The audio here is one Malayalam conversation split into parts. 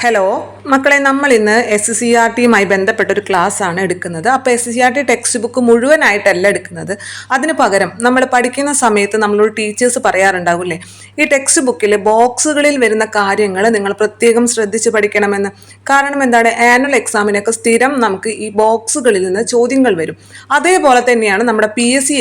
ഹലോ മക്കളെ, നമ്മൾ ഇന്ന് SCRTയുമായി ബന്ധപ്പെട്ടൊരു ക്ലാസ് ആണ് എടുക്കുന്നത്. അപ്പോൾ SCRT ടെക്സ്റ്റ് ബുക്ക് മുഴുവനായിട്ടല്ല എടുക്കുന്നത്. അതിന് പകരം നമ്മൾ പഠിക്കുന്ന സമയത്ത് നമ്മളോട് ടീച്ചേഴ്സ് പറയാറുണ്ടാവില്ലേ, ഈ ടെക്സ്റ്റ് ബുക്കിൽ ബോക്സുകളിൽ വരുന്ന കാര്യങ്ങൾ നിങ്ങൾ പ്രത്യേകം ശ്രദ്ധിച്ച് പഠിക്കണമെന്ന്. കാരണം എന്താണ്, ആനുവൽ എക്സാമിനൊക്കെ സ്ഥിരം നമുക്ക് ഈ ബോക്സുകളിൽ നിന്ന് ചോദ്യങ്ങൾ വരും. അതേപോലെ തന്നെയാണ് നമ്മുടെ PSC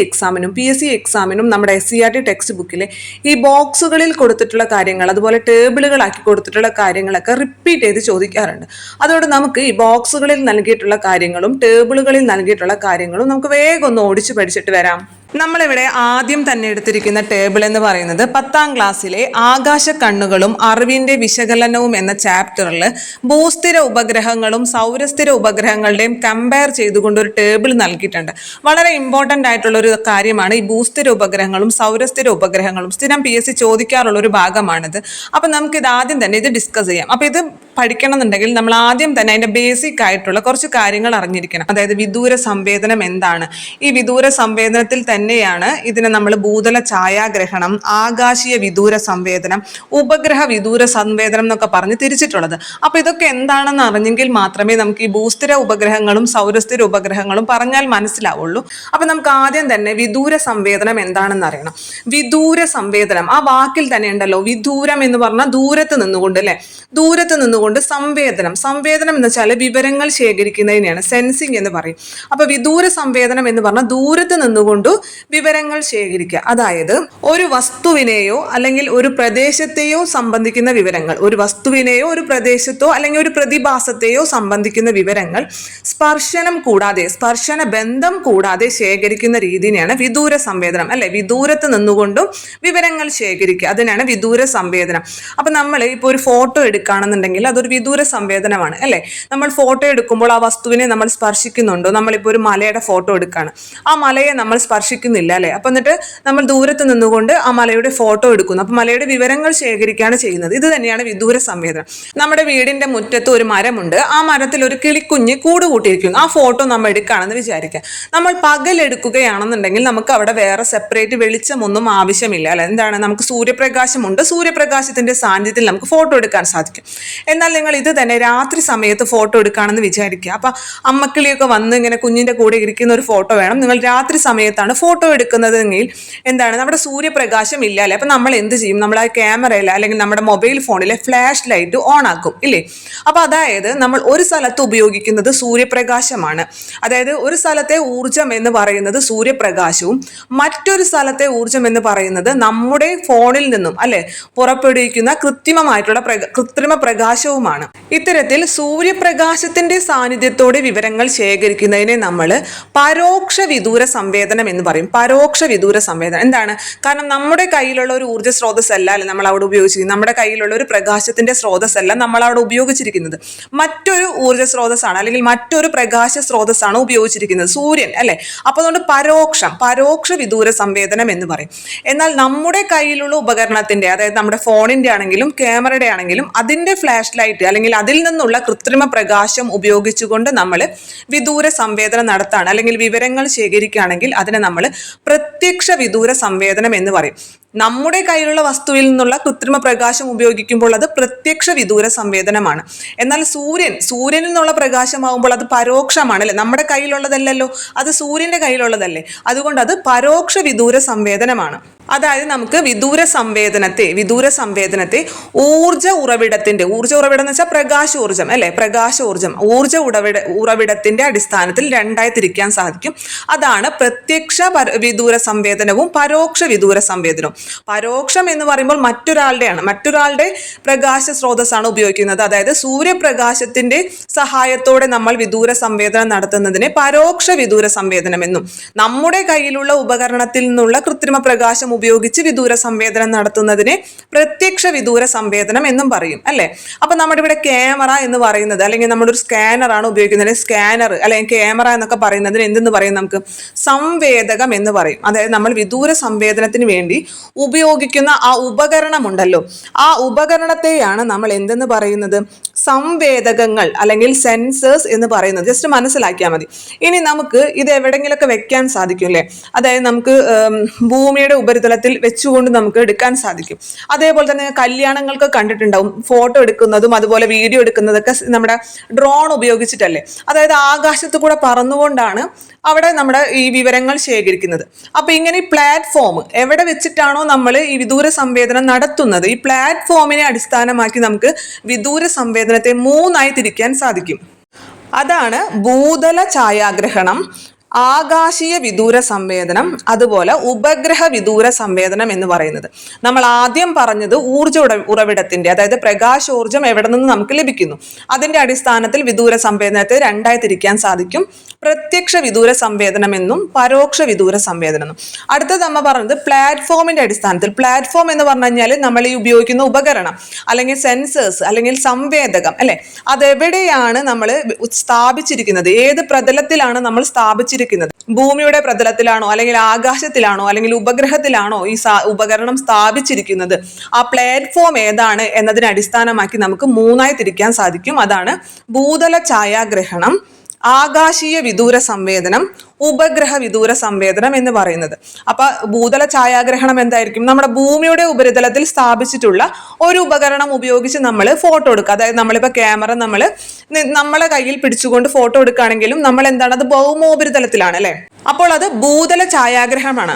എക്സാമിനും നമ്മുടെ SCRT ടെക്സ്റ്റ് ബുക്കിലെ ഈ ബോക്സുകളിൽ കൊടുത്തിട്ടുള്ള കാര്യങ്ങൾ, അതുപോലെ ടേബിളുകളാക്കി കൊടുത്തിട്ടുള്ള കാര്യങ്ങളൊക്കെ റിപ്പീറ്റ് ചെയ്ത് ചോദിക്കാറുണ്ട്. അതുകൊണ്ട് നമുക്ക് ഈ ബോക്സുകളിൽ നൽകിയിട്ടുള്ള കാര്യങ്ങളും ടേബിളുകളിൽ നൽകിയിട്ടുള്ള കാര്യങ്ങളും നമുക്ക് വേഗം ഒന്ന് ഓടിച്ചു പഠിച്ചിട്ട് വരാം. നമ്മളിവിടെ ആദ്യം തന്നെ എടുത്തിരിക്കുന്ന ടേബിൾ എന്ന് പറയുന്നത് 10ാം ക്ലാസ്സിലെ ആകാശ കണ്ണുകളും അറിവിന്റെ വിശകലനവും എന്ന ചാപ്റ്ററിൽ ഭൂസ്ഥിര ഉപഗ്രഹങ്ങളും സൗരസ്ഥിര ഉപഗ്രഹങ്ങളുടെയും കമ്പയർ ചെയ്തുകൊണ്ട് ഒരു ടേബിൾ നൽകിയിട്ടുണ്ട്. വളരെ ഇമ്പോർട്ടൻ്റ് ആയിട്ടുള്ള ഒരു കാര്യമാണ് ഈ ഭൂസ്ഥിര ഉപഗ്രഹങ്ങളും സൗരസ്ഥിര ഉപഗ്രഹങ്ങളും. സ്ഥിരം PSC ചോദിക്കാറുള്ള ഒരു ഭാഗമാണിത്. അപ്പം നമുക്കിത് ആദ്യം തന്നെ ഇത് ഡിസ്കസ് ചെയ്യാം. അപ്പം ഇത് പഠിക്കണം എന്നുണ്ടെങ്കിൽ നമ്മൾ ആദ്യം തന്നെ അതിന്റെ ബേസിക് ആയിട്ടുള്ള കുറച്ച് കാര്യങ്ങൾ അറിഞ്ഞിരിക്കണം. അതായത് വിദൂര സംവേദനം എന്താണ്, ഈ വിദൂര സംവേദനത്തിൽ തന്നെയാണ് ഇതിനെ നമ്മൾ ഭൂതല ഛായാഗ്രഹണം, ആകാശീയ വിദൂര സംവേദനം, ഉപഗ്രഹ വിദൂര സംവേദനം എന്നൊക്കെ പറഞ്ഞ് തിരിച്ചിട്ടുള്ളത്. അപ്പൊ ഇതൊക്കെ എന്താണെന്ന് അറിഞ്ഞെങ്കിൽ മാത്രമേ നമുക്ക് ഈ ഭൂസ്ഥിര ഉപഗ്രഹങ്ങളും സൗരസ്ഥിര ഉപഗ്രഹങ്ങളും പറഞ്ഞാൽ മനസ്സിലാവുള്ളൂ. അപ്പൊ നമുക്ക് ആദ്യം തന്നെ വിദൂര സംവേദനം എന്താണെന്ന് അറിയണം. വിദൂര സംവേദനം, ആ വാക്കിൽ തന്നെ ഉണ്ടല്ലോ, വിദൂരം എന്ന് പറഞ്ഞാൽ ദൂരത്ത് നിന്നുകൊണ്ട്, അല്ലെ, ദൂരത്ത് നിന്നുകൊണ്ട് സംവേദനം എന്ന് വെച്ചാൽ വിവരങ്ങൾ ശേഖരിക്കുന്നതിനെയാണ് സെൻസിങ് എന്ന് പറയും. അപ്പൊ വിദൂര സംവേദനം എന്ന് പറഞ്ഞാൽ ദൂരത്ത് നിന്നുകൊണ്ട് വിവരങ്ങൾ ശേഖരിക്കുക. അതായത് ഒരു വസ്തുവിനെയോ അല്ലെങ്കിൽ ഒരു പ്രദേശത്തെയോ സംബന്ധിക്കുന്ന വിവരങ്ങൾ, ഒരു വസ്തുവിനെയോ ഒരു പ്രദേശത്തോ അല്ലെങ്കിൽ ഒരു പ്രതിഭാസത്തെയോ സംബന്ധിക്കുന്ന വിവരങ്ങൾ സ്പർശന ബന്ധം കൂടാതെ ശേഖരിക്കുന്ന രീതിയാണ് വിദൂര സംവേദനം, അല്ലെ. വിദൂരത്ത് നിന്നുകൊണ്ടും വിവരങ്ങൾ ശേഖരിക്കുക, അതിനാണ് വിദൂര സംവേദനം. അപ്പൊ നമ്മൾ ഇപ്പോൾ ഒരു ഫോട്ടോ എടുക്കുകയാണെന്നുണ്ടെങ്കിൽ അതൊരു വിദൂര സംവേദനമാണ്, അല്ലെ. നമ്മൾ ഫോട്ടോ എടുക്കുമ്പോൾ ആ വസ്തുവിനെ നമ്മൾ സ്പർശിക്കുന്നുണ്ടോ? നമ്മളിപ്പോൾ ഒരു മലയുടെ ഫോട്ടോ എടുക്കുകയാണ്, ആ മലയെ നമ്മൾ സ്പർശിക്കുന്നില്ല, അല്ലെ. അപ്പൊ എന്നിട്ട് നമ്മൾ ദൂരത്ത് നിന്നുകൊണ്ട് ആ മലയുടെ ഫോട്ടോ എടുക്കുന്നു. അപ്പൊ മലയുടെ വിവരങ്ങൾ ശേഖരിക്കുകയാണ് ചെയ്യുന്നത്. ഇത് തന്നെയാണ് വിദൂര സംവേദനം. നമ്മുടെ വീടിന്റെ മുറ്റത്ത് ഒരു മരമുണ്ട്, ആ മരത്തിൽ ഒരു കിളിക്കുഞ്ഞ് കൂട് കൂട്ടിയിരിക്കുന്നു. ആ ഫോട്ടോ നമ്മൾ എടുക്കുകയാണെന്ന് വിചാരിക്കുക. നമ്മൾ പകൽ എടുക്കുകയാണെന്നുണ്ടെങ്കിൽ നമുക്ക് അവിടെ വേറെ സെപ്പറേറ്റ് വെളിച്ചമൊന്നും ആവശ്യമില്ല, അല്ലെ. എന്താണ്, നമുക്ക് സൂര്യപ്രകാശമുണ്ട്, സൂര്യപ്രകാശത്തിന്റെ സാന്നിധ്യത്തിൽ നമുക്ക് ഫോട്ടോ എടുക്കാൻ സാധിക്കും. എന്നാൽ നിങ്ങൾ ഇത് തന്നെ രാത്രി സമയത്ത് ഫോട്ടോ എടുക്കുകയാണെന്ന് വിചാരിക്കുക. അപ്പൊ അമ്മക്കിളിയൊക്കെ വന്ന് ഇങ്ങനെ കുഞ്ഞിന്റെ കൂടെ ഇരിക്കുന്ന ഒരു ഫോട്ടോ വേണം. നിങ്ങൾ രാത്രി സമയത്താണ് ഫോട്ടോ എടുക്കുന്നതെങ്കിൽ എന്താണ്, നമ്മുടെ സൂര്യപ്രകാശം ഇല്ല, അല്ലെ. അപ്പൊ നമ്മൾ എന്ത് ചെയ്യും, നമ്മൾ ആ ക്യാമറയിൽ അല്ലെങ്കിൽ നമ്മുടെ മൊബൈൽ ഫോണിലെ ഫ്ലാഷ് ലൈറ്റ് ഓൺ ആക്കും, ഇല്ലേ. അപ്പൊ അതായത് നമ്മൾ ഒരു സ്ഥലത്ത് ഉപയോഗിക്കുന്നത് സൂര്യപ്രകാശമാണ്. അതായത് ഒരു സ്ഥലത്തെ ഊർജം എന്ന് പറയുന്നത് സൂര്യപ്രകാശവും മറ്റൊരു സ്ഥലത്തെ ഊർജം എന്ന് പറയുന്നത് നമ്മുടെ ഫോണിൽ നിന്നും, അല്ലെ, പുറപ്പെടുവിക്കുന്ന കൃത്രിമ പ്രകാശവുമാണ്. ഇത്തരത്തിൽ സൂര്യപ്രകാശത്തിന്റെ സാന്നിധ്യത്തോടെ വിവരങ്ങൾ ശേഖരിക്കുന്നതിനെ നമ്മൾ പരോക്ഷ വിദൂര സംവേദനം എന്ന് പറയും. പരോക്ഷ വിദൂര സംവേദനം എന്താണ്? കാരണം നമ്മുടെ കയ്യിലുള്ള ഒരു ഊർജ്ജ സ്രോതസ്സല്ല, അല്ലെ, നമ്മൾ അവിടെ ഉപയോഗിച്ചിരിക്കുന്നത്. നമ്മുടെ കയ്യിലുള്ള ഒരു പ്രകാശത്തിന്റെ സ്രോതസ്സല്ല നമ്മൾ അവിടെ ഉപയോഗിച്ചിരിക്കുന്നത്, മറ്റൊരു ഊർജ്ജ സ്രോതസ്സാണ് അല്ലെങ്കിൽ മറ്റൊരു പ്രകാശ സ്രോതസ്സാണ് ഉപയോഗിച്ചിരിക്കുന്നത്, സൂര്യൻ, അല്ലെ. അപ്പൊ അതുകൊണ്ട് പരോക്ഷ വിദൂര സംവേദനം എന്ന് പറയും. എന്നാൽ നമ്മുടെ കയ്യിലുള്ള ഉപകരണത്തിന്റെ, അതായത് നമ്മുടെ ഫോണിന്റെ ആണെങ്കിലും ക്യാമറയുടെ ആണെങ്കിലും അതിന്റെ ഫ്ലാഷ് ലൈറ്റ് അല്ലെങ്കിൽ അതിൽ നിന്നുള്ള കൃത്രിമ പ്രകാശം ഉപയോഗിച്ചുകൊണ്ട് നമ്മൾ വിദൂര സംവേദനം നടത്താണ് അല്ലെങ്കിൽ വിവരങ്ങൾ ശേഖരിക്കുകയാണെങ്കിൽ അതിനെ നമ്മൾ പ്രത്യക്ഷ വിദൂര സംവേദനം എന്ന് പറയും. നമ്മുടെ കയ്യിലുള്ള വസ്തുവിൽ നിന്നുള്ള കൃത്രിമ പ്രകാശം ഉപയോഗിക്കുമ്പോൾ അത് പ്രത്യക്ഷ വിദൂര സംവേദനമാണ്. എന്നാൽ സൂര്യനിൽ നിന്നുള്ള പ്രകാശമാകുമ്പോൾ അത് പരോക്ഷമാണ്, അല്ലെ. നമ്മുടെ കയ്യിലുള്ളതല്ലല്ലോ, അത് സൂര്യന്റെ കയ്യിലുള്ളതല്ലേ. അതുകൊണ്ട് അത് പരോക്ഷ വിദൂര സംവേദനമാണ്. അതായത് നമുക്ക് വിദൂര സംവേദനത്തെ ഊർജ ഉറവിടം എന്ന് വെച്ചാൽ പ്രകാശോർജം, അല്ലെ, ഊർജ ഉറവിടത്തിന്റെ അടിസ്ഥാനത്തിൽ രണ്ടായി തിരിക്കാൻ സാധിക്കും. അതാണ് പ്രത്യക്ഷ വിദൂര സംവേദനവും പരോക്ഷ വിദൂര സംവേദനവും. പരോക്ഷം എന്ന് പറയുമ്പോൾ മറ്റൊരാളുടെ പ്രകാശ സ്രോതസ്സാണ് ഉപയോഗിക്കുന്നത്. അതായത് സൂര്യപ്രകാശത്തിന്റെ സഹായത്തോടെ നമ്മൾ വിദൂര സംവേദനം നടത്തുന്നതിനെ പരോക്ഷ വിദൂര സംവേദനം എന്നും, നമ്മുടെ കയ്യിലുള്ള ഉപകരണത്തിൽ നിന്നുള്ള കൃത്രിമ പ്രകാശം ഉപയോഗിച്ച് വിദൂര സംവേദനം നടത്തുന്നതിനെ പ്രത്യക്ഷ വിദൂര സംവേദനം എന്നും പറയും, അല്ലെ. അപ്പൊ നമ്മുടെ ഇവിടെ ക്യാമറ എന്ന് പറയുന്നത്, അല്ലെങ്കിൽ നമ്മളൊരു സ്കാനർ ആണ് ഉപയോഗിക്കുന്നത്, സ്കാനർ അല്ലെങ്കിൽ ക്യാമറ എന്നൊക്കെ പറയുന്നതിന് എന്തെന്ന് പറയും, നമുക്ക് സംവേദകം എന്ന് പറയും. അതായത് നമ്മൾ വിദൂര സംവേദനത്തിന് വേണ്ടി ഉപയോഗിക്കുന്ന ആ ഉപകരണമുണ്ടല്ലോ, ആ ഉപകരണത്തെയാണ് നമ്മൾ എന്തെന്ന് പറയുന്നത്, സംവേദകങ്ങൾ അല്ലെങ്കിൽ സെൻസേഴ്സ് എന്ന് പറയുന്നത്. ജസ്റ്റ് മനസ്സിലാക്കിയാൽ മതി. ഇനി നമുക്ക് ഇത് എവിടെങ്കിലൊക്കെ വെക്കാൻ സാധിക്കും, അല്ലേ. അതായത് നമുക്ക് ഭൂമിയുടെ ഉപരിതലത്തിൽ ഉപരിതലത്തിൽ വെച്ചുകൊണ്ട് നമുക്ക് എടുക്കാൻ സാധിക്കും. അതേപോലെ തന്നെ കല്യാണങ്ങൾക്ക് കണ്ടിട്ടുണ്ടാവും ഫോട്ടോ എടുക്കുന്നതും അതുപോലെ വീഡിയോ എടുക്കുന്നതൊക്കെ നമ്മുടെ ഡ്രോൺ ഉപയോഗിച്ചിട്ടല്ലേ. അതായത് ആകാശത്ത് കൂടെ പറന്നുകൊണ്ടാണ് അവിടെ നമ്മുടെ ഈ വിവരങ്ങൾ ശേഖരിക്കുന്നത്. അപ്പൊ ഇങ്ങനെ ഈ പ്ലാറ്റ്ഫോം എവിടെ വെച്ചിട്ടാണോ നമ്മൾ ഈ വിദൂര സംവേദനം നടത്തുന്നത്, ഈ പ്ലാറ്റ്ഫോമിനെ അടിസ്ഥാനമാക്കി നമുക്ക് വിദൂര സംവേദനത്തെ 3ആയി തിരിക്കാൻ സാധിക്കും. അതാണ് ഭൂതല ഛായാഗ്രഹണം, ആകാശീയ വിദൂര സംവേദനം, അതുപോലെ ഉപഗ്രഹ വിദൂര സംവേദനം എന്ന് പറയുന്നത്. നമ്മൾ ആദ്യം പറഞ്ഞത് ഊർജ ഉറവിടത്തിന്റെ, അതായത് പ്രകാശോർജം എവിടെ നിന്ന് നമുക്ക് ലഭിക്കുന്നു, അതിന്റെ അടിസ്ഥാനത്തിൽ വിദൂര സംവേദനത്തെ 2ആയി തിരിക്കാൻ സാധിക്കും. പ്രത്യക്ഷ വിദൂര സംവേദനം എന്നും പരോക്ഷ വിദൂര സംവേദനം എന്നും. അടുത്തത് നമ്മൾ പറഞ്ഞത് പ്ലാറ്റ്ഫോമിന്റെ അടിസ്ഥാനത്തിൽ. പ്ലാറ്റ്ഫോം എന്ന് പറഞ്ഞു കഴിഞ്ഞാൽ നമ്മൾ ഈ ഉപയോഗിക്കുന്ന ഉപകരണം അല്ലെങ്കിൽ സെൻസേഴ്സ് അല്ലെങ്കിൽ സംവേദകം അല്ലെ, അതെവിടെയാണ് നമ്മൾ സ്ഥാപിച്ചിരിക്കുന്നത്, ഏത് പ്രതലത്തിലാണ് നമ്മൾ സ്ഥാപിച്ചിരിക്കുന്നത്, ഭൂമിയുടെ പ്രതലത്തിലാണോ അല്ലെങ്കിൽ ആകാശത്തിലാണോ അല്ലെങ്കിൽ ഉപഗ്രഹത്തിലാണോ ഈ ഉപകരണം സ്ഥാപിച്ചിരിക്കുന്നത്, ആ പ്ലാറ്റ്ഫോം ഏതാണ് എന്നതിനെ അടിസ്ഥാനമാക്കി നമുക്ക് 3ആയി തിരിക്കാൻ സാധിക്കും. അതാണ് ഭൂതല ഛായാഗ്രഹണം, ആകാശീയ വിദൂര സംവേദനം, ഉപഗ്രഹ വിദൂര സംവേദനം എന്ന് പറയുന്നത്. അപ്പൊ ഭൂതല ഛായാഗ്രഹണം എന്തായിരിക്കും? നമ്മുടെ ഭൂമിയുടെ ഉപരിതലത്തിൽ സ്ഥാപിച്ചിട്ടുള്ള ഒരു ഉപകരണം ഉപയോഗിച്ച് നമ്മൾ ഫോട്ടോ എടുക്കുക. അതായത് നമ്മളിപ്പോ ക്യാമറ നമ്മളെ കയ്യിൽ പിടിച്ചുകൊണ്ട് ഫോട്ടോ എടുക്കുകയാണെങ്കിലും നമ്മൾ എന്താണ്, അത് ഭൗമോപരിതലത്തിലാണ് അല്ലെ. അപ്പോൾ അത് ഭൂതല ഛായാഗ്രഹണമാണ്.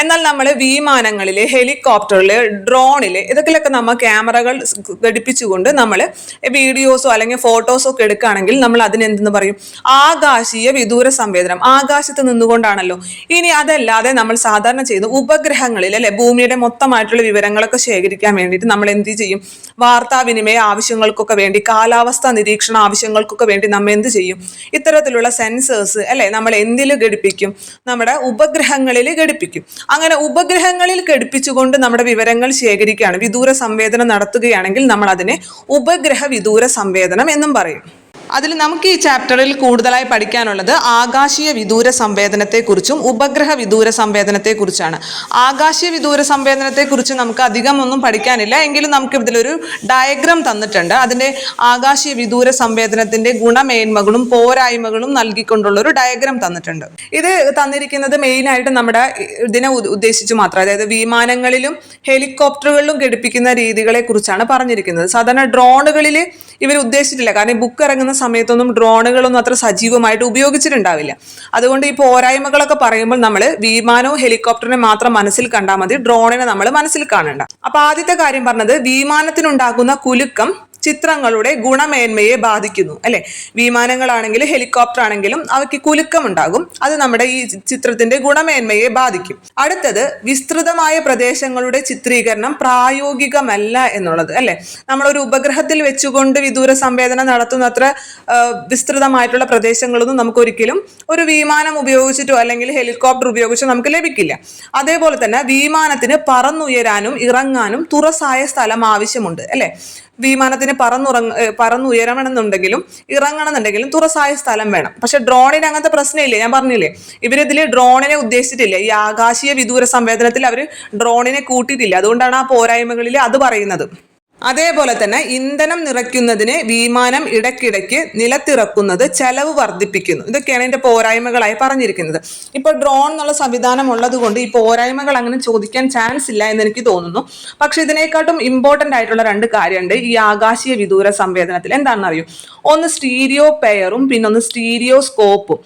എന്നാൽ നമ്മൾ വിമാനങ്ങളില്, ഹെലികോപ്റ്ററില്, ഡ്രോണില് ഇതൊക്കെ നമ്മൾ ക്യാമറകൾ ഘടിപ്പിച്ചുകൊണ്ട് നമ്മൾ വീഡിയോസോ അല്ലെങ്കിൽ ഫോട്ടോസോ ഒക്കെ എടുക്കുകയാണെങ്കിൽ നമ്മൾ അതിനെന്തെന്ന് പറയും? ആകാശീയ വിദൂര സംവേദനം. ആകാശത്ത് നിന്നുകൊണ്ടാണല്ലോ. ഇനി അതല്ലാതെ നമ്മൾ സാധാരണ ചെയ്യുന്ന ഉപഗ്രഹങ്ങളിൽ അല്ലെ, ഭൂമിയുടെ മൊത്തമായിട്ടുള്ള വിവരങ്ങളൊക്കെ ശേഖരിക്കാൻ വേണ്ടിയിട്ട് നമ്മൾ എന്ത് ചെയ്യും? വാർത്താവിനിമയ ആവശ്യങ്ങൾക്കൊക്കെ വേണ്ടി, കാലാവസ്ഥാ നിരീക്ഷണ ആവശ്യങ്ങൾക്കൊക്കെ വേണ്ടി നമ്മൾ എന്ത് ചെയ്യും? ഇത്തരത്തിലുള്ള സെൻസേഴ്സ് അല്ലെ നമ്മൾ എന്തിൽ ഘടിപ്പിക്കും? നമ്മുടെ ഉപഗ്രഹങ്ങളിൽ ഘടിപ്പിക്കും. അങ്ങനെ ഉപഗ്രഹങ്ങളിൽ ഘടിപ്പിച്ചുകൊണ്ട് നമ്മുടെ വിവരങ്ങൾ ശേഖരിക്കുകയാണ്, വിദൂര സംവേദനം നടത്തുകയാണെങ്കിൽ നമ്മൾ അതിനെ ഉപഗ്രഹ വിദൂര സംവേദനം എന്നും പറയും. അതിൽ നമുക്ക് ഈ ചാപ്റ്ററിൽ കൂടുതലായി പഠിക്കാനുള്ളത് ആകാശീയ വിദൂര സംവേദനത്തെക്കുറിച്ചും ഉപഗ്രഹ വിദൂര സംവേദനത്തെക്കുറിച്ചാണ്. ആകാശീയ വിദൂര സംവേദനത്തെക്കുറിച്ച് നമുക്ക് അധികം ഒന്നും പഠിക്കാനില്ല, എങ്കിലും നമുക്ക് ഇതിലൊരു ഡയഗ്രാം തന്നിട്ടുണ്ട്. അതിൻ്റെ ആകാശീയ വിദൂര സംവേദനത്തിന്റെ ഗുണമേന്മകളും പോരായ്മകളും നൽകിക്കൊണ്ടുള്ള ഒരു ഡയഗ്രാം തന്നിട്ടുണ്ട്. ഇത് തന്നിരിക്കുന്നത് മെയിനായിട്ട് നമ്മുടെ ഇതിനെ ഉദ്ദേശിച്ച് മാത്രം, അതായത് വിമാനങ്ങളിലും ഹെലികോപ്റ്ററുകളിലും ഘടിപ്പിക്കുന്ന രീതികളെ കുറിച്ചാണ് പറഞ്ഞിരിക്കുന്നത്. സാധാരണ ഡ്രോണുകളിൽ ഇവർ ഉദ്ദേശിച്ചിട്ടില്ല, കാരണം ബുക്ക് ഇറങ്ങുന്ന സമയത്തൊന്നും ഡ്രോണുകളൊന്നും അത്ര സജീവമായിട്ട് ഉപയോഗിച്ചിട്ടുണ്ടാവില്ല. അതുകൊണ്ട് ഈ പോരായ്മകളൊക്കെ പറയുമ്പോൾ നമ്മൾ വിമാനവും ഹെലികോപ്റ്ററിനെ മാത്രം മനസ്സിൽ കണ്ടാൽ മതി, ഡ്രോണിനെ നമ്മൾ മനസ്സിൽ കാണണ്ട. അപ്പൊ ആദ്യത്തെ കാര്യം പറഞ്ഞത്, വിമാനത്തിനുണ്ടാകുന്ന കുലുക്കം ചിത്രങ്ങളുടെ ഗുണമേന്മയെ ബാധിക്കുന്നു അല്ലെ. വിമാനങ്ങളാണെങ്കിലും ഹെലികോപ്റ്റർ ആണെങ്കിലും അവയ്ക്ക് കുലുക്കം ഉണ്ടാകും, അത് നമ്മുടെ ഈ ചിത്രത്തിന്റെ ഗുണമേന്മയെ ബാധിക്കും. അടുത്തത്, വിസ്തൃതമായ പ്രദേശങ്ങളുടെ ചിത്രീകരണം പ്രായോഗികമല്ല എന്നുള്ളത് അല്ലെ. നമ്മളൊരു ഉപഗ്രഹത്തിൽ വെച്ചുകൊണ്ട് വിദൂര സംവേദനം നടത്തുന്നത്ര വിസ്തൃതമായിട്ടുള്ള പ്രദേശങ്ങളൊന്നും നമുക്ക് ഒരിക്കലും ഒരു വിമാനം ഉപയോഗിച്ചിട്ടോ അല്ലെങ്കിൽ ഹെലികോപ്റ്റർ ഉപയോഗിച്ചോ നമുക്ക് ലഭിക്കില്ല. അതേപോലെ തന്നെ വിമാനത്തിന് പറന്നുയരാനും ഇറങ്ങാനും തുറസായ സ്ഥലം ആവശ്യമുണ്ട് അല്ലെ. വിമാനത്തിന് പറന്നുയരണമെന്നുണ്ടെങ്കിലും ഇറങ്ങണമെന്നുണ്ടെങ്കിലും തുറസായ സ്ഥലം വേണം. പക്ഷെ ഡ്രോണിന് അങ്ങനത്തെ പ്രശ്നമില്ലേ. ഞാൻ പറഞ്ഞില്ലേ, ഇവരിതിൽ ഡ്രോണിനെ ഉദ്ദേശിച്ചിട്ടില്ല. ഈ ആകാശീയ വിദൂര സംവേദനത്തിൽ അവർ ഡ്രോണിനെ കൂട്ടിയിട്ടില്ല. അതുകൊണ്ടാണ് ആ പോരായ്മകളിൽ അത് പറയുന്നത്. അതേപോലെ തന്നെ ഇന്ധനം നിറയ്ക്കുന്നതിന് വിമാനം ഇടയ്ക്കിടയ്ക്ക് നിലത്തിറക്കുന്നത് ചെലവ് വർദ്ധിപ്പിക്കുന്നു. ഇതൊക്കെയാണ് ഇതിന്റെ പോരായ്മകളായി പറഞ്ഞിരിക്കുന്നത്. ഇപ്പോൾ ഡ്രോൺ എന്നുള്ള സംവിധാനം ഉള്ളത് കൊണ്ട് ഈ പോരായ്മകൾ അങ്ങനെ ചോദിക്കാൻ ചാൻസ് ഇല്ല എന്ന് എനിക്ക് തോന്നുന്നു. പക്ഷെ ഇതിനെക്കാട്ടും ഇമ്പോർട്ടന്റ് ആയിട്ടുള്ള 2 കാര്യമുണ്ട് ഈ ആകാശീയ വിദൂര സംവേദനത്തിൽ. എന്താണെന്ന് അറിയൂ? ഒന്ന് സ്റ്റീരിയോ പെയറും പിന്നൊന്ന് സ്റ്റീരിയോസ്കോപ്പും.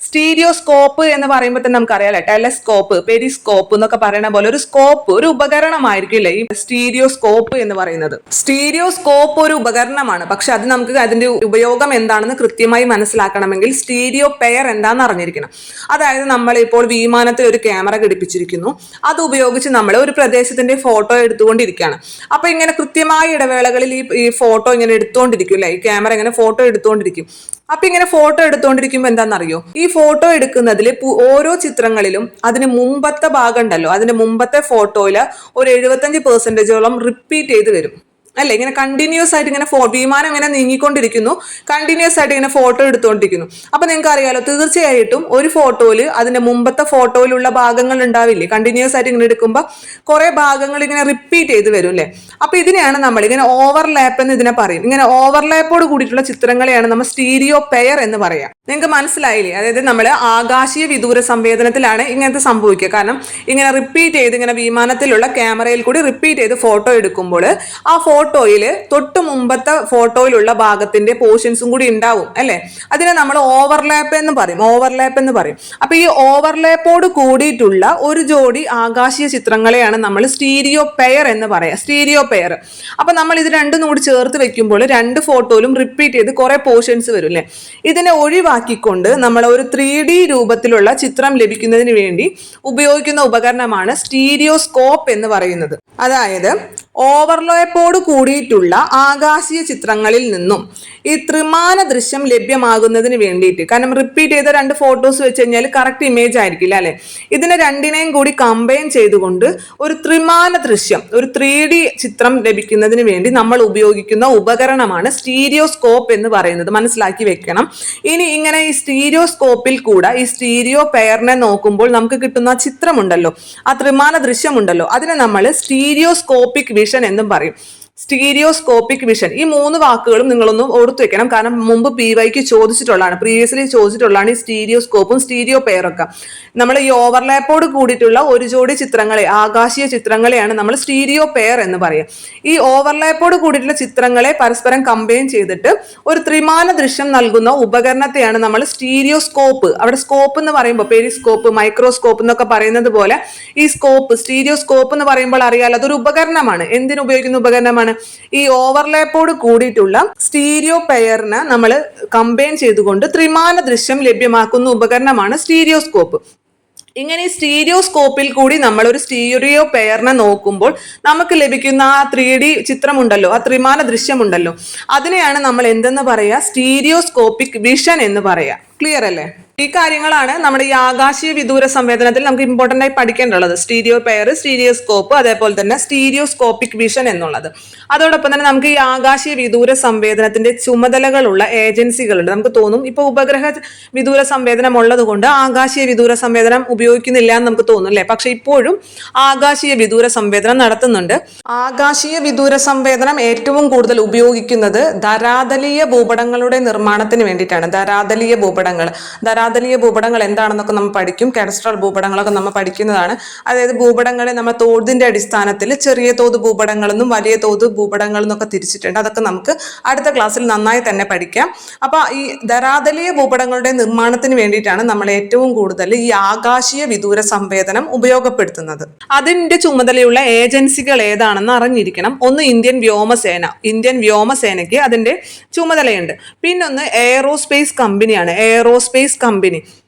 സ്റ്റീരിയോസ്കോപ്പ് എന്ന് പറയുമ്പോൾ തന്നെ നമുക്കറിയാലേ, ടെലസ്കോപ്പ്, പെരിസ്കോപ്പ് എന്നൊക്കെ പറയുന്ന പോലെ ഒരു സ്കോപ്പ്, ഒരു ഉപകരണമായിരിക്കില്ലേ ഈ സ്റ്റീരിയോസ്കോപ്പ് എന്ന് പറയുന്നത്. സ്റ്റീരിയോസ്കോപ്പ് ഒരു ഉപകരണമാണ്, പക്ഷെ അത് നമുക്ക് അതിന്റെ ഉപയോഗം എന്താണെന്ന് കൃത്യമായി മനസ്സിലാക്കണമെങ്കിൽ സ്റ്റീരിയോ പെയർ എന്താണെന്ന് അറിഞ്ഞിരിക്കണം. അതായത് നമ്മൾ ഇപ്പോൾ വിമാനത്തിൽ ഒരു ക്യാമറ ഘടിപ്പിച്ചിരിക്കുന്നു, അത് ഉപയോഗിച്ച് നമ്മൾ ഒരു പ്രദേശത്തിന്റെ ഫോട്ടോ എടുത്തുകൊണ്ടിരിക്കുകയാണ്. അപ്പൊ ഇങ്ങനെ കൃത്യമായ ഇടവേളകളിൽ ഈ ഫോട്ടോ ഇങ്ങനെ എടുത്തുകൊണ്ടിരിക്കും അല്ലെ, ഈ ക്യാമറ ഇങ്ങനെ ഫോട്ടോ എടുത്തുകൊണ്ടിരിക്കും. അപ്പൊ ഇങ്ങനെ ഫോട്ടോ എടുത്തുകൊണ്ടിരിക്കുമ്പോൾ എന്താണെന്നറിയോ, ഈ ഫോട്ടോ എടുക്കുന്നതിൽ ഓരോ ചിത്രങ്ങളിലും അതിന് മുമ്പത്തെ ഭാഗം ഉണ്ടല്ലോ, അതിന്റെ മുമ്പത്തെ ഫോട്ടോയില് ഒരു 75% റിപ്പീറ്റ് ചെയ്ത് വരും. അല്ലെ, ഇങ്ങനെ കണ്ടിന്യൂസ് ആയിട്ട് ഇങ്ങനെ വിമാനം ഇങ്ങനെ നീങ്ങിക്കൊണ്ടിരിക്കുന്നു, കണ്ടിന്യൂസ് ആയിട്ട് ഇങ്ങനെ ഫോട്ടോ എടുത്തുകൊണ്ടിരിക്കുന്നു. അപ്പൊ നിങ്ങൾക്ക് അറിയാലോ, തീർച്ചയായിട്ടും ഒരു ഫോട്ടോയിൽ അതിന്റെ മുമ്പത്തെ ഫോട്ടോയിലുള്ള ഭാഗങ്ങൾ ഉണ്ടാവില്ലേ, കണ്ടിന്യൂസ് ആയിട്ട് ഇങ്ങനെ എടുക്കുമ്പോൾ കുറെ ഭാഗങ്ങൾ ഇങ്ങനെ റിപ്പീറ്റ് ചെയ്ത് വരും അല്ലെ. അപ്പൊ ഇതിനെയാണ് നമ്മൾ ഇങ്ങനെ ഓവർലാപ്പ് എന്ന് ഇതിനെ പറയും. ഇങ്ങനെ ഓവർലാപ്പോട് കൂടിയിട്ടുള്ള ചിത്രങ്ങളെയാണ് നമ്മൾ സ്റ്റീരിയോ പെയർ എന്ന് പറയാം. നിങ്ങൾക്ക് മനസ്സിലായില്ലേ? അതായത് നമ്മൾ ആകാശീയ വിദൂര സംവേദനത്തിലാണ് ഇങ്ങനത്തെ സംഭവിക്കുക. കാരണം ഇങ്ങനെ റിപ്പീറ്റ് ചെയ്ത് ഇങ്ങനെ വിമാനത്തിലുള്ള ക്യാമറയിൽ കൂടി റിപ്പീറ്റ് ചെയ്ത് ഫോട്ടോ എടുക്കുമ്പോൾ ആ ഫോട്ടോയിൽ തൊട്ട് മുമ്പത്തെ ഫോട്ടോയിലുള്ള ഭാഗത്തിന്റെ പോർഷൻസും കൂടി ഉണ്ടാവും അല്ലെ. അതിനെ നമ്മൾ ഓവർലാപ്പ് എന്ന് പറയും. അപ്പൊ ഈ ഓവർലാപ്പോട് കൂടിയിട്ടുള്ള ഒരു ജോഡി ആകാശീയ ചിത്രങ്ങളെയാണ് നമ്മൾ സ്റ്റീരിയോ പെയർ എന്ന് പറയാം. Stereo pair. അപ്പൊ നമ്മൾ ഇത് രണ്ടും കൂടി ചേർത്ത് വെക്കുമ്പോൾ രണ്ട് ഫോട്ടോയിലും റിപ്പീറ്റ് ചെയ്ത് കുറെ പോർഷൻസ് വരും അല്ലെ. ഇതിനെ ഒഴിവാക്കിക്കൊണ്ട് നമ്മൾ ഒരു 3D രൂപത്തിലുള്ള ചിത്രം ലഭിക്കുന്നതിന് വേണ്ടി ഉപയോഗിക്കുന്ന ഉപകരണമാണ് സ്റ്റീരിയോസ്കോപ്പ് എന്ന് പറയുന്നത്. അതായത് ഓവർലാപ്പോട് കൂടിയിട്ടുള്ള ആകാശീയ ചിത്രങ്ങളിൽ നിന്നും ഈ ത്രിമാന ദൃശ്യം ലഭ്യമാകുന്നതിന് വേണ്ടിയിട്ട്, കാരണം റിപ്പീറ്റ് ചെയ്ത രണ്ട് ഫോട്ടോസ് വെച്ച് കഴിഞ്ഞാൽ കറക്റ്റ് ഇമേജ് ആയിരിക്കില്ല അല്ലെ. ഇതിനെ രണ്ടിനെയും കൂടി കമ്പൈൻ ചെയ്തുകൊണ്ട് ഒരു ത്രിമാന ദൃശ്യം, ഒരു 3D ചിത്രം ലഭിക്കുന്നതിന് വേണ്ടി നമ്മൾ ഉപയോഗിക്കുന്ന ഉപകരണമാണ് സ്റ്റീരിയോസ്കോപ്പ് എന്ന് പറയുന്നത്. മനസ്സിലാക്കി വെക്കണം. ഇനി ഇങ്ങനെ ഈ സ്റ്റീരിയോസ്കോപ്പിൽ കൂടെ ഈ സ്റ്റീരിയോ പെയറിനെ നോക്കുമ്പോൾ നമുക്ക് കിട്ടുന്ന ചിത്രമുണ്ടല്ലോ, ആ ത്രിമാന ദൃശ്യമുണ്ടല്ലോ, അതിനെ നമ്മൾ സ്റ്റീരിയോസ്കോപ്പിക് വിഷൻ എന്നും പറയും. Stereoscopic vision. ഈ 3 വാക്കുകളും നിങ്ങളൊന്നും ഓർത്തു വെക്കണം. കാരണം മുമ്പ് PYക്ക് ചോദിച്ചിട്ടുള്ളതാണ്, പ്രീവിയസ്ലി ചോദിച്ചിട്ടുള്ളതാണ് ഈ സ്റ്റീരിയോസ്കോപ്പും സ്റ്റീരിയോ പെയറൊക്കെ. നമ്മൾ ഈ ഓവർലാപ്പോട് കൂടിയിട്ടുള്ള ഒരു ജോഡി ചിത്രങ്ങളെ, ആകാശീയ ചിത്രങ്ങളെയാണ് നമ്മൾ സ്റ്റീരിയോ പെയർ എന്ന് പറയുക. ഈ ഓവർലാപ്പോട് കൂടിയിട്ടുള്ള ചിത്രങ്ങളെ പരസ്പരം കമ്പൈൻ ചെയ്തിട്ട് ഒരു ത്രിമാന ദൃശ്യം നൽകുന്ന ഉപകരണത്തെയാണ് നമ്മൾ സ്റ്റീരിയോസ്കോപ്പ്. അവിടെ സ്കോപ്പ് എന്ന് പറയുമ്പോൾ പെരിസ്കോപ്പ്, മൈക്രോസ്കോപ്പ് എന്നൊക്കെ പറയുന്നത് പോലെ ഈ സ്കോപ്പ്, സ്റ്റീരിയോസ്കോപ്പ് എന്ന് പറയുമ്പോൾ അറിയാലോ, അതൊരു ഉപകരണമാണ്. എന്തിനു ഉപയോഗിക്കുന്ന ഉപകരണമാണ്? ഈ ഓവർലാപ്പോട് കൂടിയിട്ടുള്ള സ്റ്റീരിയോ പെയറിനെ നമ്മൾ കമ്പൈൻ ചെയ്തുകൊണ്ട് ത്രിമാന ദൃശ്യം ലഭ്യമാക്കുന്ന ഉപകരണമാണ് സ്റ്റീരിയോസ്കോപ്പ്. ഇങ്ങനെ സ്റ്റീരിയോസ്കോപ്പിൽ കൂടി നമ്മൾ ഒരു സ്റ്റീരിയോ പെയറിനെ നോക്കുമ്പോൾ നമുക്ക് ലഭിക്കുന്ന ആ 3D ചിത്രമുണ്ടല്ലോ, ആ ത്രിമാന ദൃശ്യമുണ്ടല്ലോ, അതിനെയാണ് നമ്മൾ എന്തെന്ന് പറയാ? സ്റ്റീരിയോസ്കോപ്പിക് വിഷൻ എന്ന് പറയാ. ക്ലിയർ അല്ലേ? ഈ കാര്യങ്ങളാണ് നമ്മുടെ ഈ ആകാശീയ വിദൂര സംവേദനത്തിൽ നമുക്ക് ഇമ്പോർട്ടൻ്റ് ആയി പഠിക്കേണ്ടത്. സ്റ്റീരിയോ പെയർ, സ്റ്റീരിയോസ്കോപ്പ്, അതേപോലെ തന്നെ സ്റ്റീരിയോസ്കോപ്പിക് വിഷൻ എന്നുള്ളത്. അതോടൊപ്പം തന്നെ നമുക്ക് ഈ ആകാശീയ വിദൂര സംവേദനത്തിന്റെ ചുമതലകളുള്ള ഏജൻസികളുണ്ട്. നമുക്ക് തോന്നും ഇപ്പൊ ഉപഗ്രഹ വിദൂര സംവേദനം ഉള്ളത് കൊണ്ട് ആകാശീയ വിദൂര സംവേദനം ഉപയോഗിക്കുന്നില്ല എന്ന് നമുക്ക് തോന്നും അല്ലെ. പക്ഷെ ഇപ്പോഴും ആകാശീയ വിദൂര സംവേദനം നടത്തുന്നുണ്ട്. ആകാശീയ വിദൂര സംവേദനം ഏറ്റവും കൂടുതൽ ഉപയോഗിക്കുന്നത് ധരാതലീയ ഭൂപടങ്ങളുടെ നിർമ്മാണത്തിന് വേണ്ടിയിട്ടാണ്. ധരാതലീയ ഭൂപടങ്ങൾ എന്താണെന്നൊക്കെ നമ്മൾ പഠിക്കും. കാഡസ്ട്രൽ ഭൂപടങ്ങളൊക്കെ നമ്മൾ പഠിക്കുന്നതാണ്. അതായത് ഭൂപടങ്ങളെ നമ്മൾ തോതിന്റെ അടിസ്ഥാനത്തിൽ ചെറിയ തോത് ഭൂപടങ്ങളെന്നും വലിയ തോത് ഭൂപടങ്ങളെന്നൊക്കെ തിരിച്ചിട്ടുണ്ട്. അതൊക്കെ നമുക്ക് അടുത്ത ക്ലാസ്സിൽ നന്നായി തന്നെ പഠിക്കാം. അപ്പൊ ഈ ധരാതലീയ ഭൂപടങ്ങളുടെ നിർമ്മാണത്തിന് വേണ്ടിയിട്ടാണ് നമ്മൾ ഏറ്റവും കൂടുതൽ ഈ ആകാശീയ വിദൂര സംവേദനം ഉപയോഗപ്പെടുത്തുന്നത്. അതിന്റെ ചുമതലയുള്ള ഏജൻസികൾ ഏതാണെന്ന് അറിഞ്ഞിരിക്കണം. ഒന്ന് ഇന്ത്യൻ വ്യോമസേന. ഇന്ത്യൻ വ്യോമസേനയ്ക്ക് അതിന്റെ ചുമതലയുണ്ട്. പിന്നൊന്ന് എയറോസ്പേസ് കമ്പനിയാണ്. എയറോസ്പേസ് കമ്പനി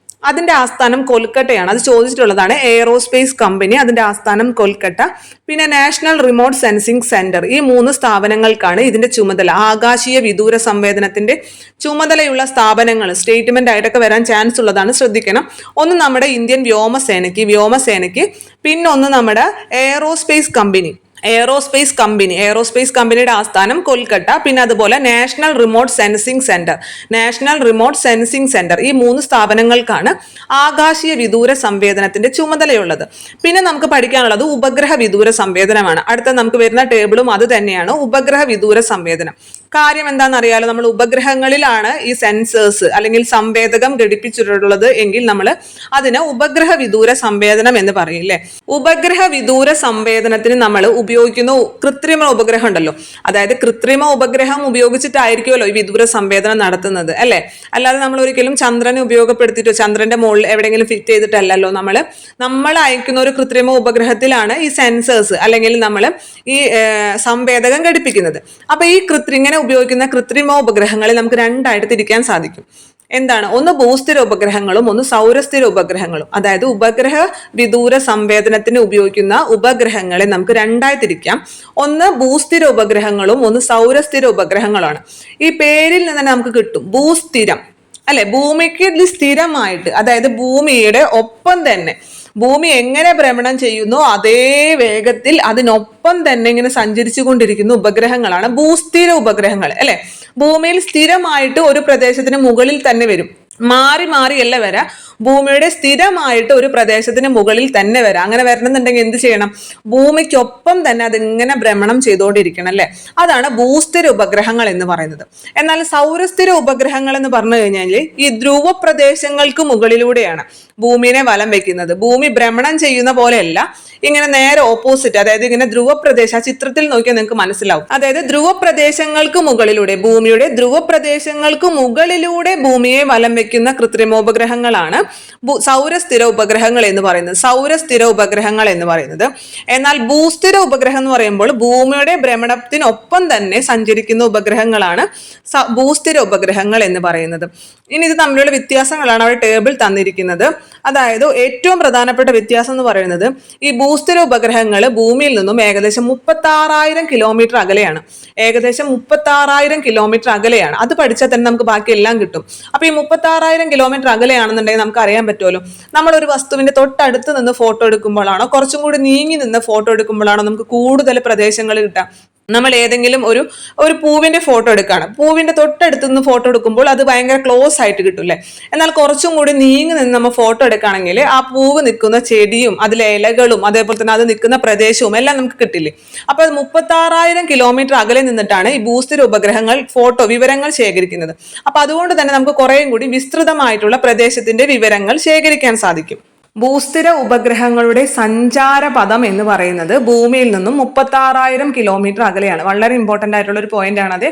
അതിന്റെ ആസ്ഥാനം കൊൽക്കട്ടയാണ്. അത് ചോദിച്ചിട്ടുള്ളതാണ്. എയറോസ്പേസ് കമ്പനി, അതിന്റെ ആസ്ഥാനം കൊൽക്കട്ട. പിന്നെ നാഷണൽ റിമോട്ട് സെൻസിംഗ് സെന്റർ. ഈ 3 സ്ഥാപനങ്ങൾക്കാണ് ഇതിന്റെ ചുമതല. ആകാശീയ വിദൂര സംവേദനത്തിന്റെ ചുമതലയുള്ള സ്ഥാപനങ്ങൾ സ്റ്റേറ്റ്മെന്റ് ആയിട്ടൊക്കെ വരാൻ ചാൻസ് ഉള്ളതാണ്, ശ്രദ്ധിക്കണം. ഒന്ന് നമ്മുടെ ഇന്ത്യൻ വ്യോമസേനയ്ക്ക്, പിന്നൊന്ന് നമ്മുടെ എയറോസ്പേസ് കമ്പനിയുടെ ആസ്ഥാനം കൊൽക്കട്ട. പിന്നെ അതുപോലെ നാഷണൽ റിമോട്ട് സെൻസിംഗ് സെന്റർ. ഈ 3 സ്ഥാപനങ്ങൾക്കാണ് ആകാശീയ വിദൂര സംവേദനത്തിന്റെ ചുമതലയുള്ളത്. പിന്നെ നമുക്ക് പഠിക്കാനുള്ളത് ഉപഗ്രഹ വിദൂര സംവേദനമാണ്. അടുത്ത നമുക്ക് വരുന്ന ടേബിളും അത് തന്നെയാണ്, ഉപഗ്രഹ വിദൂര സംവേദനം. കാര്യം എന്താണെന്നറിയാലോ, നമ്മൾ ഉപഗ്രഹങ്ങളിലാണ് ഈ സെൻസേഴ്സ് അല്ലെങ്കിൽ സംവേദകം ഘടിപ്പിച്ചിട്ടുള്ളത് എങ്കിൽ നമ്മൾ അതിന് ഉപഗ്രഹ വിദൂര സംവേദനം എന്ന് പറയും അല്ലേ. ഉപഗ്രഹ വിദൂര സംവേദനത്തിന് നമ്മൾ ഉപയോഗിക്കുന്ന കൃത്രിമ ഉപഗ്രഹം ഉണ്ടല്ലോ, അതായത് കൃത്രിമ ഉപഗ്രഹം ഉപയോഗിച്ചിട്ടായിരിക്കുമല്ലോ ഈ വിദൂര സംവേദനം നടത്തുന്നത് അല്ലെ. അല്ലാതെ നമ്മൾ ഒരിക്കലും ചന്ദ്രനെ ഉപയോഗപ്പെടുത്തിയിട്ടോ ചന്ദ്രന്റെ മുകളിൽ എവിടെയെങ്കിലും ഫിറ്റ് ചെയ്തിട്ടല്ലല്ലോ നമ്മൾ അയക്കുന്ന ഒരു കൃത്രിമ ഉപഗ്രഹത്തിലാണ് ഈ സെൻസേഴ്സ് അല്ലെങ്കിൽ നമ്മൾ ഈ സംവേദകം ഘടിപ്പിക്കുന്നത്. അപ്പൊ ഈ ഇങ്ങനെ ഉപയോഗിക്കുന്ന കൃത്രിമ ഉപഗ്രഹങ്ങളെ നമുക്ക് 2 ആയിട്ട് തിരിക്കാൻ സാധിക്കും. എന്താണ്? ഒന്ന് ഭൂസ്ഥിര ഉപഗ്രഹങ്ങളും ഒന്ന് സൗരസ്ഥിര ഉപഗ്രഹങ്ങളും. അതായത് ഉപഗ്രഹ വിദൂര സംവേദനത്തിന് ഉപയോഗിക്കുന്ന ഉപഗ്രഹങ്ങളെ നമുക്ക് 2 ആയി തിരിക്കാം. ഒന്ന് ഭൂസ്ഥിര ഉപഗ്രഹങ്ങളും ഒന്ന് സൗരസ്ഥിര ഉപഗ്രഹങ്ങളാണ്. ഈ പേരിൽ നിന്ന് തന്നെ നമുക്ക് കിട്ടും ഭൂസ്ഥിരം അല്ലെ. ഭൂമിക്ക് സ്ഥിരമായിട്ട്, അതായത് ഭൂമിയുടെ ഒപ്പം തന്നെ ഭൂമി എങ്ങനെ ഭ്രമണം ചെയ്യുന്നു അതേ വേഗത്തിൽ അതിനൊപ്പം തന്നെ ഇങ്ങനെ സഞ്ചരിച്ചു കൊണ്ടിരിക്കുന്ന ഉപഗ്രഹങ്ങളാണ് ഭൂസ്ഥിര ഉപഗ്രഹങ്ങൾ, അല്ലെ? ഭൂമിയിൽ സ്ഥിരമായിട്ട് ഒരു പ്രദേശത്തിന് മുകളിൽ തന്നെ വരും, മാറി മാറിയല്ല വരാം, ഭൂമിയുടെ സ്ഥിരമായിട്ട് ഒരു പ്രദേശത്തിന് മുകളിൽ തന്നെ വരാം. അങ്ങനെ വരണമെന്നുണ്ടെങ്കിൽ എന്ത് ചെയ്യണം? ഭൂമിക്കൊപ്പം തന്നെ അതിങ്ങനെ ഭ്രമണം ചെയ്തുകൊണ്ടിരിക്കണം, അല്ലെ? അതാണ് ഭൂസ്ഥിര ഉപഗ്രഹങ്ങൾ എന്ന് പറയുന്നത്. എന്നാൽ സൗരസ്ഥിര ഉപഗ്രഹങ്ങൾ എന്ന് പറഞ്ഞു കഴിഞ്ഞാൽ ഈ ധ്രുവ പ്രദേശങ്ങൾക്ക് മുകളിലൂടെയാണ് ഭൂമിയെ വലം വെക്കുന്നത്. ഭൂമി ഭ്രമണം ചെയ്യുന്ന പോലെയല്ല, ഇങ്ങനെ നേരെ ഓപ്പോസിറ്റ്, അതായത് ഇങ്ങനെ ധ്രുവ പ്രദേശം, ആ ചിത്രത്തിൽ നോക്കിയാൽ നിങ്ങൾക്ക് മനസ്സിലാവും. അതായത് ധ്രുവ പ്രദേശങ്ങൾക്ക് മുകളിലൂടെ, ഭൂമിയുടെ ധ്രുവ പ്രദേശങ്ങൾക്ക് മുകളിലൂടെ ഭൂമിയെ വലം വെക്കുന്ന കൃത്രിമോപഗ്രഹങ്ങളാണ് സൗരസ്ഥിര ഉപഗ്രഹങ്ങൾ എന്ന് പറയുന്നത്. സൗരസ്ഥിര ഉപഗ്രഹങ്ങൾ എന്ന് പറയുന്നത്. എന്നാൽ ഭൂസ്ഥിര ഉപഗ്രഹം എന്ന് പറയുമ്പോൾ ഭൂമിയുടെ ഭ്രമണത്തിനൊപ്പം തന്നെ സഞ്ചരിക്കുന്ന ഉപഗ്രഹങ്ങളാണ് ഭൂസ്ഥിര ഉപഗ്രഹങ്ങൾ എന്ന് പറയുന്നത്. ഇനി ഇത് തമ്മിലുള്ള വ്യത്യാസങ്ങളാണ് അവിടെ ടേബിൾ തന്നിരിക്കുന്നത്. അതായത് ഏറ്റവും പ്രധാനപ്പെട്ട വ്യത്യാസം എന്ന് പറയുന്നത്, ഈ ഭൂസ്ഥിര ഉപഗ്രഹങ്ങൾ ഭൂമിയിൽ നിന്നും ഏകദേശം 36,000 കിലോമീറ്റർ അകലെയാണ്. ഏകദേശം 36,000 കിലോമീറ്റർ അകലെയാണ്. അത് പഠിച്ചാൽ തന്നെ നമുക്ക് ബാക്കി എല്ലാം കിട്ടും. അപ്പൊ ഈ 36,000 കിലോമീറ്റർ അകലെയാണെന്നുണ്ടെങ്കിൽ നമുക്ക് അറിയാൻ പറ്റുമല്ലോ, നമ്മൾ ഒരു വസ്തുവിന്റെ തൊട്ടടുത്ത് നിന്ന് ഫോട്ടോ എടുക്കുമ്പോഴാണോ കുറച്ചും കൂടി നീങ്ങി നിന്ന് ഫോട്ടോ എടുക്കുമ്പോഴാണോ നമുക്ക് കൂടുതൽ പ്രദേശങ്ങൾ കിട്ടാം. നമ്മൾ ഏതെങ്കിലും ഒരു പൂവിന്റെ ഫോട്ടോ എടുക്കുകയാണ്, പൂവിന്റെ തൊട്ടടുത്ത് നിന്ന് ഫോട്ടോ എടുക്കുമ്പോൾ അത് ഭയങ്കര ക്ലോസ് ആയിട്ട് കിട്ടൂല്ലേ. എന്നാൽ കുറച്ചും കൂടി നീങ്ങി നിന്ന് നമ്മൾ ഫോട്ടോ എടുക്കുകയാണെങ്കിൽ ആ പൂവ് നിൽക്കുന്ന ചെടിയും അതിലെ ഇലകളും അതേപോലെ തന്നെ അത് നിൽക്കുന്ന പ്രദേശവും എല്ലാം നമുക്ക് കിട്ടില്ലേ. അപ്പൊ 36,000 കിലോമീറ്റർ അകലെ നിന്നിട്ടാണ് ഈ ഭൂസ്ഥിര ഉപഗ്രഹങ്ങൾ വിവരങ്ങൾ ശേഖരിക്കുന്നത്. അപ്പൊ അതുകൊണ്ട് തന്നെ നമുക്ക് കുറേയും കൂടി വിസ്തൃതമായിട്ടുള്ള പ്രദേശത്തിന്റെ വിവരങ്ങൾ ശേഖരിക്കാൻ സാധിക്കും. ഭൂസ്ഥിര ഉപഗ്രഹങ്ങളുടെ സഞ്ചാരപഥം എന്ന് പറയുന്നത് ഭൂമിയിൽ നിന്നും 36,000 കിലോമീറ്റർ അകലെയാണ്. വളരെ ഇമ്പോർട്ടന്റ് ആയിട്ടുള്ള ഒരു പോയിന്റ് ആണത്.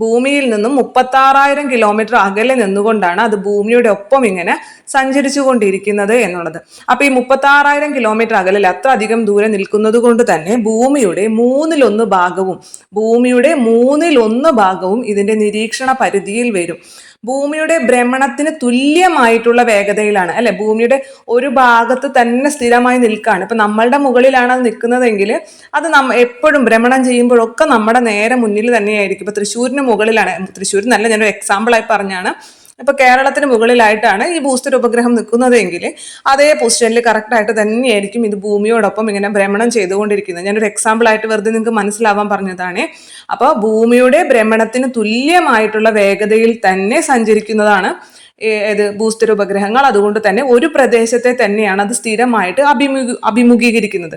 ഭൂമിയിൽ നിന്നും 36,000 കിലോമീറ്റർ അകലെ നിന്നുകൊണ്ടാണ് അത് ഭൂമിയുടെ ഒപ്പം ഇങ്ങനെ സഞ്ചരിച്ചു കൊണ്ടിരിക്കുന്നത് എന്നുള്ളത്. അപ്പൊ ഈ 36,000 കിലോമീറ്റർ അകലിൽ അത്ര അധികം ദൂരം നിൽക്കുന്നത് കൊണ്ട് തന്നെ ഭൂമിയുടെ മൂന്നിലൊന്ന് ഭാഗവും ഇതിന്റെ നിരീക്ഷണ പരിധിയിൽ വരും. ഭൂമിയുടെ ഭ്രമണത്തിന് തുല്യമായിട്ടുള്ള വേഗതയിലാണ്, അല്ലെ? ഭൂമിയുടെ ഒരു ഭാഗത്ത് തന്നെ സ്ഥിരമായി നിൽക്കുകയാണ്. ഇപ്പൊ നമ്മളുടെ മുകളിലാണ് അത് നിൽക്കുന്നതെങ്കിൽ അത് എപ്പോഴും ഭ്രമണം ചെയ്യുമ്പോഴൊക്കെ നമ്മുടെ നേരെ മുന്നിൽ തന്നെയായിരിക്കും. ഇപ്പൊ തൃശ്ശൂരിന് മുകളിലാണ്, തൃശ്ശൂർ നല്ല ഞാനൊരു എക്സാമ്പിളായി പറഞ്ഞാണ്, ഇപ്പൊ കേരളത്തിന് മുകളിലായിട്ടാണ് ഈ ഭൂസ്ഥിര ഉപഗ്രഹം നിൽക്കുന്നതെങ്കിൽ അതേ പൊസിഷനിൽ കറക്റ്റ് ആയിട്ട് തന്നെയായിരിക്കും ഇത് ഭൂമിയോടൊപ്പം ഇങ്ങനെ ഭ്രമണം ചെയ്തുകൊണ്ടിരിക്കുന്നത്. ഞാനൊരു എക്സാമ്പിൾ ആയിട്ട് വെറുതെ നിങ്ങൾക്ക് മനസ്സിലാവാൻ പറഞ്ഞതാണ്. അപ്പൊ ഭൂമിയുടെ ഭ്രമണത്തിന് തുല്യമായിട്ടുള്ള വേഗതയിൽ തന്നെ സഞ്ചരിക്കുന്നതാണ് ഭൂസ്ഥിര ഉപഗ്രഹങ്ങൾ. അതുകൊണ്ട് തന്നെ ഒരു പ്രദേശത്തെ തന്നെയാണ് അത് സ്ഥിരമായിട്ട് അഭിമുഖീകരിക്കുന്നത്.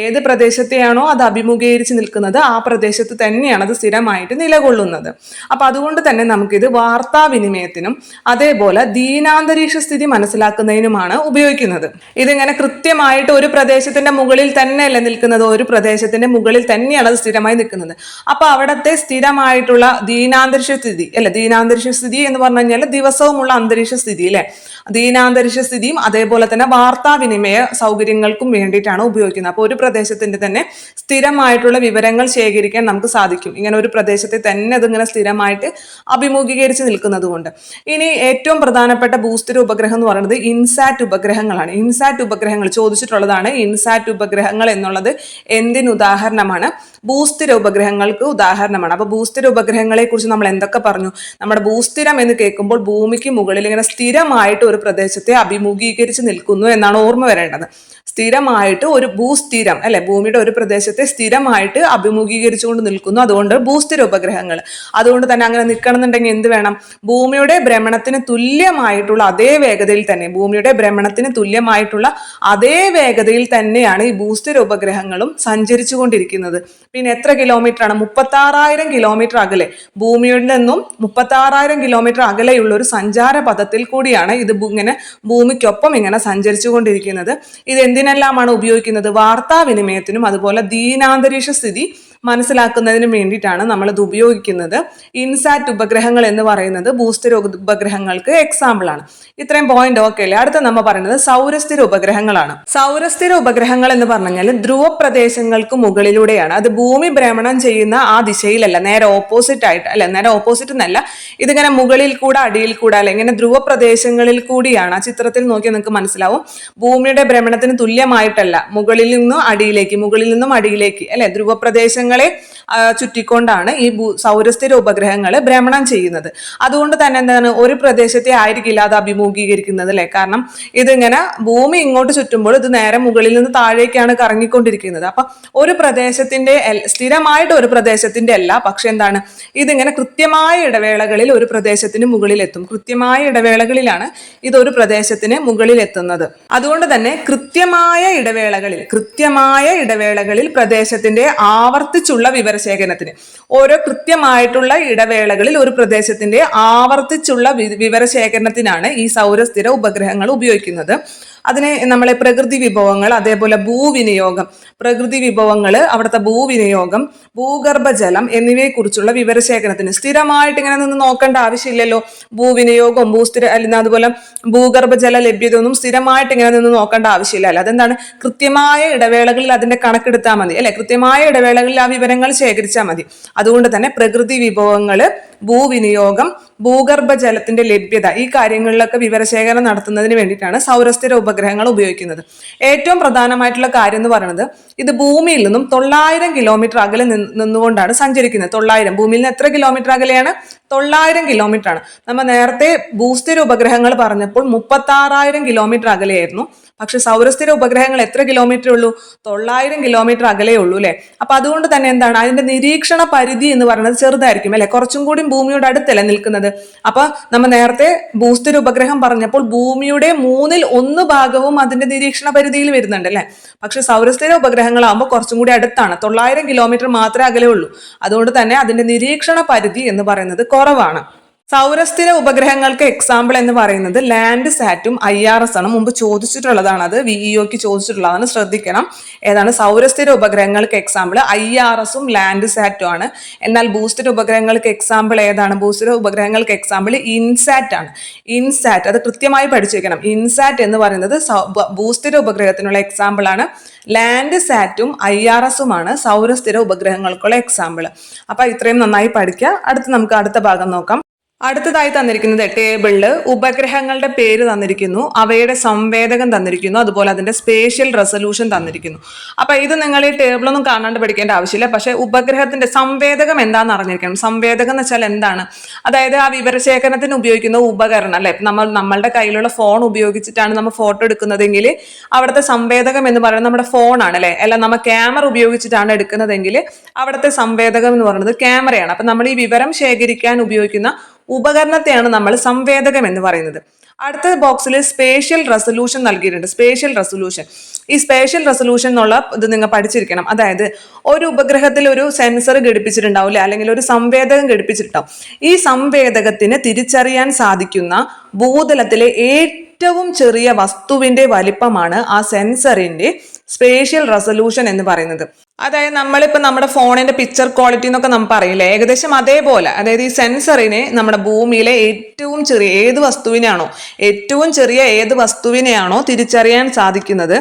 ഏത് പ്രദേശത്തെയാണോ അത് അഭിമുഖീകരിച്ച് നിൽക്കുന്നത് ആ പ്രദേശത്ത് തന്നെയാണ് അത് സ്ഥിരമായിട്ട് നിലകൊള്ളുന്നത്. അപ്പൊ അതുകൊണ്ട് തന്നെ നമുക്കിത് വാർത്താവിനിമയത്തിനും അതേപോലെ ദീനാന്തരീക്ഷ സ്ഥിതി മനസ്സിലാക്കുന്നതിനുമാണ് ഉപയോഗിക്കുന്നത്. ഇതിങ്ങനെ കൃത്യമായിട്ട് ഒരു പ്രദേശത്തിന്റെ മുകളിൽ തന്നെയല്ല നിൽക്കുന്നത്, ഒരു പ്രദേശത്തിന്റെ മുകളിൽ തന്നെയാണ് അത് സ്ഥിരമായി നിൽക്കുന്നത്. അപ്പൊ അവിടത്തെ സ്ഥിരമായിട്ടുള്ള ദീനാന്തരീക്ഷ സ്ഥിതി, ദീനാന്തരീക്ഷ സ്ഥിതി എന്ന് പറഞ്ഞു കഴിഞ്ഞാൽ ദിവസവുമുള്ള അന്തരീക്ഷ സ്ഥിതി, അല്ലെ? ദീനാന്തരീക്ഷ സ്ഥിതിയും അതേപോലെ തന്നെ വാർത്താവിനിമയ സൗകര്യങ്ങൾക്കും വേണ്ടിയിട്ടാണ് ഉപയോഗിക്കുന്നത്. അപ്പോൾ ഒരു പ്രദേശത്തിന്റെ തന്നെ സ്ഥിരമായിട്ടുള്ള വിവരങ്ങൾ ശേഖരിക്കാൻ നമുക്ക് സാധിക്കും, ഇങ്ങനെ ഒരു പ്രദേശത്തെ തന്നെ അതിങ്ങനെ സ്ഥിരമായിട്ട് അഭിമുഖീകരിച്ച് നിൽക്കുന്നത് കൊണ്ട്. ഇനി ഏറ്റവും പ്രധാനപ്പെട്ട ഭൂസ്ഥിര ഉപഗ്രഹം എന്ന് പറയുന്നത് ഇൻസാറ്റ് ഉപഗ്രഹങ്ങളാണ്. ഇൻസാറ്റ് ഉപഗ്രഹങ്ങൾ ചോദിച്ചിട്ടുള്ളതാണ്. ഇൻസാറ്റ് ഉപഗ്രഹങ്ങൾ എന്നുള്ളത് എന്തിന് ഉദാഹരണമാണ്? ഭൂസ്ഥിര ഉപഗ്രഹങ്ങൾക്ക് ഉദാഹരണമാണ്. അപ്പൊ ഭൂസ്ഥിര ഉപഗ്രഹങ്ങളെ കുറിച്ച് നമ്മൾ എന്തൊക്കെ പറഞ്ഞു? നമ്മുടെ ഭൂസ്ഥിരം എന്ന് കേൾക്കുമ്പോൾ ഭൂമിക്ക് മുകളിൽ ഇങ്ങനെ സ്ഥിരമായിട്ട് ഒരു പ്രദേശത്തെ അഭിമുഖീകരിച്ച് നിൽക്കുന്നു എന്നാണ് ഓർമ്മ വരേണ്ടത്. സ്ഥിരമായിട്ട് ഒരു ഭൂസ്ഥിരം, അല്ലെ? ഭൂമിയുടെ ഒരു പ്രദേശത്തെ സ്ഥിരമായിട്ട് അഭിമുഖീകരിച്ചുകൊണ്ട് നിൽക്കുന്നു, അതുകൊണ്ട് ഭൂസ്ഥിര ഉപഗ്രഹങ്ങൾ. അതുകൊണ്ട് തന്നെ അങ്ങനെ നിൽക്കണം എന്നുണ്ടെങ്കിൽ എന്ത് വേണം? ഭൂമിയുടെ ഭ്രമണത്തിന് തുല്യമായിട്ടുള്ള അതേ വേഗതയിൽ തന്നെ, അതേ വേഗതയിൽ തന്നെയാണ് ഈ ഭൂസ്ഥിര ഉപഗ്രഹങ്ങളും സഞ്ചരിച്ചു കൊണ്ടിരിക്കുന്നത്. പിന്നെ എത്ര കിലോമീറ്റർ ആണ്? 36,000 കിലോമീറ്റർ അകലെ, ഭൂമിയിൽ നിന്നും 36,000 കിലോമീറ്റർ അകലെയുള്ള ഒരു സഞ്ചാര പഥത്തിൽ കൂടിയാണ് ഇത് ഇങ്ങനെ ഭൂമിക്കൊപ്പം ഇങ്ങനെ സഞ്ചരിച്ചു കൊണ്ടിരിക്കുന്നത്. ഇത് എന്തിനെല്ലാമാണ് ഉപയോഗിക്കുന്നത്? വാർത്താവിനിമയത്തിനും അതുപോലെ ദീനാന്തരീക്ഷ സ്ഥിതി മനസ്സിലാക്കുന്നതിനും വേണ്ടിയിട്ടാണ് നമ്മളിത് ഉപയോഗിക്കുന്നത്. ഇൻസാറ്റ് ഉപഗ്രഹങ്ങൾ എന്ന് പറയുന്നത് ഭൂസ്ഥിര ഉപഗ്രഹങ്ങൾക്ക് എക്സാമ്പിൾ ആണ്. ഇത്രയും പോയിന്റ് ഓക്കെ അല്ലേ? അടുത്ത നമ്മൾ പറയുന്നത് സൗരസ്ഥിര ഉപഗ്രഹങ്ങളാണ്. സൗരസ്ഥിര ഉപഗ്രഹങ്ങൾ എന്ന് പറഞ്ഞാൽ ധ്രുവ പ്രദേശങ്ങൾക്ക് മുകളിലൂടെയാണ്. അത് ഭൂമി ഭ്രമണം ചെയ്യുന്ന ആ ദിശയിലല്ല, നേരെ ഓപ്പോസിറ്റ് ആയിട്ട്, അല്ല നേരെ ഓപ്പോസിറ്റ് എന്നല്ല, ഇതിങ്ങനെ മുകളിൽ കൂടെ അടിയിൽ കൂടെ, അല്ലെ ഇങ്ങനെ ധ്രുവ പ്രദേശങ്ങളിൽ കൂടിയാണ്. ആ ചിത്രത്തിൽ നോക്കിയാൽ നിങ്ങൾക്ക് മനസ്സിലാവും. ഭൂമിയുടെ ഭ്രമണത്തിന് തുല്യമായിട്ടല്ല, മുകളിൽ നിന്നും അടിയിലേക്ക്, അല്ലെ ധ്രുവ പ്രദേശങ്ങൾ ഉപഗ്രഹങ്ങളെ ചുറ്റിക്കൊണ്ടാണ് ഈ സൗരസ്ഥിര ഉപഗ്രഹങ്ങൾ ഭ്രമണം ചെയ്യുന്നത്. അതുകൊണ്ട് തന്നെ എന്താണ്, ഒരു പ്രദേശത്തെ ആയിരിക്കില്ല അത് അഭിമുഖീകരിക്കുന്നത് അല്ലെ. കാരണം ഇതിങ്ങനെ ഭൂമി ഇങ്ങോട്ട് ചുറ്റുമ്പോൾ ഇത് നേരെ മുകളിൽ നിന്ന് താഴേക്കാണ് കറങ്ങിക്കൊണ്ടിരിക്കുന്നത്. അപ്പൊ ഒരു പ്രദേശത്തിന്റെ സ്ഥിരമായിട്ട് ഒരു പ്രദേശത്തിന്റെ അല്ല, പക്ഷെ എന്താണ്, ഇതിങ്ങനെ കൃത്യമായ ഇടവേളകളിൽ ഒരു പ്രദേശത്തിന് മുകളിൽ എത്തും. കൃത്യമായ ഇടവേളകളിലാണ് ഇത് ഒരു പ്രദേശത്തിന് മുകളിൽ എത്തുന്നത്. അതുകൊണ്ട് തന്നെ കൃത്യമായ ഇടവേളകളിൽ പ്രദേശത്തിന്റെ ആവർത്തിച്ചുള്ള വിവരശേഖരണത്തിന്, ഓരോ കൃത്യമായിട്ടുള്ള ഇടവേളകളിൽ ഒരു പ്രദേശത്തിന്റെ ആവർത്തിച്ചുള്ള വിവരശേഖരണത്തിനാണ് ഈ സൗരസ്ഥിര ഉപഗ്രഹങ്ങൾ ഉപയോഗിക്കുന്നത്. അതിനെ നമ്മളെ പ്രകൃതി വിഭവങ്ങൾ, അതേപോലെ ഭൂവിനിയോഗം, പ്രകൃതി വിഭവങ്ങൾ, അവിടുത്തെ ഭൂവിനിയോഗം, ഭൂഗർഭജലം എന്നിവയെക്കുറിച്ചുള്ള വിവരശേഖരണത്തിന് സ്ഥിരമായിട്ട് ഇങ്ങനെ നിന്ന് നോക്കേണ്ട ആവശ്യമില്ലല്ലോ. ഭൂവിനിയോഗം, അല്ലെങ്കിൽ അതുപോലെ ഭൂഗർഭജല ലഭ്യത ഒന്നും സ്ഥിരമായിട്ട് ഇങ്ങനെ നിന്ന് നോക്കേണ്ട ആവശ്യമില്ല അല്ലെ. അതെന്താണ്, കൃത്യമായ ഇടവേളകളിൽ അതിന്റെ കണക്കെടുത്താൽ മതി അല്ലെ. കൃത്യമായ ഇടവേളകളിൽ ആ വിവരങ്ങൾ ശേഖരിച്ചാൽ മതി. അതുകൊണ്ട് തന്നെ പ്രകൃതി വിഭവങ്ങള്, ഭൂവിനിയോഗം, ഭൂഗർഭജലത്തിന്റെ ലഭ്യത, ഈ കാര്യങ്ങളിലൊക്കെ വിവരശേഖരണം നടത്തുന്നതിന് വേണ്ടിയിട്ടാണ് സൗരസ്ഥിര ഉപഗ്രഹങ്ങൾ ഉപയോഗിക്കുന്നത്. ഏറ്റവും പ്രധാനമായിട്ടുള്ള കാര്യം എന്ന് പറയുന്നത്, ഇത് ഭൂമിയിൽ നിന്നും 900 കിലോമീറ്റർ അകലെ നിന്നുകൊണ്ടാണ് സഞ്ചരിക്കുന്നത്. 900, ഭൂമിയിൽ നിന്ന് എത്ര കിലോമീറ്റർ അകലെയാണ്? 900 കിലോമീറ്റർ ആണ്. നമ്മൾ നേരത്തെ ഭൂസ്ഥിര ഉപഗ്രഹങ്ങൾ പറഞ്ഞപ്പോൾ 36,000 കിലോമീറ്റർ അകലെയായിരുന്നു. പക്ഷെ സൗരസ്ഥിര ഉപഗ്രഹങ്ങൾ എത്ര കിലോമീറ്റർ ഉള്ളൂ? 900 കിലോമീറ്റർ അകലേ ഉള്ളൂ അല്ലെ. അപ്പൊ അതുകൊണ്ട് തന്നെ എന്താണ്, അതിന്റെ നിരീക്ഷണ പരിധി എന്ന് പറയുന്നത് ചെറുതായിരിക്കും അല്ലെ. കുറച്ചും കൂടി ഭൂമിയുടെ അടുത്തല്ല നിൽക്കുന്നത്. അപ്പൊ നമ്മൾ നേരത്തെ ഭൂസ്ഥിര ഉപഗ്രഹം പറഞ്ഞപ്പോൾ ഭൂമിയുടെ 1/3 ഭാഗവും അതിന്റെ നിരീക്ഷണ പരിധിയിൽ വരുന്നുണ്ട് അല്ലെ. പക്ഷെ സൗരസ്ഥിര ഉപഗ്രഹങ്ങളാകുമ്പോൾ കുറച്ചും കൂടി അടുത്താണ്, 900 കിലോമീറ്റർ മാത്രമേ അകലേ ഉള്ളൂ. അതുകൊണ്ട് തന്നെ അതിന്റെ നിരീക്ഷണ പരിധി എന്ന് പറയുന്നത് കുറവാണ്. സൗരസ്ഥിര ഉപഗ്രഹങ്ങൾക്ക് എക്സാമ്പിൾ എന്ന് പറയുന്നത് ലാൻഡ് സാറ്റും IRS ആണ്. മുമ്പ് ചോദിച്ചിട്ടുള്ളതാണ്, അത് VEOക്ക് ചോദിച്ചിട്ടുള്ളതാണ്, ശ്രദ്ധിക്കണം. ഏതാണ് സൗരസ്ഥിര ഉപഗ്രഹങ്ങൾക്ക് എക്സാമ്പിൾ? IRSഉം ലാൻഡ് സാറ്റും ആണ്. എന്നാൽ ഭൂസ്ഥിര ഉപഗ്രഹങ്ങൾക്ക് എക്സാമ്പിൾ ഏതാണ്? ഭൂസ്ഥിര ഉപഗ്രഹങ്ങൾക്ക് എക്സാമ്പിൾ ഇൻസാറ്റ് ആണ്. ഇൻസാറ്റ്, അത് കൃത്യമായി പഠിച്ചു വെക്കണം. ഇൻസാറ്റ് എന്ന് പറയുന്നത് ഭൂസ്ഥിര ഉപഗ്രഹത്തിനുള്ള എക്സാമ്പിൾ ആണ്. ലാൻഡ് സാറ്റും IRSഉമാണ് സൗരസ്ഥിര ഉപഗ്രഹങ്ങൾക്കുള്ള എക്സാമ്പിൾ. അപ്പൊ ഇത്രയും നന്നായി പഠിക്കുക. നമുക്ക് അടുത്ത ഭാഗം നോക്കാം. അടുത്തതായി തന്നിരിക്കുന്നത് ടേബിളില് ഉപഗ്രഹങ്ങളുടെ പേര് തന്നിരിക്കുന്നു, അവയുടെ സംവേദകം തന്നിരിക്കുന്നു, അതുപോലെ അതിന്റെ സ്പേഷ്യൽ റെസൊല്യൂഷൻ തന്നിരിക്കുന്നു. അപ്പൊ ഇത് നിങ്ങൾ ഈ ടേബിളൊന്നും കാണാണ്ട് പഠിക്കേണ്ട ആവശ്യമില്ല. പക്ഷെ ഉപഗ്രഹത്തിന്റെ സംവേദകം എന്താണെന്ന് അറിഞ്ഞിരിക്കണം. സംവേദകം എന്ന് വെച്ചാൽ എന്താണ്? അതായത് ആ വിവരശേഖരണത്തിന് ഉപയോഗിക്കുന്ന ഉപകരണം അല്ലെ. നമ്മളുടെ കയ്യിലുള്ള ഫോൺ ഉപയോഗിച്ചിട്ടാണ് നമ്മൾ ഫോട്ടോ എടുക്കുന്നതെങ്കിൽ അവിടുത്തെ സംവേദകം എന്ന് പറയുന്നത് നമ്മുടെ ഫോണാണ് അല്ലെ. അല്ല, നമ്മൾ ക്യാമറ ഉപയോഗിച്ചിട്ടാണ് എടുക്കുന്നതെങ്കിൽ അവിടുത്തെ സംവേദകം എന്ന് പറയുന്നത് ക്യാമറയാണ്. അപ്പൊ നമ്മൾ ഈ വിവരം ശേഖരിക്കാൻ ഉപയോഗിക്കുന്ന ഉപകരണത്തെയാണ് നമ്മൾ സംവേദകം എന്ന് പറയുന്നത്. അടുത്ത ബോക്സിൽ സ്പേഷ്യൽ റെസൊല്യൂഷൻ നൽകിയിട്ടുണ്ട്. സ്പേഷ്യൽ റെസൊല്യൂഷൻ, ഈ സ്പേഷ്യൽ റെസൊല്യൂഷൻ എന്നുള്ള ഇത് നിങ്ങൾ പഠിച്ചിരിക്കണം. അതായത് ഒരു ഉപഗ്രഹത്തിൽ ഒരു സെൻസർ ഘടിപ്പിച്ചിട്ടുണ്ടാവില്ലേ, അല്ലെങ്കിൽ ഒരു സംവേദകം ഘടിപ്പിച്ചിട്ടുണ്ടാവും. ഈ സംവേദകത്തിന് തിരിച്ചറിയാൻ സാധിക്കുന്ന ഭൂതലത്തിലെ ഏറ്റവും ചെറിയ വസ്തുവിന്റെ വലിപ്പമാണ് ആ സെൻസറിന്റെ സ്പേഷ്യൽ റെസൊല്യൂഷൻ എന്ന് പറയുന്നത്. അതായത് നമ്മളിപ്പോൾ നമ്മുടെ ഫോണിന്റെ പിക്ചർ ക്വാളിറ്റി എന്നൊക്കെ നമ്മൾ പറയില്ലേ, ഏകദേശം അതേപോലെ. അതായത് ഈ സെൻസറിനെ നമ്മുടെ ഭൂമിയിലെ ഏറ്റവും ചെറിയ ഏത് വസ്തുവിനെയാണോ തിരിച്ചറിയാൻ സാധിക്കുന്നത്,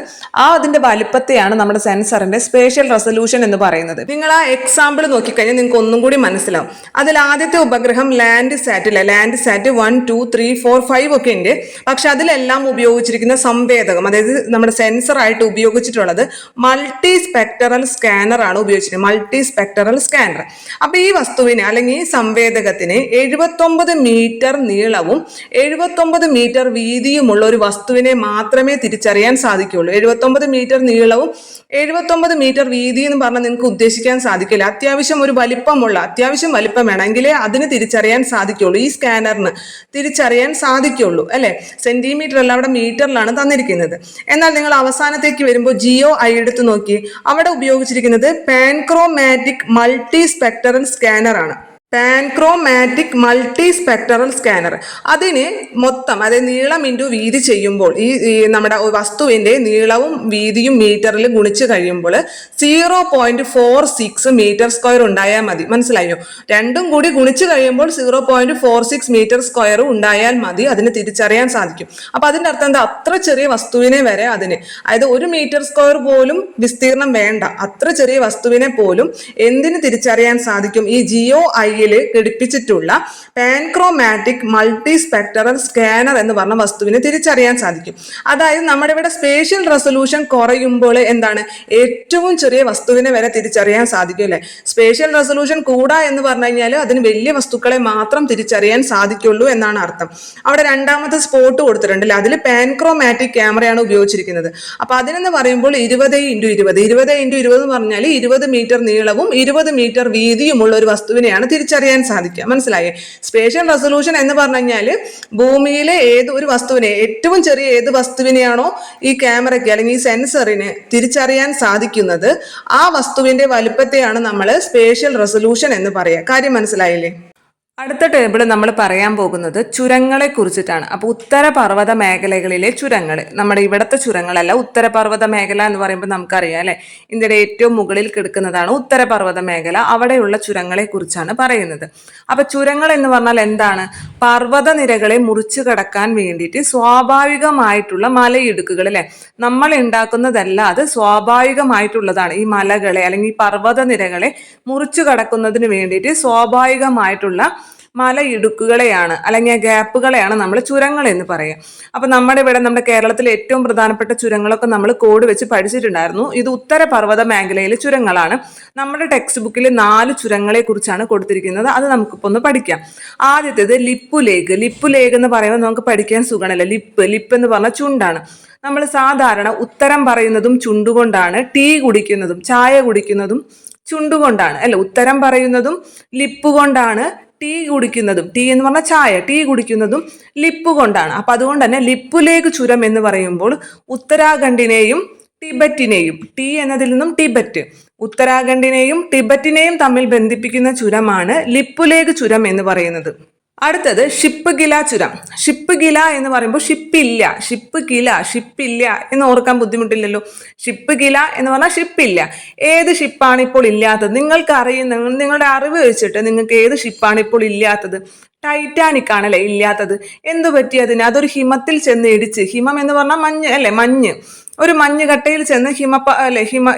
അതിന്റെ വലിപ്പത്തെയാണ് നമ്മുടെ സെൻസറിന്റെ സ്പേഷ്യൽ റെസൊല്യൂഷൻ എന്ന് പറയുന്നത്. നിങ്ങൾ ആ എക്സാമ്പിൾ നോക്കിക്കഴിഞ്ഞാൽ നിങ്ങൾക്ക് ഒന്നും കൂടി മനസ്സിലാവും. അതിൽ ആദ്യത്തെ ഉപഗ്രഹം ലാൻഡ് സാറ്റ് 1, 2, 3, 4, 5 ഒക്കെ ഉണ്ട്. പക്ഷെ അതിലെല്ലാം ഉപയോഗിച്ചിരിക്കുന്ന സംവേദകം, അതായത് നമ്മുടെ സെൻസർ ആയിട്ട് ഉപയോഗിച്ചിട്ടുള്ളത് മൾട്ടി സ്പെക്ടറൽ സ്കാനർ ആണ് ഉപയോഗിച്ചിരിക്കുന്നത്. Multi spectral scanner. അപ്പൊ ഈ വസ്തുവിനെ അല്ലെങ്കിൽ ഈ സംവേദകത്തിന് 79 മീറ്റർ നീളവും 79 മീറ്റർ വീതിയുമുള്ള ഒരു വസ്തുവിനെ മാത്രമേ തിരിച്ചറിയാൻ സാധിക്കുകയുള്ളൂ. 79 മീറ്റർ നീളവും 79 മീറ്റർ വീതി എന്ന് പറഞ്ഞാൽ നിങ്ങൾക്ക് ഉദ്ദേശിക്കാൻ സാധിക്കില്ല. അത്യാവശ്യം വലിപ്പം വേണമെങ്കിലേ അതിന് തിരിച്ചറിയാൻ സാധിക്കുള്ളൂ. ഈ സ്കാനറിന് തിരിച്ചറിയാൻ സാധിക്കുള്ളൂ അല്ലെ. സെന്റിമീറ്റർ അല്ല, അവിടെ മീറ്ററിലാണ് തന്നിരിക്കുന്നത്. എന്നാൽ നിങ്ങൾ അവസാനത്തേക്ക് വരുമ്പോൾ GOI എടുത്ത് നോക്കി, അവിടെ ഉപയോഗിച്ചിരിക്കുന്നത് പാൻക്രോമാറ്റിക് മൾട്ടി സ്പെക്ടറൽ സ്കാനർ ആണ്. പാൻക്രോമാറ്റിക് മൾട്ടി സ്പെക്ടറൽ സ്കാനർ. അതിന് മൊത്തം, അതായത് നീളം ഇൻറ്റു വീതി ചെയ്യുമ്പോൾ, ഈ നമ്മുടെ വസ്തുവിന്റെ നീളവും വീതിയും മീറ്ററിൽ ഗുണിച്ച് കഴിയുമ്പോൾ 0.46 മീറ്റർ സ്ക്വയർ ഉണ്ടായാൽ മതി. മനസ്സിലായോ? രണ്ടും കൂടി ഗുണിച്ച് കഴിയുമ്പോൾ 0.46 മീറ്റർ സ്ക്വയർ ഉണ്ടായാൽ മതി അതിന് തിരിച്ചറിയാൻ സാധിക്കും. അപ്പൊ അതിന്റെ അർത്ഥം എന്താ? അത്ര ചെറിയ വസ്തുവിനെ വരെ അതിന്, അതായത് 1 മീറ്റർ സ്ക്വയർ പോലും വിസ്തീർണം വേണ്ട, അത്ര ചെറിയ വസ്തുവിനെ പോലും എന്തിന് തിരിച്ചറിയാൻ സാധിക്കും? ഈ GOI കയ്യിൽ ഘടിപ്പിച്ചിട്ടുള്ള പാൻക്രോമാറ്റിക് മൾട്ടി സ്പെക്ടറൽ സ്കാനർ എന്ന് പറഞ്ഞ വസ്തുവിനെ തിരിച്ചറിയാൻ സാധിക്കും. അതായത് നമ്മുടെ ഇവിടെ സ്പേഷ്യൽ റെസൊല്യൂഷൻ കുറയുമ്പോൾ എന്താണ്, ഏറ്റവും ചെറിയ വസ്തുവിനെ വരെ തിരിച്ചറിയാൻ സാധിക്കും അല്ലെ. സ്പേഷ്യൽ റെസൊല്യൂഷൻ കൂടാ എന്ന് പറഞ്ഞു കഴിഞ്ഞാൽ അതിന് വലിയ വസ്തുക്കളെ മാത്രം തിരിച്ചറിയാൻ സാധിക്കുള്ളൂ എന്നാണ് അർത്ഥം. അവിടെ രണ്ടാമത്തെ സ്പോട്ട് കൊടുത്തിട്ടുണ്ട് അല്ലെ, അതിൽ പാൻക്രോമാറ്റിക് ക്യാമറയാണ് ഉപയോഗിച്ചിരിക്കുന്നത്. അപ്പൊ അതിനെന്ന് പറയുമ്പോൾ 20x20 എന്ന് പറഞ്ഞാൽ 20 മീറ്റർ നീളവും 20 മീറ്റർ വീതിയുമുള്ള ഒരു വസ്തുവിനെയാണ് തിരിച്ചറിയാൻ സാധിക്കുക. മനസ്സിലായേ? സ്പേഷ്യൽ റെസൊല്യൂഷൻ എന്ന് പറഞ്ഞു കഴിഞ്ഞാൽ ഭൂമിയിലെ ഏത് ഒരു വസ്തുവിനെ, ഏറ്റവും ചെറിയ ഏത് വസ്തുവിനെയാണോ ഈ ക്യാമറയ്ക്ക് അല്ലെങ്കിൽ ഈ സെൻസറിന് തിരിച്ചറിയാൻ സാധിക്കുന്നത്, ആ വസ്തുവിന്റെ വലുപ്പത്തെയാണ് നമ്മൾ സ്പേഷ്യൽ റെസൊല്യൂഷൻ എന്ന് പറയുക. കാര്യം മനസ്സിലായില്ലേ? അടുത്ത ടേബിൾ നമ്മൾ പറയാൻ പോകുന്നത് ചുരങ്ങളെ കുറിച്ചിട്ടാണ്. അപ്പോൾ ഉത്തരപർവ്വത മേഖലകളിലെ ചുരങ്ങൾ, നമ്മുടെ ഇവിടുത്തെ ചുരങ്ങളല്ല, ഉത്തരപർവ്വത മേഖല എന്ന് പറയുമ്പോൾ നമുക്കറിയാം അല്ലെ, ഇന്ത്യയുടെ ഏറ്റവും മുകളിൽ കിടക്കുന്നതാണ് ഉത്തരപർവ്വത മേഖല. അവിടെയുള്ള ചുരങ്ങളെ കുറിച്ചാണ് പറയുന്നത്. അപ്പൊ ചുരങ്ങൾ എന്ന് പറഞ്ഞാൽ എന്താണ്? പർവ്വത നിരകളെ മുറിച്ചു കടക്കാൻ വേണ്ടിയിട്ട് സ്വാഭാവികമായിട്ടുള്ള മലയിടുക്കുകൾ അല്ലെ, നമ്മൾ ഉണ്ടാക്കുന്നതല്ല, അത് സ്വാഭാവികമായിട്ടുള്ളതാണ്. ഈ മലകളെ അല്ലെങ്കിൽ ഈ പർവ്വത നിരകളെ മുറിച്ചു കടക്കുന്നതിന് വേണ്ടിയിട്ട് സ്വാഭാവികമായിട്ടുള്ള മലയിടുക്കുകളെയാണ് അല്ലെങ്കിൽ ഗ്യാപ്പുകളെയാണ് നമ്മൾ ചുരങ്ങൾ എന്ന് പറയുക. അപ്പൊ നമ്മുടെ ഇവിടെ നമ്മുടെ കേരളത്തിലെ ഏറ്റവും പ്രധാനപ്പെട്ട ചുരങ്ങളൊക്കെ നമ്മൾ കോഡ് വെച്ച് പഠിച്ചിട്ടുണ്ടായിരുന്നു. ഇത് ഉത്തരപർവ്വത മേഖലയിലെ ചുരങ്ങളാണ്. നമ്മുടെ ടെക്സ്റ്റ് ബുക്കിൽ 4 ചുരങ്ങളെ കുറിച്ചാണ് കൊടുത്തിരിക്കുന്നത്. അത് നമുക്കിപ്പോൾ ഒന്ന് പഠിക്കാം. ആദ്യത്തേത് ലിപ്പു ലേക്ക് എന്ന് പറയുമ്പോൾ നമുക്ക് പഠിക്കാൻ സുഖമല്ല. ലിപ്പ് എന്ന് പറഞ്ഞാൽ ചുണ്ടാണ്. നമ്മൾ സാധാരണ ഉത്തരം പറയുന്നതും ചുണ്ടുകൊണ്ടാണ്, ടീ കുടിക്കുന്നതും ചായ കുടിക്കുന്നതും ചുണ്ടുകൊണ്ടാണ് അല്ലെ. ഉത്തരം പറയുന്നതും ലിപ്പ് കൊണ്ടാണ്, ടീ കുടിക്കുന്നതും, ടീ എന്ന് പറഞ്ഞാൽ ചായ, ടീ കുടിക്കുന്നതും ലിപ്പ് കൊണ്ടാണ്. അപ്പൊ അതുകൊണ്ട് തന്നെ ലിപ്പുലേക്ക് ചുരം എന്ന് പറയുമ്പോൾ ഉത്തരാഖണ്ഡിനെയും ടിബറ്റിനെയും, ടീ എന്നതിൽ നിന്നും ടിബറ്റ്, ഉത്തരാഖണ്ഡിനെയും ടിബറ്റിനെയും തമ്മിൽ ബന്ധിപ്പിക്കുന്ന ചുരമാണ് ലിപ്പുലേക്ക് ചുരം എന്ന് പറയുന്നത്. അടുത്തത് ഷിപ്പ് ഗില ചുരം. ഷിപ്പ് ഗില എന്ന് പറയുമ്പോൾ ഷിപ്പില്ല എന്ന് ഓർക്കാൻ ബുദ്ധിമുട്ടില്ലല്ലോ. ഷിപ്പ് ഗില എന്ന് പറഞ്ഞാൽ ഷിപ്പില്ല. ഏത് ഷിപ്പാണ് ഇപ്പോൾ ഇല്ലാത്തത്? നിങ്ങൾക്ക് അറിയുന്ന, നിങ്ങളുടെ അറിവ് വെച്ചിട്ട് നിങ്ങൾക്ക് ഏത് ഷിപ്പാണ് ഇപ്പോൾ ഇല്ലാത്തത്? ടൈറ്റാനിക് ആണല്ലേ ഇല്ലാത്തത്. എന്തു പറ്റി അതിന്? അതൊരു ഹിമത്തിൽ ചെന്ന് ഇടിച്ച്, ഹിമം എന്ന് പറഞ്ഞാൽ മഞ്ഞ് അല്ലെ, മഞ്ഞ്, ഒരു മഞ്ഞുകട്ടയിൽ ചെന്ന്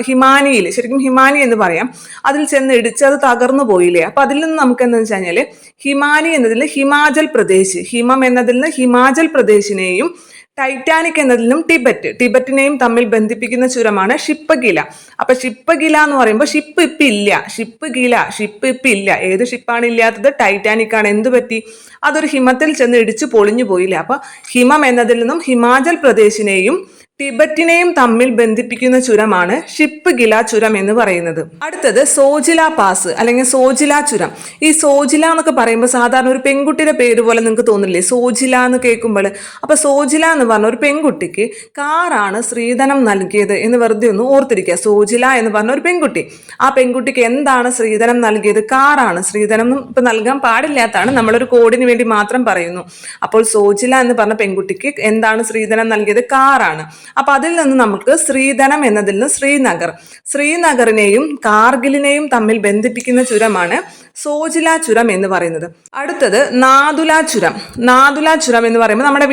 ഹിമാനിയിൽ, ശരിക്കും ഹിമാനി എന്ന് പറയാം, അതിൽ ചെന്ന് ഇടിച്ച് അത് തകർന്നു പോയില്ലേ. അപ്പൊ അതിൽ നിന്ന് നമുക്ക് എന്താണെന്ന് വെച്ച് കഴിഞ്ഞാല് ഹിമാനി എന്നതിൽ ഹിമാചൽ പ്രദേശ്, ഹിമം എന്നതിൽ നിന്ന് ഹിമാചൽ പ്രദേശിനെയും ടൈറ്റാനിക് എന്നതിലും ടിബറ്റിനെയും തമ്മിൽ ബന്ധിപ്പിക്കുന്ന ചുരമാണ് ഷിപ്പ് ഗില. അപ്പൊ ഷിപ്പ് ഗില എന്ന് പറയുമ്പോൾ ഷിപ്പ് ഇപ്പം ഇല്ല. ഏത് ഷിപ്പാണ് ഇല്ലാത്തത്? ടൈറ്റാനിക് ആണ്. എന്തു പറ്റി? അതൊരു ഹിമത്തിൽ ചെന്ന് ഇടിച്ചു പൊളിഞ്ഞു പോയില്ല. അപ്പൊ ഹിമം എന്നതിൽ നിന്നും ഹിമാചൽ പ്രദേശിനെയും ടിബറ്റിനെയും തമ്മിൽ ബന്ധിപ്പിക്കുന്ന ചുരമാണ് ഷിപ്പ് ഗില ചുരം എന്ന് പറയുന്നത്. അടുത്തത് സോജില പാസ് അല്ലെങ്കിൽ സോജില ചുരം. ഈ സോജില എന്നൊക്കെ പറയുമ്പോൾ സാധാരണ ഒരു പെൺകുട്ടിയുടെ പേര് പോലെ നിങ്ങൾക്ക് തോന്നില്ലേ സോജില എന്ന് കേൾക്കുമ്പോൾ? അപ്പൊ സോജില എന്ന് പറഞ്ഞ ഒരു പെൺകുട്ടിക്ക് കാറാണ് സ്ത്രീധനം നൽകിയത് എന്ന് വെറുതെ ഒന്ന് ഓർത്തിരിക്കുക. സോജില എന്ന് പറഞ്ഞ ഒരു പെൺകുട്ടി, ആ പെൺകുട്ടിക്ക് എന്താണ് സ്ത്രീധനം നൽകിയത്? കാറാണ്. സ്ത്രീധനം ഇപ്പൊ നൽകാൻ പാടില്ലാത്തതാണ്, നമ്മളൊരു കോഡിന് വേണ്ടി മാത്രം പറയുന്നു. അപ്പോൾ സോജില എന്ന് പറഞ്ഞ പെൺകുട്ടിക്ക് എന്താണ് സ്ത്രീധനം നൽകിയത്? കാറാണ്. അപ്പൊ അതിൽ നിന്ന് നമുക്ക് സ്ത്രീധനം എന്നതിൽ നിന്ന് ശ്രീനഗറിനെയും കാർഗിലിനെയും തമ്മിൽ ബന്ധിപ്പിക്കുന്ന ചുരമാണ് സോജില ചുരം എന്ന് പറയുന്നത്. അടുത്തത് നാദുല ചുരം എന്ന് പറയുമ്പോൾ നമ്മുടെ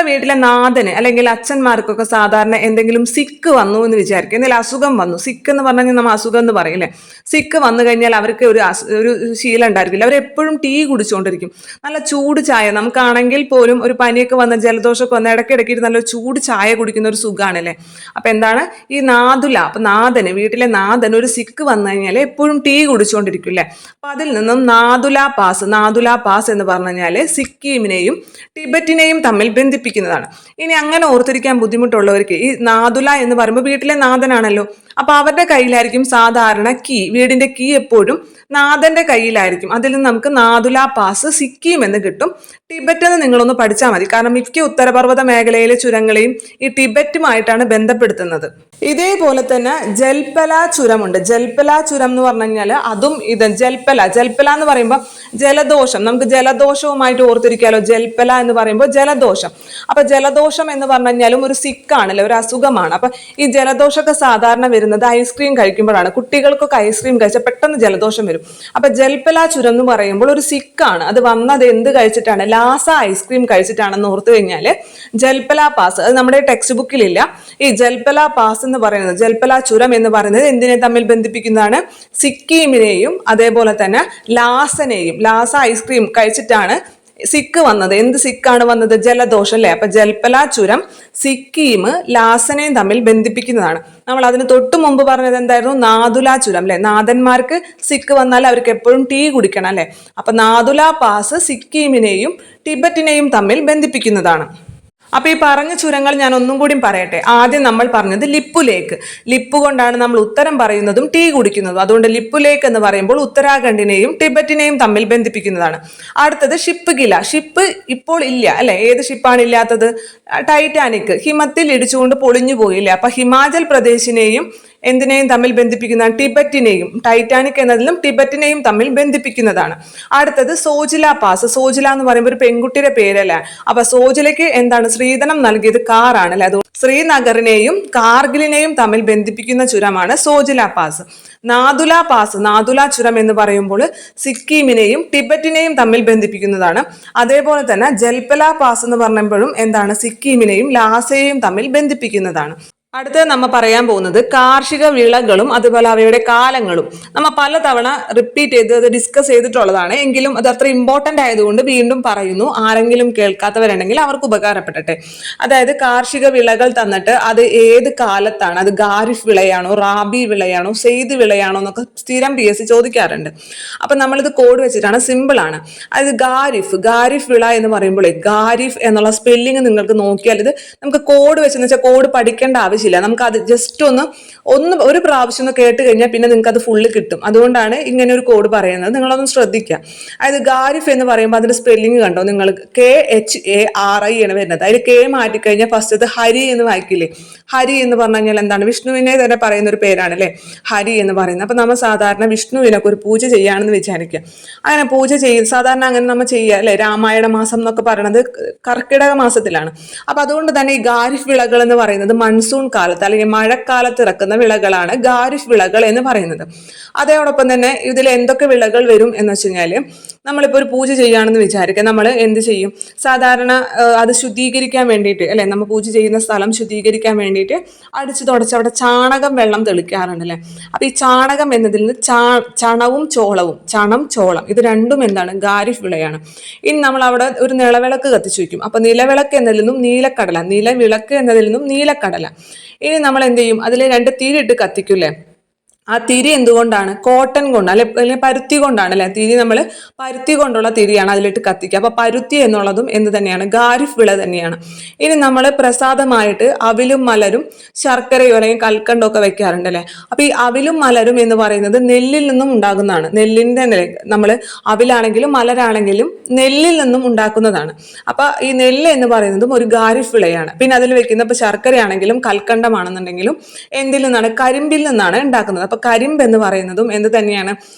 വീട്ടിലെ നാഥന് അല്ലെങ്കിൽ അച്ഛന്മാർക്കൊക്കെ സാധാരണ എന്തെങ്കിലും സിക്ക് വന്നു എന്ന് വിചാരിക്കും, എന്തെങ്കിലും അസുഖം വന്നു. സിക്ക് എന്ന് പറഞ്ഞാൽ നമ്മൾ അസുഖം എന്ന് പറയില്ലേ. സിക്ക് വന്നു കഴിഞ്ഞാൽ അവർക്ക് ഒരു ശീലം ഉണ്ടായിരിക്കില്ല, അവരെപ്പോഴും ടീ കുടിച്ചുകൊണ്ടിരിക്കും. നല്ല ചൂട് ചായ, നമുക്കാണെങ്കിൽ പോലും ഒരു പനിയൊക്കെ വന്ന ജലദോഷമൊക്കെ വന്ന ഇടയ്ക്കിടയ്ക്ക് നല്ല ചൂട് ചായ കുടിക്കുന്ന ഒരു സുഖമാണല്ലേ. അപ്പൊ എന്താണ് ഈ നാദുല? അപ്പൊ വീട്ടിലെ നാഥൻ ഒരു സിക്ക് വന്നു കഴിഞ്ഞാൽ എപ്പോഴും ടീ കുടിച്ചുകൊണ്ടിരിക്കും അല്ലെ. അപ്പൊ അതിൽ നിന്നും നാദുല പാസ് എന്ന് പറഞ്ഞു കഴിഞ്ഞാല് സിക്കിമിനെയും ടിബറ്റിനെയും തമ്മിൽ ബന്ധിപ്പിക്കുന്നതാണ്. ഇനി അങ്ങനെ ഓർത്തിരിക്കാൻ ബുദ്ധിമുട്ടുള്ളവർക്ക് ഈ നാദുല എന്ന് പറയുമ്പോൾ വീട്ടിലെ നാഥനാണല്ലോ, അപ്പൊ അവരുടെ കയ്യിലായിരിക്കും സാധാരണ വീടിന്റെ കീ എപ്പോഴും നാഥന്റെ കയ്യിലായിരിക്കും. അതിൽ നിന്ന് നമുക്ക് നാദുല പാസ് സിക്കിം എന്ന് കിട്ടും. ടിബറ്റ് എന്ന് നിങ്ങളൊന്ന് പഠിച്ചാൽ മതി, കാരണം മിക്ക ഉത്തരപർവ്വത മേഖലയിലെ ചുരങ്ങളെയും ഈ ടിബറ്റുമായിട്ടാണ് ബന്ധപ്പെടുത്തുന്നത്. ഇതേപോലെ തന്നെ ജൽപല ചുരമുണ്ട്. ജൽപല ചുരം എന്ന് പറഞ്ഞു കഴിഞ്ഞാൽ അതും ജൽപല എന്ന് പറയുമ്പോൾ ജലദോഷം, നമുക്ക് ജലദോഷവുമായിട്ട് ഓർത്തിരിക്കാലോ. ജൽപല എന്ന് പറയുമ്പോൾ ജലദോഷം. അപ്പൊ ജലദോഷം എന്ന് പറഞ്ഞു കഴിഞ്ഞാലും ഒരു സിക്കാണല്ലോ, ഒരു അസുഖമാണ്. അപ്പൊ ഈ ജലദോഷമൊക്കെ സാധാരണ വരുന്നത് ഐസ്ക്രീം കഴിക്കുമ്പോഴാണ്. കുട്ടികൾക്കൊക്കെ ഐസ്ക്രീം കഴിച്ചാൽ പെട്ടെന്ന് ജലദോഷം വരും. വരും. അപ്പൊ ജൽപല ചുരം എന്ന് പറയുമ്പോൾ ഒരു സിക്കാണ്. അത് വന്നത് എന്ത് കഴിച്ചിട്ടാണ്? ലാസ ഐസ്ക്രീം കഴിച്ചിട്ടാണെന്ന് ഓർത്തു കഴിഞ്ഞാൽ ജൽപല പാസ്, അത് നമ്മുടെ ടെക്സ്റ്റ് ബുക്കിലില്ല. ഈ ജൽപല പാസ് എന്ന് പറയുന്നത്, ജൽപല ചുരം എന്ന് പറയുന്നത് എന്തിനെ തമ്മിൽ ബന്ധിപ്പിക്കുന്നതാണ്? സിക്കിമിനെയും അതേപോലെ തന്നെ ലാസനെയും. ലാസ ഐസ്ക്രീം കഴിച്ചിട്ടാണ് സിക്ക് വന്നത്. എന്ത് സിക്കാണ് വന്നത്? ജലദോഷം അല്ലെ. അപ്പൊ ജൽപല ചുരം സിക്കിം ലാസനെയും തമ്മിൽ ബന്ധിപ്പിക്കുന്നതാണ്. നമ്മൾ അതിന് തൊട്ട് മുമ്പ് പറഞ്ഞത് എന്തായിരുന്നു? നാദുല ചുരം അല്ലെ. നാഥന്മാർക്ക് സിക്ക് വന്നാൽ അവർക്ക് എപ്പോഴും ടീ കുടിക്കണം അല്ലെ. അപ്പൊ നാദുല പാസ് സിക്കിമിനെയും ടിബറ്റിനെയും തമ്മിൽ ബന്ധിപ്പിക്കുന്നതാണ്. അപ്പൊ ഈ പറഞ്ഞ ചുരങ്ങൾ ഞാൻ ഒന്നും കൂടി പറയട്ടെ. ആദ്യം നമ്മൾ പറഞ്ഞത് ലിപ്പു ലേക്ക്. ലിപ്പു കൊണ്ടാണ് നമ്മൾ ഉത്തരം പറയുന്നതും ടീ കുടിക്കുന്നതും. അതുകൊണ്ട് ലിപ്പു ലേക്ക് എന്ന് പറയുമ്പോൾ ഉത്തരാഖണ്ഡിനെയും ടിബറ്റിനെയും തമ്മിൽ ബന്ധിപ്പിക്കുന്നതാണ്. അടുത്തത് ഷിപ്പ് ഗില. ഷിപ്പ് ഇപ്പോൾ ഇല്ല അല്ലെ. ഏത് ഷിപ്പാണ് ഇല്ലാത്തത്? ടൈറ്റാനിക് ഹിമത്തിൽ ഇടിച്ചുകൊണ്ട് പൊളിഞ്ഞു പോയില്ലേ. അപ്പൊ ഹിമാചൽ പ്രദേശിനെയും എന്തിനേയും തമ്മിൽ ബന്ധിപ്പിക്കുന്ന? ടിബറ്റിനെയും. ടൈറ്റാനിക് എന്നതിലും ടിബറ്റിനെയും തമ്മിൽ ബന്ധിപ്പിക്കുന്നതാണ്. അടുത്തത് സോജില പാസ്. സോജില എന്ന് പറയുമ്പോൾ ഒരു പെൺകുട്ടിയുടെ പേരല്ല. അപ്പൊ സോജിലയ്ക്ക് എന്താണ് സ്ത്രീധനം നൽകിയത്? കാറാണ് അല്ലെ. അത് ശ്രീനഗറിനെയും കാർഗിലിനെയും തമ്മിൽ ബന്ധിപ്പിക്കുന്ന ചുരമാണ് സോജില പാസ്. നാദുല പാസ്, നാദുല ചുരം എന്ന് പറയുമ്പോൾ സിക്കിമിനെയും ടിബറ്റിനെയും തമ്മിൽ ബന്ധിപ്പിക്കുന്നതാണ്. അതേപോലെ തന്നെ ജൽപല പാസ് എന്ന് പറയുമ്പോഴും എന്താണ്? സിക്കിമിനെയും ലാസയെയും തമ്മിൽ ബന്ധിപ്പിക്കുന്നതാണ്. അടുത്തത് നമ്മൾ പറയാൻ പോകുന്നത് കാർഷിക വിളകളും അതുപോലെ അവയുടെ കാലങ്ങളും. നമ്മൾ പലതവണ റിപ്പീറ്റ് ചെയ്ത് അത് ഡിസ്കസ് ചെയ്തിട്ടുള്ളതാണ്. എങ്കിലും അത് അത്ര ഇമ്പോർട്ടൻ്റ് ആയതുകൊണ്ട് വീണ്ടും പറയുന്നു. ആരെങ്കിലും കേൾക്കാത്തവരുണ്ടെങ്കിൽ അവർക്ക് ഉപകാരപ്പെടട്ടെ. അതായത് കാർഷിക വിളകൾ തന്നിട്ട് അത് ഏത് കാലത്താണ്, അത് ഖാരിഫ് വിളയാണോ, റാബി വിളയാണോ, സെയ്ദ് വിളയാണോ എന്നൊക്കെ സ്ഥിരം PSC ചോദിക്കാറുണ്ട്. അപ്പൊ നമ്മളിത് കോഡ് വെച്ചിട്ടാണ്, സിമ്പിൾ ആണ്. അത് ഖാരിഫ് വിള എന്ന് പറയുമ്പോൾ ഖാരിഫ് എന്നുള്ള സ്പെല്ലിങ് നിങ്ങൾക്ക് നോക്കിയാൽ ഇത് നമുക്ക് കോഡ് വെച്ചെന്ന് വെച്ചാൽ കോഡ് പഠിക്കേണ്ട ആവശ്യമില്ല. നമുക്ക് അത് ജസ്റ്റ് ഒന്ന് ഒരു പ്രാവശ്യം ഒന്ന് കേട്ട് കഴിഞ്ഞാൽ പിന്നെ നിങ്ങൾക്ക് അത് ഫുള്ള് കിട്ടും. അതുകൊണ്ടാണ് ഇങ്ങനെ ഒരു കോഡ് പറയുന്നത്. നിങ്ങളൊന്ന് ശ്രദ്ധിക്കുക. അതായത് ഖാരിഫ് എന്ന് പറയുമ്പോൾ അതിന്റെ സ്പെല്ലിങ് കണ്ടോ നിങ്ങൾ? KHARI ആണ് വരുന്നത്. അതിൽ K മാറ്റിക്കഴിഞ്ഞാൽ ഫസ്റ്റ് ഹരി എന്ന് വായിക്കില്ലേ. ഹരി എന്ന് പറഞ്ഞു കഴിഞ്ഞാൽ എന്താണ്? വിഷ്ണുവിനെ തന്നെ പറയുന്ന ഒരു പേരാണ് അല്ലെ, ഹരി എന്ന് പറയുന്നത്. അപ്പൊ നമ്മൾ സാധാരണ വിഷ്ണുവിനൊക്കെ ഒരു പൂജ ചെയ്യാണെന്ന് വിചാരിക്കുക. അങ്ങനെ പൂജ ചെയ്ത് സാധാരണ അങ്ങനെ നമ്മൾ ചെയ്യുക അല്ലെ. രാമായണ മാസം എന്നൊക്കെ പറയുന്നത് കർക്കിടക മാസത്തിലാണ്. അപ്പൊ അതുകൊണ്ട് തന്നെ ഈ ഖാരിഫ് വിളകൾ എന്ന് പറയുന്നത് മൺസൂൺ കാലത്ത് അല്ലെങ്കിൽ മഴക്കാലത്ത് ഇറക്കുന്ന വിളകളാണ് ഖാരിഫ് വിളകൾ എന്ന് പറയുന്നത്. അതോടൊപ്പം തന്നെ ഇതിൽ എന്തൊക്കെ വിളകൾ വരും എന്ന് വെച്ച് കഴിഞ്ഞാല്, നമ്മളിപ്പോൾ ഒരു പൂജ ചെയ്യുകയാണെന്ന് വിചാരിക്കുക. നമ്മൾ എന്ത് ചെയ്യും? സാധാരണ അത് ശുദ്ധീകരിക്കാൻ വേണ്ടിയിട്ട് അല്ലെ, നമ്മൾ പൂജ ചെയ്യുന്ന സ്ഥലം ശുദ്ധീകരിക്കാൻ വേണ്ടിയിട്ട് അടിച്ചു തുടച്ച് അവിടെ ചാണകം വെള്ളം തെളിക്കാറുണ്ട് അല്ലെ. അപ്പൊ ഈ ചാണകം എന്നതിൽ നിന്ന് ചണവും ചോളവും, ചണം ചോളം ഇത് രണ്ടും എന്താണ്? ഖാരിഫ് വിളയാണ്. ഇനി നമ്മൾ അവിടെ ഒരു നിലവിളക്ക് കത്തിച്ചു വയ്ക്കും. അപ്പൊ നിലവിളക്ക് എന്നതിൽ നിന്നും നീലക്കടല, നിലവിളക്ക് എന്നതിൽ നിന്നും നീലക്കടല. ഇനി നമ്മൾ എന്ത് ചെയ്യും? അതിൽ 2 തിരിയിട്ട് കത്തിക്കൂലേ. ആ തിരി എന്തുകൊണ്ടാണ്? കോട്ടൺ കൊണ്ട് അല്ലെങ്കിൽ പരുത്തി കൊണ്ടാണ് അല്ലെ. തിരി നമ്മൾ പരുത്തി കൊണ്ടുള്ള തിരിയാണ് അതിലിട്ട് കത്തിക്കുക. അപ്പൊ പരുത്തി എന്നുള്ളതും എന്ത് തന്നെയാണ്? ഖാരിഫ് വിള തന്നെയാണ്. ഇനി നമ്മൾ പ്രസാദമായിട്ട് അവിലും മലരും ശർക്കരയോ അല്ലെങ്കിൽ കൽക്കണ്ടോ ഒക്കെ വെക്കാറുണ്ട് അല്ലെ. അപ്പൊ ഈ അവിലും മലരും എന്ന് പറയുന്നത് നെല്ലിൽ നിന്നും ഉണ്ടാകുന്നതാണ്. നെല്ലിന്റെ നമ്മൾ അവിലാണെങ്കിലും മലരാണെങ്കിലും നെല്ലിൽ നിന്നും ഉണ്ടാക്കുന്നതാണ്. അപ്പൊ ഈ നെല്ല് എന്ന് പറയുന്നതും ഒരു ഖാരിഫ് വിളയാണ്. പിന്നെ അതിൽ വെക്കുന്ന ഇപ്പൊ ശർക്കരയാണെങ്കിലും കൽക്കണ്ടമാണെന്നുണ്ടെങ്കിലും എന്തിൽ നിന്നാണ്? കരിമ്പിൽ നിന്നാണ് ഉണ്ടാക്കുന്നത്. അപ്പൊ കരിമ്പ് എന്ന് പറയുന്നതും എന്ത് തന്നെയാണ്?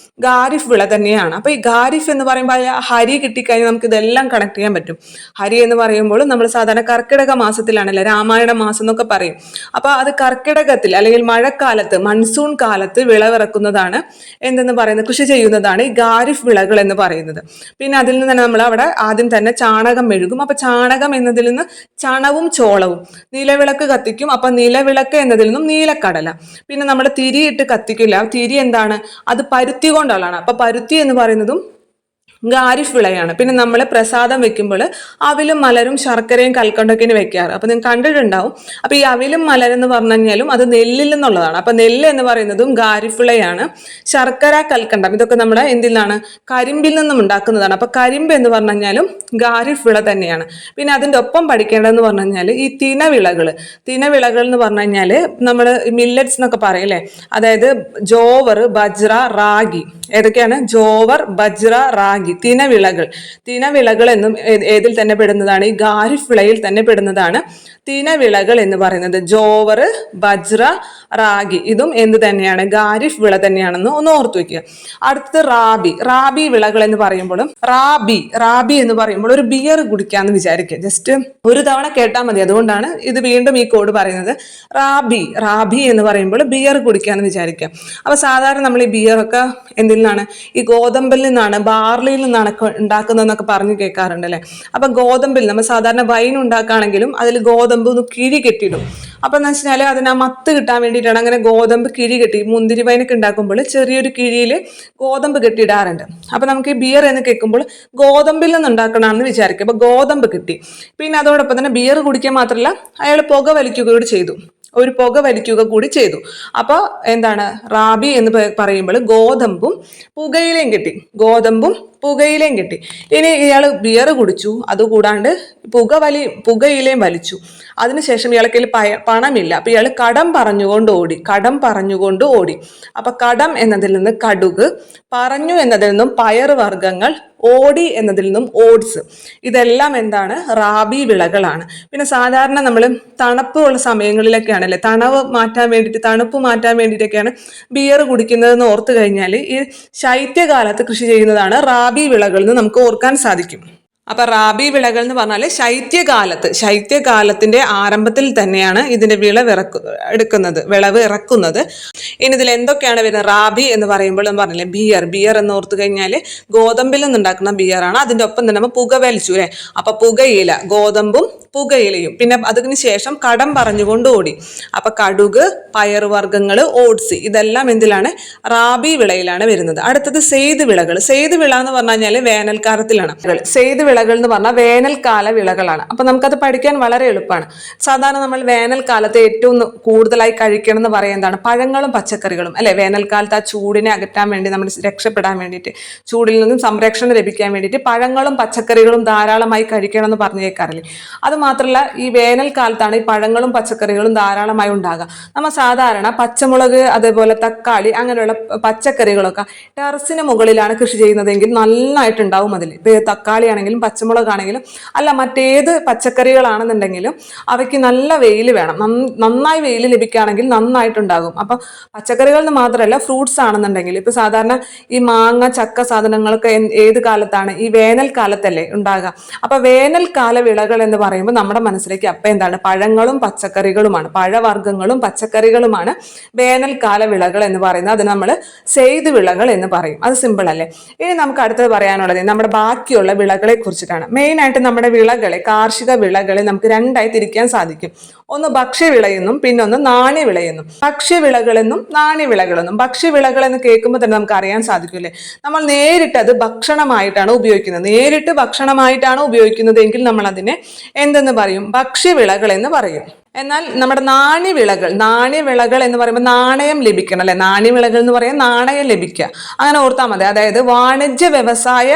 ഖാരിഫ് വിള തന്നെയാണ്. അപ്പൊ ഈ ഖാരിഫ് എന്ന് പറയുമ്പോൾ ഹരി കിട്ടിക്കഴിഞ്ഞാൽ നമുക്ക് ഇതെല്ലാം കണക്ട് ചെയ്യാൻ പറ്റും. ഹരി എന്ന് പറയുമ്പോൾ നമ്മൾ സാധാരണ കർക്കിടക മാസത്തിലാണല്ലേ, രാമായണ മാസം എന്നൊക്കെ പറയും. അപ്പൊ അത് കർക്കിടകത്തിൽ അല്ലെങ്കിൽ മഴക്കാലത്ത് മൺസൂൺ കാലത്ത് വിളവിറക്കുന്നതാണ് എന്തെന്ന് പറയുന്നത്, കൃഷി ചെയ്യുന്നതാണ് ഈ ഖാരിഫ് വിളകൾ എന്ന് പറയുന്നത്. പിന്നെ അതിൽ നിന്ന് തന്നെ നമ്മൾ അവിടെ ആദ്യം തന്നെ ചാണകം മെഴുകും. അപ്പൊ ചാണകം എന്നതിൽ നിന്ന് ചണവും ചോളവും. നിലവിളക്ക് കത്തിക്കും. അപ്പൊ നിലവിളക്ക് എന്നതിൽ നിന്നും നീലക്കടല. പിന്നെ നമ്മൾ തിരിയിട്ട് കത്തിക്കില്ല. തിരി എന്താണ്? അത് പരുത്തി കൊണ്ടുള്ളതാണ്. അപ്പൊ പരുത്തി എന്ന് പറയുന്നതും ഖാരിഫ് വിളയാണ്. പിന്നെ നമ്മൾ പ്രസാദം വെക്കുമ്പോൾ അവിലും മലരും ശർക്കരയും കൽക്കണ്ടൊക്കെയാണ് വെക്കാറ്. അപ്പൊ നിങ്ങൾ കണ്ടിട്ടുണ്ടാവും. അപ്പൊ ഈ അവിലും മലരെന്ന് പറഞ്ഞു കഴിഞ്ഞാലും അത് നെല്ലിൽ നിന്നുള്ളതാണ്. അപ്പൊ നെല്ല് എന്ന് പറയുന്നതും ഖാരിഫ് വിളയാണ്. ശർക്കര, കൽക്കണ്ടം ഇതൊക്കെ നമ്മുടെ എന്തിൽ നിന്നാണ്? കരിമ്പിൽ നിന്നും ഉണ്ടാക്കുന്നതാണ്. അപ്പൊ കരിമ്പ് എന്ന് പറഞ്ഞു കഴിഞ്ഞാലും ഖാരിഫ് വിള തന്നെയാണ്. പിന്നെ അതിൻ്റെ ഒപ്പം പഠിക്കേണ്ടതെന്ന് പറഞ്ഞു കഴിഞ്ഞാൽ ഈ തിനവിളകൾ എന്ന് പറഞ്ഞു കഴിഞ്ഞാൽ നമ്മൾ മില്ലറ്റ്സ് എന്നൊക്കെ പറയല്ലേ. അതായത് ജോവർ, ബജ്ര, റാഗി. ഏതൊക്കെയാണ്? ജോവർ, ബജ്ര, റാഗി റാഗി, തിനവിളകൾ. തിനവിളകൾ എന്നും ഏതിൽ തന്നെ പെടുന്നതാണ്? ഈ ഖാരിഫ് വിളയിൽ തന്നെ പെടുന്നതാണ് തിനവിളകൾ എന്ന് പറയുന്നത്. ജോവർ, ബജ്ര, റാഗി ഇതും എന്ത് തന്നെയാണ്? ഖാരിഫ് വിള തന്നെയാണെന്ന് ഒന്ന് ഓർത്തു വെക്കുക. അടുത്തത് റാബി. റാബി വിളകൾ എന്ന് പറയുമ്പോഴും റാബി എന്ന് പറയുമ്പോൾ ഒരു ബിയർ കുടിക്കാന്ന് വിചാരിക്കുക. ജസ്റ്റ് ഒരു തവണ കേട്ടാൽ മതി. അതുകൊണ്ടാണ് ഇത് വീണ്ടും ഈ കോഡ് പറയുന്നത്. റാബി എന്ന് പറയുമ്പോൾ ബിയർ കുടിക്കാന്ന് വിചാരിക്കുക. അപ്പൊ സാധാരണ നമ്മൾ ഈ ബിയർ ഒക്കെ എന്തിൽ നിന്നാണ്? ഈ ഗോതമ്പിൽ നിന്നാണ്, ബാർലിയിൽ നിന്നാണ് ഉണ്ടാക്കുന്നതെന്നൊക്കെ പറഞ്ഞു കേൾക്കാറുണ്ട് അല്ലെ. അപ്പൊ ഗോതമ്പിൽ നമ്മൾ സാധാരണ വൈൻ ഉണ്ടാക്കുകയാണെങ്കിലും അതിൽ ഗോതമ്പ് ഒന്ന് കിഴി കെട്ടിയിടും. അപ്പൊ എന്ന് വെച്ചാൽ അതിന് ആ മത്ത് കിട്ടാൻ വേണ്ടിയിട്ടാണ് അങ്ങനെ ഗോതമ്പ് കിഴി കെട്ടി. മുന്തിരി വൈനൊക്കെ ഉണ്ടാക്കുമ്പോൾ ചെറിയൊരു കിഴിയിൽ ഗോതമ്പ് കെട്ടിയിടാറുണ്ട്. അപ്പൊ നമുക്ക് ഈ ബിയർ എന്ന് കേൾക്കുമ്പോൾ ഗോതമ്പിൽ നിന്ന് ഉണ്ടാക്കണമെന്ന് വിചാരിക്കും. അപ്പൊ ഗോതമ്പ് കിട്ടി. പിന്നെ അതോടൊപ്പം തന്നെ ബിയർ കുടിക്കാൻ മാത്രമല്ല അയാൾ പുക വലിക്കുക കൂടി ചെയ്തു. അപ്പൊ എന്താണ്? റാബി എന്ന് പറയുമ്പോൾ ഗോതമ്പും പുകയിലയും കിട്ടി. ഇനി ഇയാൾ ബിയർ കുടിച്ചു, അതുകൂടാണ്ട് പുകയിലയും വലിച്ചു. അതിനുശേഷം ഇയാൾക്ക് പണമില്ല. അപ്പൊ ഇയാൾ കടം പറഞ്ഞുകൊണ്ട് ഓടി. അപ്പൊ കടം എന്നതിൽ നിന്ന് കടുക്, പറഞ്ഞു എന്നതിൽ നിന്നും പയർ വർഗ്ഗങ്ങൾ, ഓടി എന്നതിൽ നിന്നും ഓട്സ്. ഇതെല്ലാം എന്താണ്? റാബി വിളകളാണ്. പിന്നെ സാധാരണ നമ്മൾ തണുപ്പുള്ള സമയങ്ങളിലൊക്കെയാണല്ലേ തണുപ്പ് മാറ്റാൻ വേണ്ടിയിട്ടൊക്കെയാണ് ബിയർ കുടിക്കുന്നതെന്ന് ഓർത്തു കഴിഞ്ഞാൽ ഈ ശൈത്യകാലത്ത് കൃഷി ചെയ്യുന്നതാണ് റാബി വിളകൾ എന്ന് നമുക്ക് ഓർക്കാൻ സാധിക്കും. അപ്പൊ റാബി വിളകൾ എന്ന് പറഞ്ഞാൽ ശൈത്യകാലത്തിന്റെ ആരംഭത്തിൽ തന്നെയാണ് ഇതിന്റെ വിളവ് ഇറക്കുന്നത്. ഇനി ഇതിൽ എന്തൊക്കെയാണ് വരുന്നത്? റാബി എന്ന് പറയുമ്പോൾ നമ്മൾ പറഞ്ഞില്ലേ ബിയർ എന്ന് ഓർത്തു കഴിഞ്ഞാൽ ഗോതമ്പിൽ നിന്നുണ്ടാക്കുന്ന ബിയറാണ്. അതിന്റെ ഒപ്പം തന്നെ നമ്മൾ പുക വലിച്ചു അല്ലെ. അപ്പൊ പുകയില, ഗോതമ്പും പുകയിലയും. പിന്നെ അതിന് ശേഷം കടം പറഞ്ഞുകൊണ്ട് ഓടി. അപ്പൊ കടുക്, പയറുവർഗ്ഗങ്ങൾ, ഓട്സ് ഇതെല്ലാം എന്തിലാണ്? റാബി വിളയിലാണ് വരുന്നത്. അടുത്തത് സെയ്ത് വിളകൾ. സെയ്ത് വിള എന്ന് പറഞ്ഞു കഴിഞ്ഞാൽ വേനൽക്കാലത്തിലാണ്. സെയ്ത് വിളകൾ എന്ന് പറഞ്ഞാൽ വേനൽക്കാല വിളകളാണ്. അപ്പൊ നമുക്കത് പഠിക്കാൻ വളരെ എളുപ്പമാണ്. സാധാരണ നമ്മൾ വേനൽക്കാലത്ത് ഏറ്റവും കൂടുതലായി കഴിക്കണം എന്ന് പറയുന്നത് എന്താണ്? പഴങ്ങളും പച്ചക്കറികളും അല്ലെ. വേനൽക്കാലത്ത് ആ ചൂടിനെ അകറ്റാൻ വേണ്ടി, നമ്മൾ രക്ഷപ്പെടാൻ വേണ്ടിയിട്ട്, ചൂടിൽ നിന്നും സംരക്ഷണം ലഭിക്കാൻ വേണ്ടിയിട്ട് പഴങ്ങളും പച്ചക്കറികളും ധാരാളമായി കഴിക്കണം എന്ന് പറഞ്ഞു കേൾക്കാറില്ലേ. അത് മാത്രമല്ല ഈ വേനൽക്കാലത്താണ് ഈ പഴങ്ങളും പച്ചക്കറികളും ധാരാളമായി ഉണ്ടാകുക. നമ്മൾ സാധാരണ പച്ചമുളക്, അതേപോലെ തക്കാളി അങ്ങനെയുള്ള പച്ചക്കറികളൊക്കെ ടെറസിന് മുകളിലാണ് കൃഷി ചെയ്യുന്നതെങ്കിൽ നന്നായിട്ടുണ്ടാവും അതിൽ. ഇപ്പൊ തക്കാളി ആണെങ്കിലും പച്ചമുളകാണെങ്കിലും അല്ല മറ്റേത് പച്ചക്കറികളാണെന്നുണ്ടെങ്കിലും അവയ്ക്ക് നല്ല വെയിൽ വേണം. നന്നായി വെയിൽ ലഭിക്കുകയാണെങ്കിൽ നന്നായിട്ടുണ്ടാകും. അപ്പൊ പച്ചക്കറികൾ എന്ന് മാത്രമല്ല ഫ്രൂട്ട്സ് ആണെന്നുണ്ടെങ്കിൽ ഇപ്പൊ സാധാരണ ഈ മാങ്ങ, ചക്ക സാധനങ്ങളൊക്കെ ഏത് കാലത്താണ്? ഈ വേനൽക്കാലത്തല്ലേ ഉണ്ടാകുക. അപ്പൊ വേനൽക്കാല വിളകൾ എന്ന് പറയുമ്പോൾ നമ്മുടെ മനസ്സിലേക്ക് അപ്പൊ എന്താണ്? പഴങ്ങളും പച്ചക്കറികളുമാണ്, പഴവർഗ്ഗങ്ങളും പച്ചക്കറികളുമാണ് വേനൽക്കാല വിളകൾ എന്ന് പറയുന്നത്. അത് നമ്മൾ സെയ്ത് വിളകൾ എന്ന് പറയും. അത് സിമ്പിൾ അല്ലേ. ഇനി നമുക്ക് അടുത്തത് പറയാനുള്ളത് നമ്മുടെ ബാക്കിയുള്ള വിളകളെ കുറിച്ചിട്ടാണ്. മെയിൻ ആയിട്ട് നമ്മുടെ കാർഷിക വിളകളെ നമുക്ക് രണ്ടായി തിരിക്കാൻ സാധിക്കും. ഒന്ന് ഭക്ഷ്യവിളയെന്നും പിന്നെ ഒന്ന് നാണ്യവിളയെന്നും. ഭക്ഷ്യവിളകളെന്നും നാണ്യവിളകളെന്നും. ഭക്ഷ്യവിളകൾ എന്ന് കേൾക്കുമ്പോൾ തന്നെ നമുക്ക് അറിയാൻ സാധിക്കില്ലേ, നമ്മൾ നേരിട്ട് അത് ഭക്ഷണമായിട്ടാണ് ഉപയോഗിക്കുന്നതെങ്കിൽ നമ്മൾ അതിനെ എന്തെന്ന് പറയും? ഭക്ഷ്യവിളകൾ എന്ന് പറയും. എന്നാൽ നമ്മുടെ നാണ്യവിളകൾ എന്ന് പറയുമ്പോൾ നാണയം ലഭിക്കണം അല്ലെ. നാണ്യവിളകൾ എന്ന് പറയാൻ നാണയം ലഭിക്കുക, അങ്ങനെ ഓർത്താൽ മതി. അതായത് വാണിജ്യ വ്യവസായ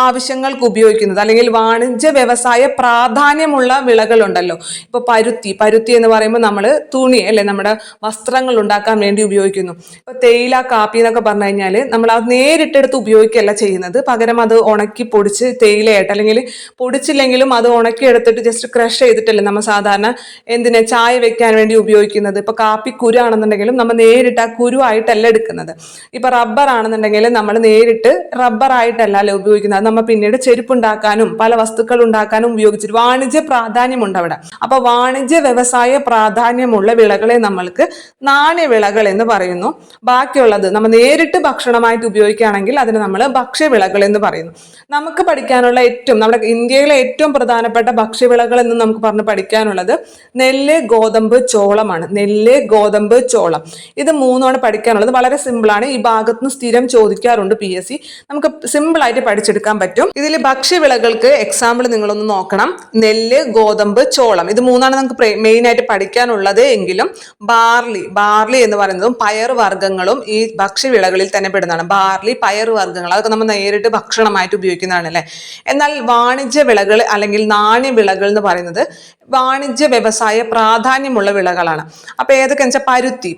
ആവശ്യങ്ങൾക്ക് ഉപയോഗിക്കുന്നത് അല്ലെങ്കിൽ വാണിജ്യ വ്യവസായ പ്രാധാന്യമുള്ള വിളകളുണ്ടല്ലോ. ഇപ്പൊ പരുത്തി എന്ന് പറയുമ്പോൾ നമ്മൾ തുണി അല്ലെ, നമ്മുടെ വസ്ത്രങ്ങൾ ഉണ്ടാക്കാൻ വേണ്ടി ഉപയോഗിക്കുന്നു. ഇപ്പൊ തേയില, കാപ്പി എന്നൊക്കെ പറഞ്ഞു കഴിഞ്ഞാൽ നമ്മൾ അത് നേരിട്ടെടുത്ത് ഉപയോഗിക്കുകയല്ല ചെയ്യുന്നത്. പകരം അത് ഉണക്കി പൊടിച്ച് തേയിലയായിട്ട്, അല്ലെങ്കിൽ പൊടിച്ചില്ലെങ്കിലും അത് ഉണക്കി എടുത്തിട്ട് ജസ്റ്റ് ക്രഷ് ചെയ്തിട്ടല്ലേ നമ്മൾ സാധാരണ ചായ വെക്കാൻ വേണ്ടി ഉപയോഗിക്കുന്നത്. ഇപ്പൊ കാപ്പി കുരു ആണെന്നുണ്ടെങ്കിലും നമ്മൾ നേരിട്ട് ആ കുരു ആയിട്ടല്ല എടുക്കുന്നത്. ഇപ്പൊ റബ്ബർ ആണെന്നുണ്ടെങ്കിൽ നമ്മൾ നേരിട്ട് റബ്ബർ ആയിട്ടല്ല ഉപയോഗിക്കുന്നത്. നമ്മൾ പിന്നീട് ചെരുപ്പുണ്ടാക്കാനും പല വസ്തുക്കൾ ഉണ്ടാക്കാനും ഉപയോഗിച്ചിട്ട് വാണിജ്യ പ്രാധാന്യമുണ്ട് അവിടെ. അപ്പൊ വാണിജ്യ വ്യവസായ പ്രാധാന്യമുള്ള വിളകളെ നമ്മൾക്ക് നാണ്യവിളകൾ എന്ന് പറയുന്നു. ബാക്കിയുള്ളത് നമ്മൾ നേരിട്ട് ഭക്ഷണമായിട്ട് ഉപയോഗിക്കുകയാണെങ്കിൽ അതിന് നമ്മൾ ഭക്ഷ്യവിളകൾ എന്ന് പറയുന്നു. നമുക്ക് പഠിക്കാനുള്ള നമ്മുടെ ഇന്ത്യയിലെ ഏറ്റവും പ്രധാനപ്പെട്ട ഭക്ഷ്യവിളകൾ എന്ന് നമുക്ക് പറഞ്ഞ് പഠിക്കാനുള്ളത് നെല്ല്, ഗോതമ്പ്, ചോളമാണ്. ചോളം ഇത് മൂന്നാണ് പഠിക്കാനുള്ളത്. വളരെ സിമ്പിൾ ആണ്. ഈ ഭാഗത്ത് നിന്ന് സ്ഥിരം ചോദിക്കാറുണ്ട് PSC. നമുക്ക് സിമ്പിൾ ആയിട്ട് പഠിച്ചെടുക്കാൻ പറ്റും. ഇതിൽ ഭക്ഷ്യവിളകൾക്ക് എക്സാമ്പിൾ നിങ്ങളൊന്ന് നോക്കണം. നെല്ല്, ഗോതമ്പ്, ചോളം ഇത് മൂന്നാണ് നമുക്ക് മെയിൻ ആയിട്ട് പഠിക്കാനുള്ളത്. എങ്കിലും ബാർലി എന്ന് പറയുന്നതും പയർ വർഗ്ഗങ്ങളും ഈ ഭക്ഷ്യവിളകളിൽ തന്നെ പെടുന്നതാണ്. ബാർലി, പയർ വർഗ്ഗങ്ങൾ അതൊക്കെ നമ്മൾ നേരിട്ട് ഭക്ഷണമായിട്ട് ഉപയോഗിക്കുന്നതാണ് അല്ലേ. എന്നാൽ വാണിജ്യ വിളകൾ അല്ലെങ്കിൽ നാണ്യവിളകൾ എന്ന് പറയുന്നത് വാണിജ്യ വ്യവസായ പ്രാധാന്യമുള്ള വിളകളാണ്. അപ്പൊ ഏതൊക്കെയാണെന്ന് വെച്ചാൽ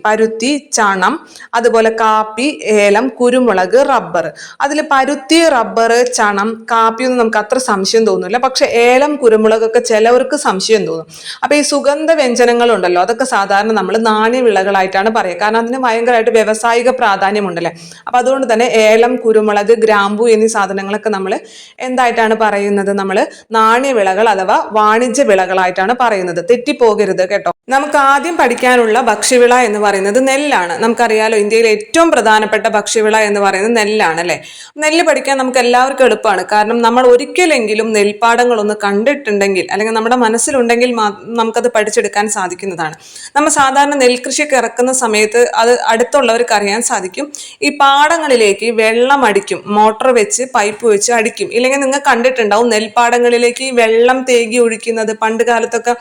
പരുത്തി, ചണം, അതുപോലെ കാപ്പി, ഏലം, കുരുമുളക്, റബ്ബർ. അതിൽ പരുത്തി, റബ്ബർ, ചണം, കാപ്പി ഒന്നും നമുക്ക് അത്ര സംശയം തോന്നില്ല. പക്ഷെ ഏലം, കുരുമുളകൊക്കെ ചിലവർക്ക് സംശയം തോന്നും. അപ്പൊ ഈ സുഗന്ധ വ്യഞ്ജനങ്ങളുണ്ടല്ലോ, അതൊക്കെ സാധാരണ നമ്മൾ നാണ്യവിളകളായിട്ടാണ് പറയുക. കാരണം അതിന് ഭയങ്കരമായിട്ട് വ്യവസായിക പ്രാധാന്യമുണ്ടല്ലേ. അപ്പൊ അതുകൊണ്ട് തന്നെ ഏലം, കുരുമുളക്, ഗ്രാമ്പു എന്നീ സാധനങ്ങളൊക്കെ നമ്മൾ എന്തായിട്ടാണ് പറയുന്നത്? നമ്മൾ നാണ്യവിളകൾ അഥവാ വാണിജ്യ വിളകളായിട്ടാണ് പറയുന്നത്. തെറ്റിപ്പോകരുത് കേട്ടോ. നമുക്ക് ആദ്യം പഠിക്കാനുള്ള ഭക്ഷ്യവിള എന്ന് പറയുന്നത് നെല്ലാണ്. നമുക്കറിയാലോ, ഇന്ത്യയിലെ ഏറ്റവും പ്രധാനപ്പെട്ട ഭക്ഷ്യവിള എന്ന് പറയുന്നത് നെല്ലാണ് അല്ലെ. നെല്ല് പഠിക്കാൻ നമുക്ക് എല്ലാവർക്കും എളുപ്പമാണ്. കാരണം നമ്മൾ ഒരിക്കലെങ്കിലും നെൽപ്പാടങ്ങളൊന്ന് കണ്ടിട്ടുണ്ടെങ്കിൽ അല്ലെങ്കിൽ നമ്മുടെ മനസ്സിലുണ്ടെങ്കിൽ നമുക്കത് പഠിച്ചെടുക്കാൻ സാധിക്കുന്നതാണ്. നമ്മൾ സാധാരണ നെൽകൃഷിയൊക്കെ ഇറക്കുന്ന സമയത്ത് അത് അടുത്തുള്ളവർക്ക് അറിയാൻ സാധിക്കും. ഈ പാടങ്ങളിലേക്ക് വെള്ളം അടിക്കും, മോട്ടോർ വെച്ച് പൈപ്പ് വെച്ച് അടിക്കും. ഇല്ലെങ്കിൽ നിങ്ങൾ കണ്ടിട്ടുണ്ടാവും നെൽപ്പാടങ്ങളിലേക്ക് വെള്ളം തേകി ഒഴിക്കുന്നത്. പണ്ട് കാലത്തൊക്കെ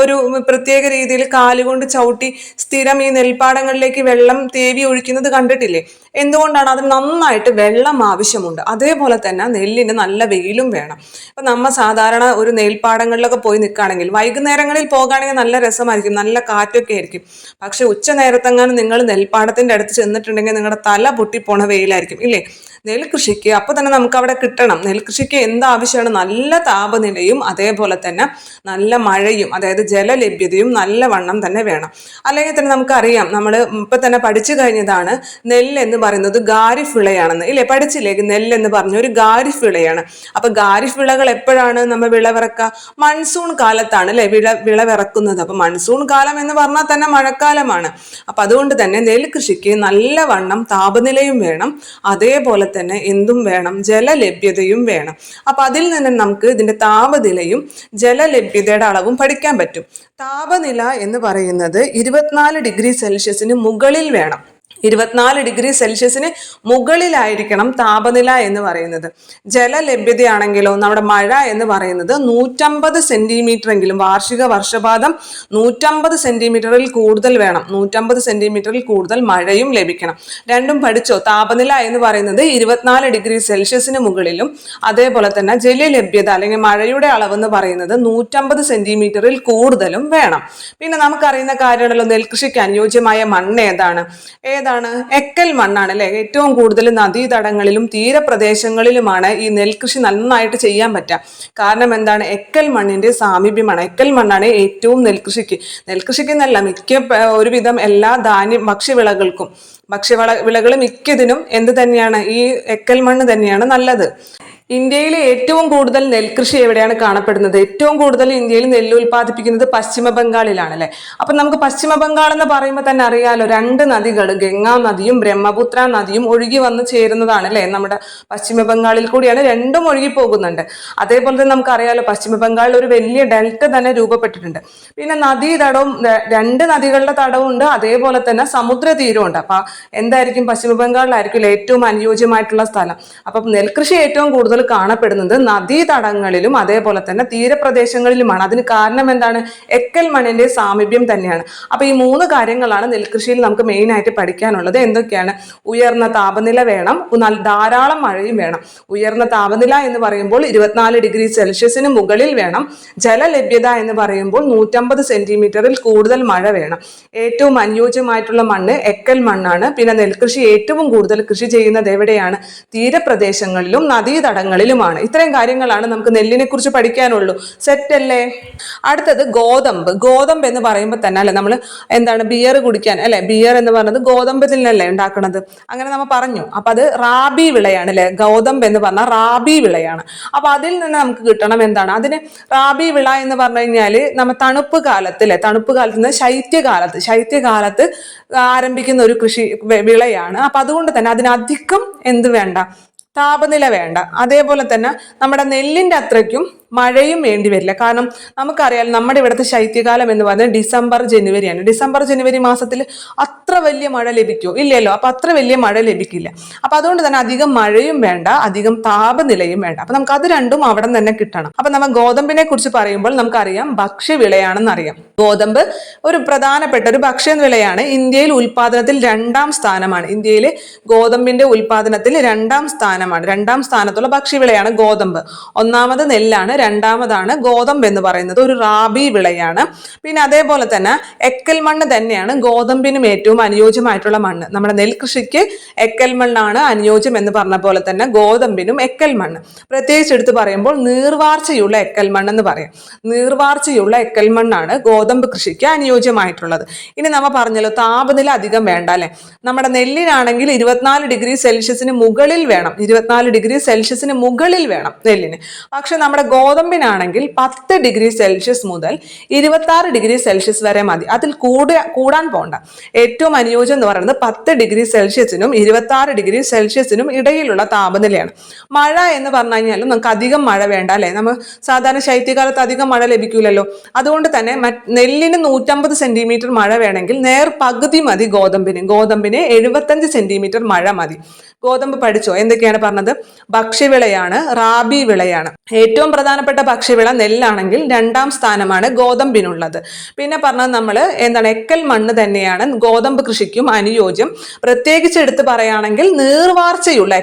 ഒരു പ്രത്യേക രീതിയിൽ കാലുകൊണ്ട് ചവിട്ടി സ്ഥിരം ഈ നെൽപ്പാടങ്ങളിലേക്ക് വെള്ളം തേവി ഒഴിക്കുന്നത് കണ്ടിട്ടില്ലേ? എന്തുകൊണ്ടാണ്? അതിന് നന്നായിട്ട് വെള്ളം ആവശ്യമുണ്ട്. അതേപോലെ തന്നെ നെല്ലിന് നല്ല വെയിലും വേണം. ഇപ്പൊ നമ്മൾ സാധാരണ ഒരു നെൽപ്പാടങ്ങളിലൊക്കെ പോയി നിൽക്കുകയാണെങ്കിൽ വൈകുന്നേരങ്ങളിൽ പോകുകയാണെങ്കിൽ നല്ല രസമായിരിക്കും, നല്ല കാറ്റൊക്കെ ആയിരിക്കും. പക്ഷെ ഉച്ച നേരത്തെങ്ങാനും നിങ്ങൾ നെൽപ്പാടത്തിന്റെ അടുത്ത് ചെന്നിട്ടുണ്ടെങ്കിൽ നിങ്ങളുടെ തല പൊട്ടിപ്പോണ വെയിലായിരിക്കും ഇല്ലേ. നെൽകൃഷിക്ക് അപ്പൊ തന്നെ നമുക്ക് അവിടെ കിട്ടണം. നെൽകൃഷിക്ക് എന്താവശ്യമാണ്? നല്ല താപനിലയും അതേപോലെ തന്നെ നല്ല മഴയും, അതായത് ജലലഭ്യതയും നല്ലവണ്ണം തന്നെ വേണം. അല്ലെങ്കിൽ തന്നെ നമുക്കറിയാം, നമ്മൾ ഇപ്പൊ തന്നെ പഠിച്ചു കഴിഞ്ഞതാണ് നെല്ല് എന്ന് പറയുന്നത് ഖാരിഫ് വിളയാണെന്ന് ഇല്ലേ. പഠിച്ചില്ലേ? നെല്ല് എന്ന് പറഞ്ഞ ഒരു ഖാരിഫ് വിളയാണ്. അപ്പൊ ഖാരിഫ് വിളകൾ എപ്പോഴാണ് നമ്മൾ വിളവിറക്കുക? മൺസൂൺ കാലത്താണ് അല്ലെ വിളവിറക്കുന്നത്. അപ്പൊ മൺസൂൺ കാലം എന്ന് പറഞ്ഞാൽ തന്നെ മഴക്കാലമാണ്. അപ്പൊ അതുകൊണ്ട് തന്നെ നെൽകൃഷിക്ക് നല്ലവണ്ണം താപനിലയും വേണം, അതേപോലെ തന്നെ എന്തും വേണം? ജലലഭ്യതയും വേണം. അപ്പൊ അതിൽ നിന്ന് നമുക്ക് ഇതിന്റെ താപനിലയും ജലലഭ്യതയുടെ അളവും പഠിക്കാൻ പറ്റും. താപനില എന്ന് പറയുന്നത് 24 ഡിഗ്രി സെൽഷ്യസിന് മുകളിൽ വേണം. 24 ഡിഗ്രി സെൽഷ്യസിന് മുകളിലായിരിക്കണം താപനില എന്ന് പറയുന്നത്. ജലലഭ്യതയാണെങ്കിലോ നമ്മുടെ മഴ എന്ന് പറയുന്നത് 150 സെന്റിമീറ്റർ എങ്കിലും, വാർഷിക വർഷപാതം 150 സെന്റിമീറ്ററിൽ കൂടുതൽ വേണം. 150 സെന്റിമീറ്ററിൽ കൂടുതൽ മഴയും ലഭിക്കണം. രണ്ടും പഠിച്ചോ? താപനില എന്ന് പറയുന്നത് 24 ഡിഗ്രി സെൽഷ്യസിന് മുകളിലും അതേപോലെ തന്നെ ജലലഭ്യത അല്ലെങ്കിൽ മഴയുടെ അളവ് എന്ന് പറയുന്നത് 150 സെന്റിമീറ്ററിൽ കൂടുതലും വേണം. പിന്നെ നമുക്കറിയുന്ന കാര്യമാണല്ലോ, നെൽകൃഷിക്ക് അനുയോജ്യമായ മണ്ണ് ഏതാണ്? എക്കൽ മണ്ണാണ് അല്ലെ. ഏറ്റവും കൂടുതൽ നദീതടങ്ങളിലും തീരപ്രദേശങ്ങളിലുമാണ് ഈ നെൽകൃഷി നന്നായിട്ട് ചെയ്യാൻ പറ്റുക. കാരണം എന്താണ്? എക്കൽ മണ്ണിന്റെ സാമീപ്യമാണ്. എക്കൽ മണ്ണാണ് ഏറ്റവും നെൽകൃഷിക്ക് എന്നല്ല, ഒരുവിധം എല്ലാ ഭക്ഷ്യവിളകൾ മിക്കതിനും എന്ത് തന്നെയാണ്? ഈ എക്കൽ മണ്ണ് തന്നെയാണ് നല്ലത്. ഇന്ത്യയിലെ ഏറ്റവും കൂടുതൽ നെൽകൃഷി എവിടെയാണ് കാണപ്പെടുന്നത്? ഏറ്റവും കൂടുതൽ ഇന്ത്യയിൽ നെല്ല് ഉൽപ്പാദിപ്പിക്കുന്നത് പശ്ചിമ ബംഗാളിലാണ് അല്ലെ. അപ്പൊ നമുക്ക് പശ്ചിമ ബംഗാൾ എന്ന് പറയുമ്പോൾ തന്നെ അറിയാലോ, 2 നദികൾ, ഗംഗാ നദിയും ബ്രഹ്മപുത്ര നദിയും ഒഴുകി വന്ന് ചേരുന്നതാണ് അല്ലെ. നമ്മുടെ പശ്ചിമ ബംഗാളിൽ കൂടിയാണ് രണ്ടും ഒഴുകി പോകുന്നുണ്ട്. അതേപോലെ തന്നെ നമുക്ക് അറിയാലോ, പശ്ചിമ ബംഗാളിൽ ഒരു വലിയ ഡെൽറ്റ തന്നെ രൂപപ്പെട്ടിട്ടുണ്ട്. പിന്നെ നദീതടവും, 2 നദികളുടെ തടവും ഉണ്ട്, അതേപോലെ തന്നെ സമുദ്ര തീരവും ഉണ്ട്. അപ്പൊ എന്തായിരിക്കും? പശ്ചിമ ബംഗാളിലായിരിക്കും ഏറ്റവും അനുയോജ്യമായിട്ടുള്ള സ്ഥലം. അപ്പൊ നെൽകൃഷി ഏറ്റവും കൂടുതൽ കാണപ്പെടുന്നത് നദീതടങ്ങളിലും അതേപോലെ തന്നെ തീരപ്രദേശങ്ങളിലുമാണ്. അതിന് കാരണം എന്താണ്? എക്കൽ മണ്ണിന്റെ സാമീപ്യം തന്നെയാണ്. അപ്പൊ ഈ 3 കാര്യങ്ങളാണ് നെൽകൃഷിയിൽ നമുക്ക് മെയിൻ ആയിട്ട് പഠിക്കാനുള്ളത്. എന്തൊക്കെയാണ്? ഉയർന്ന താപനില വേണം, ധാരാളം മഴയും വേണം. ഉയർന്ന താപനില എന്ന് പറയുമ്പോൾ 24 ഡിഗ്രി സെൽഷ്യസിന് മുകളിൽ വേണം. ജലലഭ്യത എന്ന് പറയുമ്പോൾ 150 സെന്റിമീറ്ററിൽ കൂടുതൽ മഴ വേണം. ഏറ്റവും അനുയോജ്യമായിട്ടുള്ള മണ്ണ് എക്കൽ മണ്ണാണ്. പിന്നെ നെൽകൃഷി ഏറ്റവും കൂടുതൽ കൃഷി ചെയ്യുന്നത് എവിടെയാണ്? തീരപ്രദേശങ്ങളിലും നദീതടങ്ങളിലുമാണ്. ഇത്രയും കാര്യങ്ങളാണ് നമുക്ക് നെല്ലിനെ കുറിച്ച് പഠിക്കാനുള്ളൂ. സെറ്റ് അല്ലേ? അടുത്തത് ഗോതമ്പ് എന്ന് പറയുമ്പോൾ തന്നെ അല്ലെ, നമ്മൾ എന്താണ് ബിയർ കുടിക്കാൻ അല്ലെ, ബിയർ എന്ന് പറയുന്നത് ഗോതമ്പിൽ നിന്നല്ലേ ഉണ്ടാക്കുന്നത്, അങ്ങനെ നമ്മൾ പറഞ്ഞു. അപ്പൊ അത് റാബി വിളയാണ് അല്ലെ. ഗോതമ്പ് എന്ന് പറഞ്ഞാൽ റാബി വിളയാണ്. അപ്പൊ അതിൽ നിന്ന് നമുക്ക് കിട്ടണം എന്താണ്? അതിന് റാബി വിള എന്ന് പറഞ്ഞു കഴിഞ്ഞാല് നമ്മ തണുപ്പ് കാലത്ത് നിന്ന് ശൈത്യകാലത്ത് ആരംഭിക്കുന്ന ഒരു കൃഷി വിളയാണ്. അപ്പൊ അതുകൊണ്ട് തന്നെ അതിനധികം എന്ത് വേണ്ട? താപനില വേണ്ട. അതേപോലെ തന്നെ നമ്മുടെ നെല്ലിന്റെ അത്രയ്ക്കും മഴയും വേണ്ടി വരില്ല. കാരണം നമുക്കറിയാം, നമ്മുടെ ഇവിടുത്തെ ശൈത്യകാലം എന്ന് പറയുന്നത് ഡിസംബർ ജനുവരി മാസത്തിൽ അത്ര വലിയ മഴ ലഭിക്കുമോ? ഇല്ലല്ലോ. അപ്പൊ അത്ര വലിയ മഴ ലഭിക്കില്ല. അപ്പൊ അതുകൊണ്ട് തന്നെ അധികം മഴയും വേണ്ട, അധികം താപനിലയും വേണ്ട. അപ്പൊ നമുക്ക് അത് രണ്ടും അവിടെ തന്നെ കിട്ടണം. അപ്പൊ നമ്മൾ ഗോതമ്പിനെ കുറിച്ച് പറയുമ്പോൾ നമുക്കറിയാം ഭക്ഷ്യവിളയാണെന്ന് അറിയാം. ഗോതമ്പ് ഒരു പ്രധാനപ്പെട്ട ഒരു ഭക്ഷ്യവിളയാണ്. ഇന്ത്യയിൽ ഉൽപാദനത്തിൽ 2ാം സ്ഥാനമാണ്. ഇന്ത്യയിൽ ഗോതമ്പിന്റെ ഉൽപാദനത്തിൽ 2ാം സ്ഥാനമാണ്. 2ാം സ്ഥാനത്തുള്ള ഭക്ഷ്യവിളയാണ് ഗോതമ്പ്. ഒന്നാമത് നെല്ലാണ്, രണ്ടാമതാണ് ഗോതമ്പ് എന്ന് പറയുന്നത്, ഒരു റാബി വിളയാണ്. പിന്നെ അതേപോലെ തന്നെ എക്കൽ മണ്ണ് തന്നെയാണ് ഗോതമ്പിനും ഏറ്റവും അനുയോജ്യമായിട്ടുള്ള മണ്ണ്. നമ്മുടെ നെൽകൃഷിക്ക് എക്കൽ മണ്ണാണ് അനുയോജ്യം എന്ന് പറഞ്ഞ പോലെ തന്നെ ഗോതമ്പിനും എക്കൽ മണ്ണ്. പ്രത്യേകിച്ച് എടുത്ത് പറയുമ്പോൾ നീർവാർച്ചയുള്ള എക്കൽ മണ്ണ് എന്ന് പറയാം. നീർവാർച്ചയുള്ള എക്കൽ മണ്ണാണ് ഗോതമ്പ് കൃഷിക്ക് അനുയോജ്യമായിട്ടുള്ളത്. ഇനി നമ്മ പറഞ്ഞല്ലോ താപനില അധികം വേണ്ട അല്ലെ. നമ്മുടെ നെല്ലിനാണെങ്കിൽ 24°C മുകളിൽ വേണം, 24°C മുകളിൽ വേണം നെല്ലിന്. പക്ഷെ നമ്മുടെ ഗോതമ്പിനാണെങ്കിൽ 10°C മുതൽ 26°C വരെ മതി. അതിൽ കൂടാൻ പോണ്ട. ഏറ്റവും അനുയോജ്യം എന്ന് പറയുന്നത് 10°C-നും 26°C-നും ഇടയിലുള്ള താപനിലയാണ്. മഴ എന്ന് പറഞ്ഞു കഴിഞ്ഞാലും നമുക്ക് അധികം മഴ വേണ്ട അല്ലെ. നമ്മൾ സാധാരണ ശൈത്യകാലത്ത് അധികം മഴ ലഭിക്കില്ലല്ലോ. അതുകൊണ്ട് തന്നെ നെല്ലിന് 150 സെന്റിമീറ്റർ മഴ വേണമെങ്കിൽ നേർ പകുതി മതി ഗോതമ്പിന്. 75 സെന്റിമീറ്റർ മഴ മതി. ഗോതമ്പ് പഠിച്ചോ? എന്തൊക്കെയാണ് പറഞ്ഞത്? ഭക്ഷ്യവിളയാണ്, റാബി വിളയാണ്. ഏറ്റവും പ്രധാനപ്പെട്ട ഭക്ഷ്യവിള നെല്ലാണെങ്കിൽ 2ാം സ്ഥാനമാണ് ഗോതമ്പിനുള്ളത്. പിന്നെ പറഞ്ഞത് നമ്മൾ എന്താണ്, എക്കൽ മണ്ണ് തന്നെയാണ് ഗോതമ്പ് കൃഷിക്കും അനുയോജ്യം. പ്രത്യേകിച്ച് എടുത്ത് പറയുകയാണെങ്കിൽ നീർവാർച്ചയുള്ള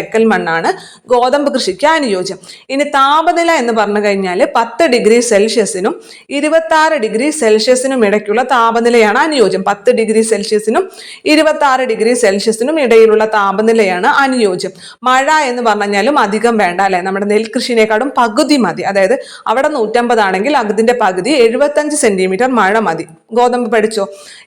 എക്കൽ മണ്ണാണ് ഗോതമ്പ് കൃഷിക്ക് അനുയോജ്യം. ഇനി താപനില എന്ന് പറഞ്ഞു കഴിഞ്ഞാൽ 10°C-നും 26°C-നും ഇടയ്ക്കുള്ള താപനിലയാണ് അനുയോജ്യം. 10°C-നും 26°C-നും ഇടയിലുള്ള താപനിലയാണ് അനുയോജ്യം. മഴ എന്ന് പറഞ്ഞാലും അധികം വേണ്ട അല്ലെ. നമ്മുടെ നെൽകൃഷിനേക്കാളും പകുതി മതി. അതായത് അവിടെ 150 ആണെങ്കിൽ അതിന്റെ പകുതി 75 സെന്റിമീറ്റർ മഴ മതി. ഗോതമ്പ് പഠിച്ചോ?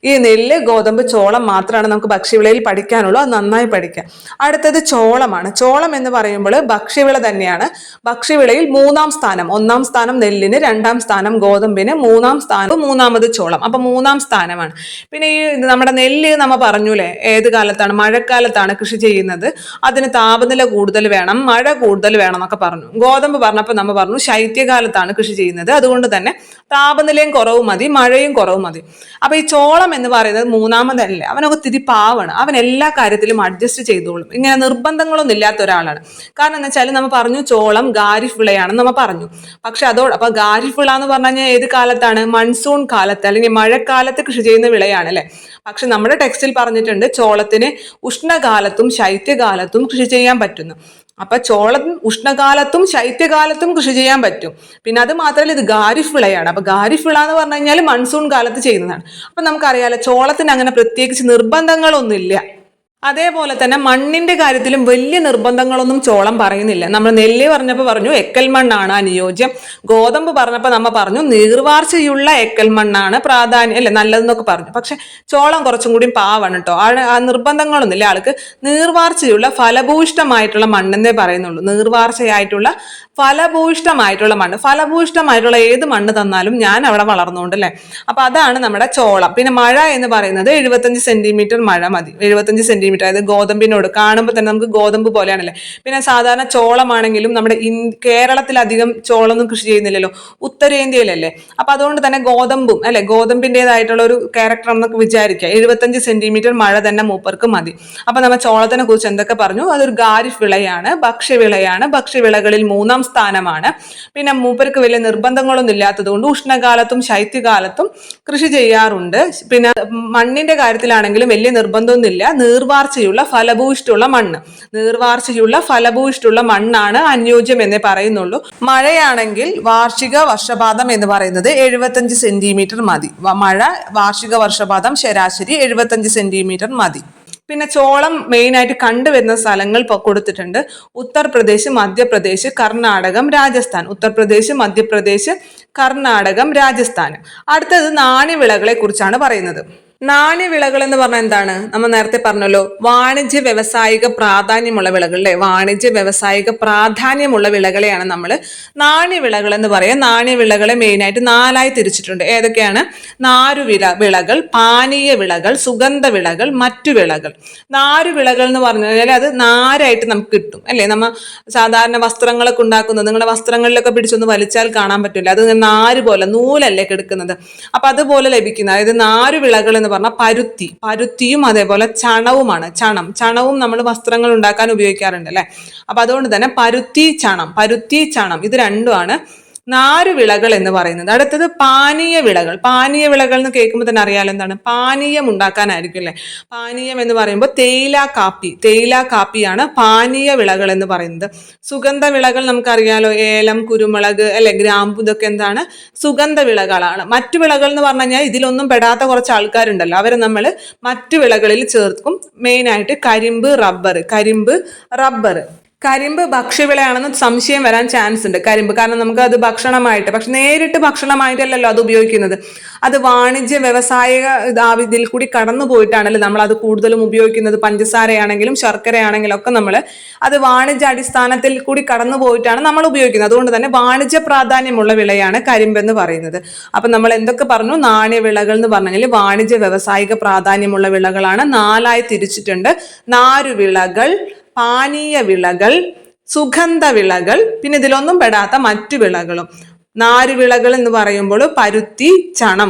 ഈ നെല്ല്, ഗോതമ്പ്, ചോളം മാത്രമാണ് നമുക്ക് ഭക്ഷ്യവിളയിൽ പഠിക്കാനുള്ളൂ. അത് നന്നായി പഠിക്കാം. അടുത്തത് ചോളമാണ്. ചോളം എന്ന് പറയുമ്പോൾ ഭക്ഷ്യവിള തന്നെയാണ്. ഭക്ഷ്യവിളയിൽ 3ാം സ്ഥാനം. 1ാം സ്ഥാനം നെല്ലിന്, 2ാം സ്ഥാനം ഗോതമ്പിന്, 3ാം സ്ഥാനം മൂന്നാമത് ചോളം. അപ്പൊ 3ാം സ്ഥാനമാണ്. പിന്നെ ഈ നമ്മുടെ നെല്ല് നമ്മ പറഞ്ഞൂലേ ഏത് കാലത്താണ്? മഴക്കാലത്താണ് കൃഷി ചെയ്യുന്നത്. അതിന് താപനില കൂടുതൽ വേണം, മഴ കൂടുതൽ വേണം എന്നൊക്കെ പറഞ്ഞു. ഗോതമ്പ് പറഞ്ഞപ്പോൾ നമ്മൾ പറഞ്ഞു ശൈത്യകാലത്താണ് കൃഷി ചെയ്യുന്നത്. അതുകൊണ്ട് തന്നെ താപനിലയും കുറവ് മതി, മഴയും കുറവ് മതി. അപ്പൊ ഈ ചോളം എന്ന് പറയുന്നത് 3ാമതല്ലേ. അവനൊക്കെ തിരി പാവാണ്. അവൻ എല്ലാ കാര്യത്തിലും അഡ്ജസ്റ്റ് ചെയ്തോളും. ഇങ്ങനെ നിർബന്ധങ്ങളൊന്നും ഇല്ലാത്ത ഒരാളാണ്. കാരണം എന്ന് വെച്ചാൽ നമ്മൾ പറഞ്ഞു ചോളം ഖാരിഫ് വിളയാണെന്ന് നമ്മൾ പറഞ്ഞു. പക്ഷെ അപ്പൊ ഖാരിഫ് വിള എന്ന് പറഞ്ഞു കഴിഞ്ഞാൽ ഏത് കാലത്താണ്? മൺസൂൺ കാലത്ത് അല്ലെങ്കിൽ മഴക്കാലത്ത് കൃഷി ചെയ്യുന്ന വിളയാണ് അല്ലെ. പക്ഷെ നമ്മുടെ ടെക്സ്റ്റിൽ പറഞ്ഞിട്ടുണ്ട് ചോളത്തിന് ഉഷ്ണകാലത്തും ശൈത്യകാലത്തും കൃഷി ചെയ്യാൻ പറ്റുന്നു. അപ്പൊ ചോളം ഉഷ്ണകാലത്തും ശൈത്യകാലത്തും കൃഷി ചെയ്യാൻ പറ്റും. പിന്നെ അത് മാത്രമല്ല ഇത് ഖാരിഫ് വിളയാണ്. അപ്പൊ ഖാരിഫ് വിള എന്ന് പറഞ്ഞു കഴിഞ്ഞാൽ മൺസൂൺ കാലത്ത് ചെയ്യുന്നതാണ്. അപ്പൊ നമുക്കറിയാലോ ചോളത്തിന് അങ്ങനെ പ്രത്യേകിച്ച് നിർബന്ധങ്ങളൊന്നുമില്ല. അതേപോലെ തന്നെ മണ്ണിന്റെ കാര്യത്തിലും വലിയ നിർബന്ധങ്ങളൊന്നും ചോളം പറയുന്നില്ല. നമ്മൾ നെല്ല് പറഞ്ഞപ്പോൾ പറഞ്ഞു എക്കൽ മണ്ണാണ് അനുയോജ്യം. ഗോതമ്പ് പറഞ്ഞപ്പോൾ നമ്മൾ പറഞ്ഞു നീർവാർച്ചയുള്ള എക്കൽ മണ്ണാണ് പ്രാധാന്യം അല്ലെ നല്ലതെന്നൊക്കെ പറഞ്ഞു. പക്ഷെ ചോളം കുറച്ചും കൂടി പാവാണ് കേട്ടോ. ആ നിർബന്ധങ്ങളൊന്നുമില്ല. ആൾക്ക് നീർവാർച്ചയുള്ള ഫലഭൂയിഷ്ടമായിട്ടുള്ള മണ്ണെന്നേ പറയുന്നുള്ളൂ. നീർവാർച്ചയായിട്ടുള്ള ഫലഭൂയിഷ്ടമായിട്ടുള്ള മണ്ണ്. ഫലഭൂയിഷ്ടമായിട്ടുള്ള ഏത് മണ്ണ് തന്നാലും ഞാൻ അവിടെ വളർന്നുകൊണ്ട് അല്ലെ. അപ്പൊ അതാണ് നമ്മുടെ ചോളം. പിന്നെ മഴ എന്ന് പറയുന്നത് 75 സെന്റിമീറ്റർ മഴ മതി. 75 സെന്റിമീറ്റർ, അതായത് ഗോതമ്പിനോട് കാണുമ്പോൾ തന്നെ നമുക്ക് ഗോതമ്പ് പോലെയാണല്ലേ. പിന്നെ സാധാരണ ചോളമാണെങ്കിലും നമ്മുടെ കേരളത്തിലധികം ചോളമൊന്നും കൃഷി ചെയ്യുന്നില്ലല്ലോ, ഉത്തരേന്ത്യയിലല്ലേ. അപ്പൊ അതുകൊണ്ട് തന്നെ ഗോതമ്പും അല്ലെ, ഗോതമ്പിൻ്റെതായിട്ടുള്ള ഒരു ക്യാരക്ടർ എന്നൊക്കെ വിചാരിക്കുക. 75 സെന്റിമീറ്റർ മഴ തന്നെ മൂപ്പർക്ക് മതി. അപ്പൊ നമ്മൾ ചോളത്തിനെ കുറിച്ച് എന്തൊക്കെ പറഞ്ഞു? അതൊരു ഖാരിഫ് വിളയാണ്, ഭക്ഷ്യവിളയാണ്, ഭക്ഷ്യവിളകളിൽ 3ാം സ്ഥാനമാണ്. പിന്നെ മൂപ്പർക്ക് വലിയ നിർബന്ധങ്ങളൊന്നും ഇല്ലാത്തത് കൊണ്ട് ഉഷ്ണകാലത്തും ശൈത്യകാലത്തും കൃഷി ചെയ്യാറുണ്ട്. പിന്നെ മണ്ണിന്റെ കാര്യത്തിലാണെങ്കിലും വലിയ നിർബന്ധമൊന്നുമില്ല. നീർവാർച്ചയുള്ള ഫലഭൂയിഷ്ടുള്ള മണ്ണാണ് അനുയോജ്യം എന്നേ പറയുന്നുള്ളൂ. മഴയാണെങ്കിൽ വാർഷിക വർഷപാതം എന്ന് പറയുന്നത് 75 സെന്റിമീറ്റർ മതി. വാർഷിക വർഷപാതം ശരാശരി 75 സെന്റിമീറ്റർ മതി. പിന്നെ ചോളം മെയിനായിട്ട് കണ്ടുവരുന്ന സ്ഥലങ്ങൾ കൊടുത്തിട്ടുണ്ട്. ഉത്തർപ്രദേശ്, മധ്യപ്രദേശ്, കർണാടകം, രാജസ്ഥാൻ. ഉത്തർപ്രദേശ്, മധ്യപ്രദേശ്, കർണാടകം, രാജസ്ഥാൻ. അടുത്തത് നാണ്യവിളകളെ കുറിച്ചാണ് പറയുന്നത്. നാണ്യവിളകൾ എന്ന് പറഞ്ഞാൽ എന്താണ്? നമ്മൾ നേരത്തെ പറഞ്ഞല്ലോ വാണിജ്യ വ്യവസായിക പ്രാധാന്യമുള്ള വിളകൾ അല്ലെ. വാണിജ്യ വ്യവസായിക പ്രാധാന്യമുള്ള വിളകളെയാണ് നമ്മൾ നാണ്യവിളകൾ എന്ന് പറയാം. നാണ്യവിളകളെ മെയിനായിട്ട് 4ആയി തിരിച്ചിട്ടുണ്ട്. ഏതൊക്കെയാണ്? വിളകൾ, പാനീയ വിളകൾ, സുഗന്ധ വിളകൾ, മറ്റു വിളകൾ. നാരുവിളകൾ എന്ന് പറഞ്ഞു കഴിഞ്ഞാൽ അത് നാരായിട്ട് നമുക്ക് കിട്ടും അല്ലെ. നമ്മൾ സാധാരണ വസ്ത്രങ്ങളൊക്കെ ഉണ്ടാക്കുന്നത് നിങ്ങളുടെ വസ്ത്രങ്ങളിലൊക്കെ പിടിച്ചൊന്ന് വലിച്ചാൽ കാണാൻ പറ്റില്ല. അത് നാര് പോലെ നൂലല്ലേ കിടക്കുന്നത്. അപ്പൊ അതുപോലെ ലഭിക്കുന്ന, അതായത് നാരുവിളകൾ എന്ന് പറഞ്ഞാൽ പരുത്തിയും അതേപോലെ ചണവുമാണ്. ചണവും നമ്മൾ വസ്ത്രങ്ങൾ ഉണ്ടാക്കാൻ ഉപയോഗിക്കാറുണ്ട് അല്ലെ. അപ്പൊ അതുകൊണ്ട് തന്നെ പരുത്തി ചണം ഇത് രണ്ടുമാണ് നാരുവിളകൾ എന്ന് പറയുന്നത്. അടുത്തത് പാനീയ വിളകൾ. പാനീയ വിളകൾ എന്ന് കേൾക്കുമ്പോൾ തന്നെ അറിയാലോ എന്താണ്, പാനീയം ഉണ്ടാക്കാനായിരിക്കും അല്ലെ. പാനീയം എന്ന് പറയുമ്പോൾ തേയില കാപ്പിയാണ് പാനീയ വിളകൾ എന്ന് പറയുന്നത്. സുഗന്ധ വിളകൾ നമുക്കറിയാലോ, ഏലം, കുരുമുളക് അല്ലെ, ഗ്രാമ്പു, ഇതൊക്കെ എന്താണ്, സുഗന്ധ വിളകളാണ്. മറ്റു വിളകൾ എന്ന് പറഞ്ഞു കഴിഞ്ഞാൽ ഇതിലൊന്നും പെടാത്ത കുറച്ച് ആൾക്കാരുണ്ടല്ലോ, അവരെ നമ്മൾ മറ്റു വിളകളിൽ ചേർക്കും. മെയിനായിട്ട് കരിമ്പ്, റബ്ബർ. കരിമ്പ് ഭക്ഷ്യവിളയാണെന്ന് സംശയം വരാൻ ചാൻസ് ഉണ്ട്. കരിമ്പ് കാരണം നമുക്ക് അത് ഭക്ഷണമായിട്ട്, പക്ഷെ നേരിട്ട് ഭക്ഷണമായിട്ടല്ലല്ലോ അത് ഉപയോഗിക്കുന്നത്. അത് വാണിജ്യ വ്യവസായിക ഇതിൽ കൂടി കടന്നു പോയിട്ടാണല്ലോ നമ്മൾ അത് കൂടുതലും ഉപയോഗിക്കുന്നത്. പഞ്ചസാരയാണെങ്കിലും ശർക്കരയാണെങ്കിലും ഒക്കെ നമ്മൾ അത് വാണിജ്യ അടിസ്ഥാനത്തിൽ കൂടി കടന്നു പോയിട്ടാണ് നമ്മൾ ഉപയോഗിക്കുന്നത്. അതുകൊണ്ട് തന്നെ വാണിജ്യ പ്രാധാന്യമുള്ള വിളയാണ് കരിമ്പ് എന്ന് പറയുന്നത്. അപ്പൊ നമ്മൾ എന്തൊക്കെ പറഞ്ഞു, നാണ്യവിളകൾ എന്ന് പറഞ്ഞാൽ വാണിജ്യ വ്യവസായിക പ്രാധാന്യമുള്ള വിളകളാണ്. 4ആയി തിരിച്ചിട്ടുണ്ട്. നാരുവിളകൾ, പാനീയ വിളകൾ, സുഗന്ധ വിളകൾ, പിന്നെ ഇതിലൊന്നും പെടാത്ത മറ്റു വിളകളും. നാരുവിളകൾ എന്ന് പറയുമ്പോൾ പരുത്തി, ചണം.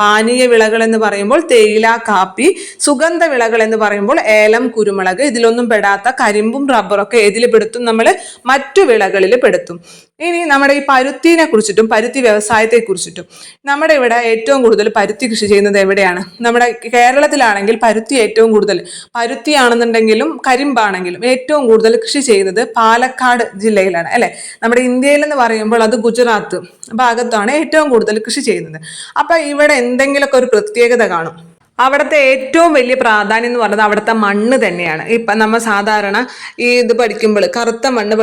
പാനീയ വിളകൾ എന്ന് പറയുമ്പോൾ തേയില, കാപ്പി. സുഗന്ധ വിളകൾ എന്ന് പറയുമ്പോൾ ഏലം, കുരുമുളക്. ഇതിലൊന്നും പെടാത്ത കരിമ്പും റബ്ബറൊക്കെ ഏതിൽ പെടുത്തും, നമ്മൾ മറ്റു വിളകളിൽ പെടുത്തും. ഇനി നമ്മുടെ ഈ പരുത്തിനെ കുറിച്ചിട്ടും പരുത്തി വ്യവസായത്തെ കുറിച്ചിട്ടും, നമ്മുടെ ഇവിടെ ഏറ്റവും കൂടുതൽ പരുത്തി കൃഷി ചെയ്യുന്നത് എവിടെയാണ്? നമ്മുടെ കേരളത്തിലാണെങ്കിൽ പരുത്തി ഏറ്റവും കൂടുതൽ, പരുത്തിയാണെന്നുണ്ടെങ്കിലും കരിമ്പാണെങ്കിലും ഏറ്റവും കൂടുതൽ കൃഷി ചെയ്യുന്നത് പാലക്കാട് ജില്ലയിലാണ് അല്ലെ. നമ്മുടെ ഇന്ത്യയിൽ എന്ന് പറയുമ്പോൾ അത് ഗുജറാത്ത് ഭാഗത്താണ് ഏറ്റവും കൂടുതൽ കൃഷി ചെയ്യുന്നത്. അപ്പൊ ഇവിടെ എന്തെങ്കിലുമൊക്കെ ഒരു പ്രത്യേകത കാണും. അവിടുത്തെ ഏറ്റവും വലിയ പ്രാധാന്യം എന്ന് പറയുന്നത് അവിടുത്തെ മണ്ണ് തന്നെയാണ്. ഇപ്പം നമ്മൾ സാധാരണ ഈ ഇത് പഠിക്കുമ്പോൾ കറുത്ത മണ്ണ്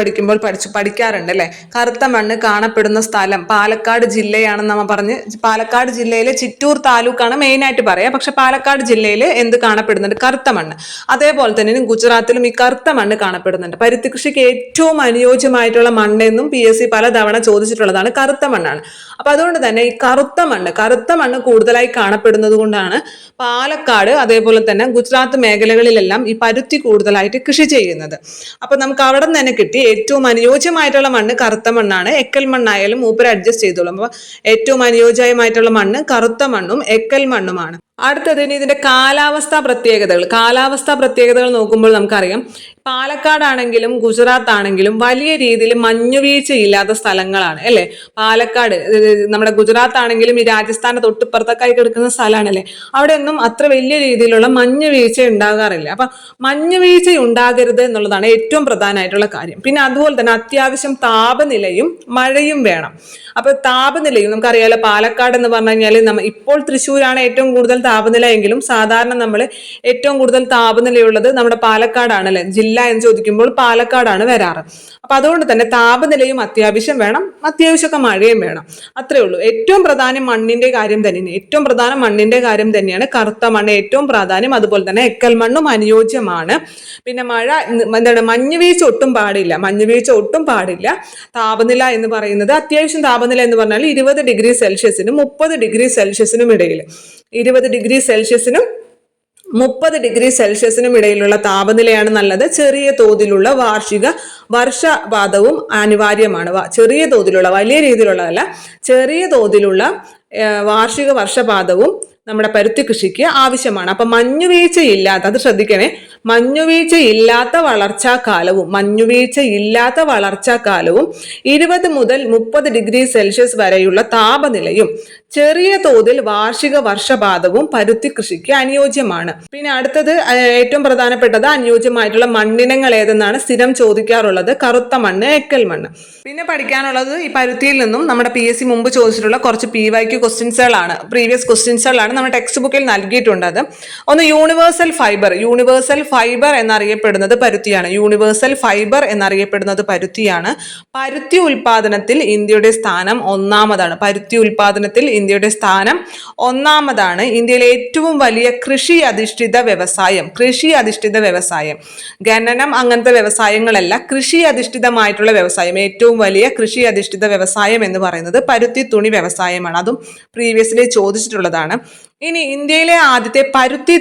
പഠിക്കാറുണ്ട് അല്ലേ. കറുത്ത മണ്ണ് കാണപ്പെടുന്ന സ്ഥലം പാലക്കാട് ജില്ലയാണെന്ന് നമ്മൾ പറഞ്ഞ്, പാലക്കാട് ജില്ലയിലെ ചിറ്റൂർ താലൂക്കാണ് മെയിനായിട്ട് പറയുക. പക്ഷെ പാലക്കാട് ജില്ലയിൽ എന്ത് കാണപ്പെടുന്നുണ്ട്? കറുത്ത മണ്ണ്. അതേപോലെ തന്നെ ഗുജറാത്തിലും ഈ കറുത്ത മണ്ണ് കാണപ്പെടുന്നുണ്ട്. പരുത്തി കൃഷിക്ക് ഏറ്റവും അനുയോജ്യമായിട്ടുള്ള മണ്ണെന്നും PSC പലതവണ ചോദിച്ചിട്ടുള്ളതാണ് കറുത്ത മണ്ണാണ്. അപ്പൊ അതുകൊണ്ട് തന്നെ ഈ കറുത്ത മണ്ണ് കൂടുതലായി കാണപ്പെടുന്നത് കൊണ്ടാണ് പാലക്കാട് അതേപോലെ തന്നെ ഗുജറാത്ത് മേഖലകളിലെല്ലാം ഈ പരുത്തി കൂടുതലായിട്ട് കൃഷി ചെയ്യുന്നത്. അപ്പൊ നമുക്ക് അവിടെ നിന്ന് തന്നെ കിട്ടി ഏറ്റവും അനുയോജ്യമായിട്ടുള്ള മണ്ണ് കറുത്ത മണ്ണാണ്. എക്കൽ മണ്ണായാലും മൂപ്പര് അഡ്ജസ്റ്റ് ചെയ്തോളും. അപ്പൊ ഏറ്റവും അനുയോജ്യമായിട്ടുള്ള മണ്ണ് കറുത്ത മണ്ണും എക്കൽ മണ്ണുമാണ്. അടുത്തതിന് ഇതിന്റെ കാലാവസ്ഥാ പ്രത്യേകതകൾ നോക്കുമ്പോൾ നമുക്കറിയാം, പാലക്കാടാണെങ്കിലും ഗുജറാത്ത് ആണെങ്കിലും വലിയ രീതിയിൽ മഞ്ഞുവീഴ്ചയില്ലാത്ത സ്ഥലങ്ങളാണ് അല്ലെ. പാലക്കാട്, നമ്മുടെ ഗുജറാത്ത് ആണെങ്കിലും ഈ രാജസ്ഥാന്റെ തൊട്ടിപ്പുറത്തൊക്കെ കിടക്കുന്ന സ്ഥലമാണ് അല്ലെ. അവിടെ ഒന്നും അത്ര വലിയ രീതിയിലുള്ള മഞ്ഞുവീഴ്ച ഉണ്ടാകാറില്ല. അപ്പൊ മഞ്ഞുവീഴ്ച ഉണ്ടാകരുത് എന്നുള്ളതാണ് ഏറ്റവും പ്രധാനമായിട്ടുള്ള കാര്യം. പിന്നെ അതുപോലെ തന്നെ അത്യാവശ്യം താപനിലയും മഴയും വേണം. അപ്പൊ താപനിലയും നമുക്കറിയാലോ, പാലക്കാട് എന്ന് പറഞ്ഞു കഴിഞ്ഞാൽ ഇപ്പോൾ തൃശ്ശൂരാണ് ഏറ്റവും കൂടുതൽ താപനില എങ്കിലും സാധാരണ നമ്മൾ ഏറ്റവും കൂടുതൽ താപനിലയുള്ളത് നമ്മുടെ പാലക്കാടാണ് അല്ലെ. ജില്ല എന്ന് ചോദിക്കുമ്പോൾ പാലക്കാടാണ് വരാറ്. അപ്പൊ അതുകൊണ്ട് തന്നെ താപനിലയും അത്യാവശ്യം വേണം, അത്യാവശ്യമൊക്കെ മഴയും വേണം. അത്രേ ഉള്ളൂ. ഏറ്റവും പ്രധാനം മണ്ണിന്റെ കാര്യം തന്നെയാണ്. കറുത്ത മണ്ണ് ഏറ്റവും പ്രാധാന്യം. അതുപോലെ തന്നെ എക്കൽ മണ്ണും അനുയോജ്യമാണ്. പിന്നെ മഞ്ഞുവീഴ്ച ഒട്ടും പാടില്ല. താപനില എന്ന് പറയുന്നത് അത്യാവശ്യം താപനില എന്ന് പറഞ്ഞാൽ 20 ഡിഗ്രി സെൽഷ്യസിനും 30 ഡിഗ്രി സെൽഷ്യസിനും ഇടയിൽ, 20 ഡിഗ്രി സെൽഷ്യസിനും 30 ഡിഗ്രി സെൽഷ്യസിനും ഇടയിലുള്ള താപനിലയാണ് നല്ലത്. ചെറിയ തോതിലുള്ള വാർഷിക വർഷപാതവും അനിവാര്യമാണ്. ചെറിയ തോതിലുള്ള, വലിയ രീതിയിലുള്ളതല്ല, ചെറിയ തോതിലുള്ള വാർഷിക വർഷപാതവും നമ്മുടെ പരുത്തി കൃഷിക്ക് ആവശ്യമാണ്. അപ്പൊ മഞ്ഞുവീഴ്ചയില്ലാത്ത, അത് ശ്രദ്ധിക്കണേ, മഞ്ഞുവീഴ്ചയില്ലാത്ത വളർച്ചാക്കാലവും 20 മുതൽ 30 ഡിഗ്രി സെൽഷ്യസ് വരെയുള്ള താപനിലയും ചെറിയ തോതിൽ വാർഷിക വർഷപാതവും പരുത്തി കൃഷിക്ക് അനുയോജ്യമാണ്. പിന്നെ അടുത്തത് ഏറ്റവും പ്രധാനപ്പെട്ടത് അനുയോജ്യമായിട്ടുള്ള മണ്ണിനങ്ങൾ ഏതെന്നാണ് സ്ഥിരം ചോദിക്കാറുള്ളത്. കറുത്ത മണ്ണ്, എക്കൽ മണ്ണ്. പിന്നെ പഠിക്കാനുള്ളത് ഈ പരുത്തിയിൽ നിന്നും നമ്മുടെ PSC മുമ്പ് ചോദിച്ചിട്ടുള്ള കുറച്ച് PYQ ക്വസ്റ്റ്യൻസുകളാണ്, പ്രീവിയസ് ക്വസ്റ്റ്യൻസുകളാണ് നമ്മുടെ ടെക്സ്റ്റ് ബുക്കിൽ നൽകിയിട്ടുണ്ട്. അത് ഒന്ന് യൂണിവേഴ്സൽ ഫൈബർ എന്നറിയപ്പെടുന്നത് പരുത്തിയാണ്. പരുത്തി ഉൽപാദനത്തിൽ ഇന്ത്യയുടെ സ്ഥാനം ഒന്നാമതാണ്. ഇന്ത്യയിലെ ഏറ്റവും വലിയ കൃഷി അധിഷ്ഠിത വ്യവസായം, ഖനനം അങ്ങനത്തെ വ്യവസായങ്ങളല്ല, കൃഷി അധിഷ്ഠിതമായിട്ടുള്ള വ്യവസായം. ഏറ്റവും വലിയ കൃഷി അധിഷ്ഠിത വ്യവസായം എന്ന് പറയുന്നത് പരുത്തി തുണി വ്യവസായമാണ്. അതും പ്രീവിയസ്ലി ചോദിച്ചിട്ടുള്ളതാണ്. ഇനി ഇന്ത്യയിലെ ആദ്യത്തെ പരുത്തി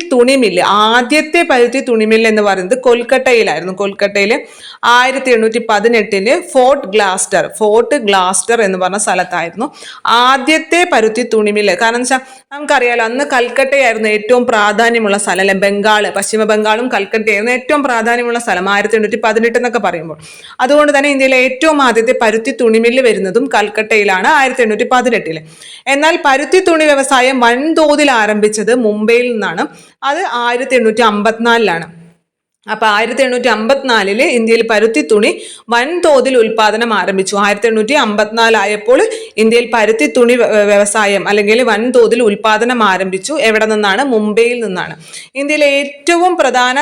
തുണിമില്ല് എന്ന് പറയുന്നത് കൊൽക്കട്ടയിലായിരുന്നു. കൊൽക്കട്ടയിൽ 1818 ഫോർട്ട് ഗ്ലാസ്റ്റർ എന്ന് പറഞ്ഞ സ്ഥലത്തായിരുന്നു ആദ്യത്തെ പരുത്തി തുണിമില്ല്. കാരണം വെച്ചാൽ നമുക്കറിയാലോ, അന്ന് കൽക്കട്ടയായിരുന്നു ഏറ്റവും പ്രാധാന്യമുള്ള സ്ഥലം അല്ലെ. പശ്ചിമ ബംഗാളും കൽക്കട്ടയായിരുന്നു ഏറ്റവും പ്രാധാന്യമുള്ള സ്ഥലം 1818 എന്നൊക്കെ പറയുമ്പോൾ. അതുകൊണ്ട് തന്നെ ഇന്ത്യയിലെ ഏറ്റവും ആദ്യത്തെ പരുത്തി തുണിമില്ല് വരുന്നതും കൽക്കട്ടയിലാണ് 1818. എന്നാൽ പരുത്തി തുണി വ്യവസായം വൻതോതിൽ ആരംഭിച്ചത് മുംബൈയിൽ നിന്നാണ്. അത് 1854 അപ്പൊ 1854 ഇന്ത്യയിൽ പരുത്തി തുണി വൻതോതിൽ ഉൽപാദനം ആരംഭിച്ചു. 1854 ആയപ്പോൾ ഇന്ത്യയിൽ പരുത്തി തുണി വ്യവസായം അല്ലെങ്കിൽ വൻതോതിൽ ഉൽപാദനം ആരംഭിച്ചു. എവിടെ നിന്നാണ്? മുംബൈയിൽ നിന്നാണ്. ഇന്ത്യയിലെ ഏറ്റവും പ്രധാന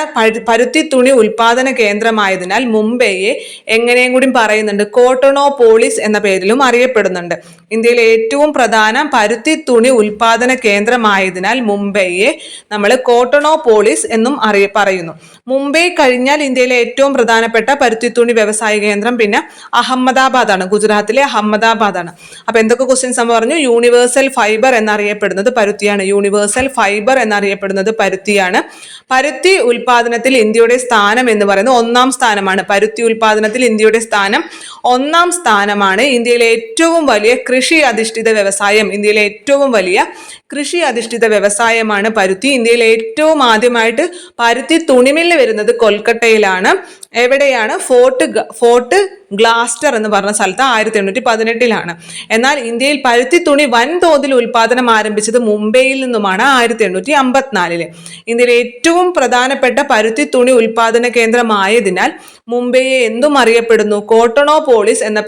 പരുത്തി തുണി ഉൽപാദന കേന്ദ്രമായതിനാൽ മുംബൈയെ എങ്ങനെയും കൂടി പറയുന്നുണ്ട്, കോട്ടണോപോളിസ് എന്ന പേരിലും അറിയപ്പെടുന്നുണ്ട്. ഇന്ത്യയിലെ ഏറ്റവും പ്രധാന പരുത്തി തുണി ഉൽപാദന കേന്ദ്രമായതിനാൽ മുംബൈയെ നമ്മൾ കോട്ടണോപോളിസ് എന്നും പറയുന്നു. മുംബൈ കഴിഞ്ഞാൽ ഇന്ത്യയിലെ ഏറ്റവും പ്രധാനപ്പെട്ട പരുത്തിത്തുണി വ്യവസായ കേന്ദ്രം പിന്നെ അഹമ്മദാബാദാണ്, ഗുജറാത്തിലെ അഹമ്മദാബാദാണ്. അപ്പൊ എന്തൊക്കെ ക്വസ്റ്റ്യൻസ് നമ്മൾ പറഞ്ഞു? യൂണിവേഴ്സൽ ഫൈബർ എന്നറിയപ്പെടുന്നത് പരുത്തിയാണ്. പരുത്തി ഉൽപാദനത്തിൽ ഇന്ത്യയുടെ സ്ഥാനം എന്ന് പറയുന്നത് 1-ാം സ്ഥാനമാണ്. പരുത്തി ഉൽപാദനത്തിൽ ഇന്ത്യയുടെ സ്ഥാനം 1-ാം സ്ഥാനമാണ്. ഇന്ത്യയിലെ ഏറ്റവും വലിയ കൃഷി അധിഷ്ഠിത വ്യവസായമാണ് പരുത്തി. ഇന്ത്യയിൽ ഏറ്റവും ആദ്യമായിട്ട് പരുത്തി തുണിമില്ല് വരുന്നത് കൊൽക്കട്ടയിലാണ്. എവിടെയാണ്? ഫോർട്ട് ഗ്ലാസ്റ്റർ എന്ന് പറഞ്ഞ സ്ഥലത്ത് 1818. എന്നാൽ ഇന്ത്യയിൽ പരുത്തി തുണി വൻതോതിൽ ഉൽപാദനം ആരംഭിച്ചത് മുംബൈയിൽ നിന്നുമാണ് 1854. ഇന്ത്യയിലെ ഏറ്റവും പ്രധാനപ്പെട്ട പരുത്തി തുണി ഉൽപാദന കേന്ദ്രമായതിനാൽ മുംബൈയെ എന്തും അറിയപ്പെടുന്നു? കോട്ടണോപോളിസ് എന്ന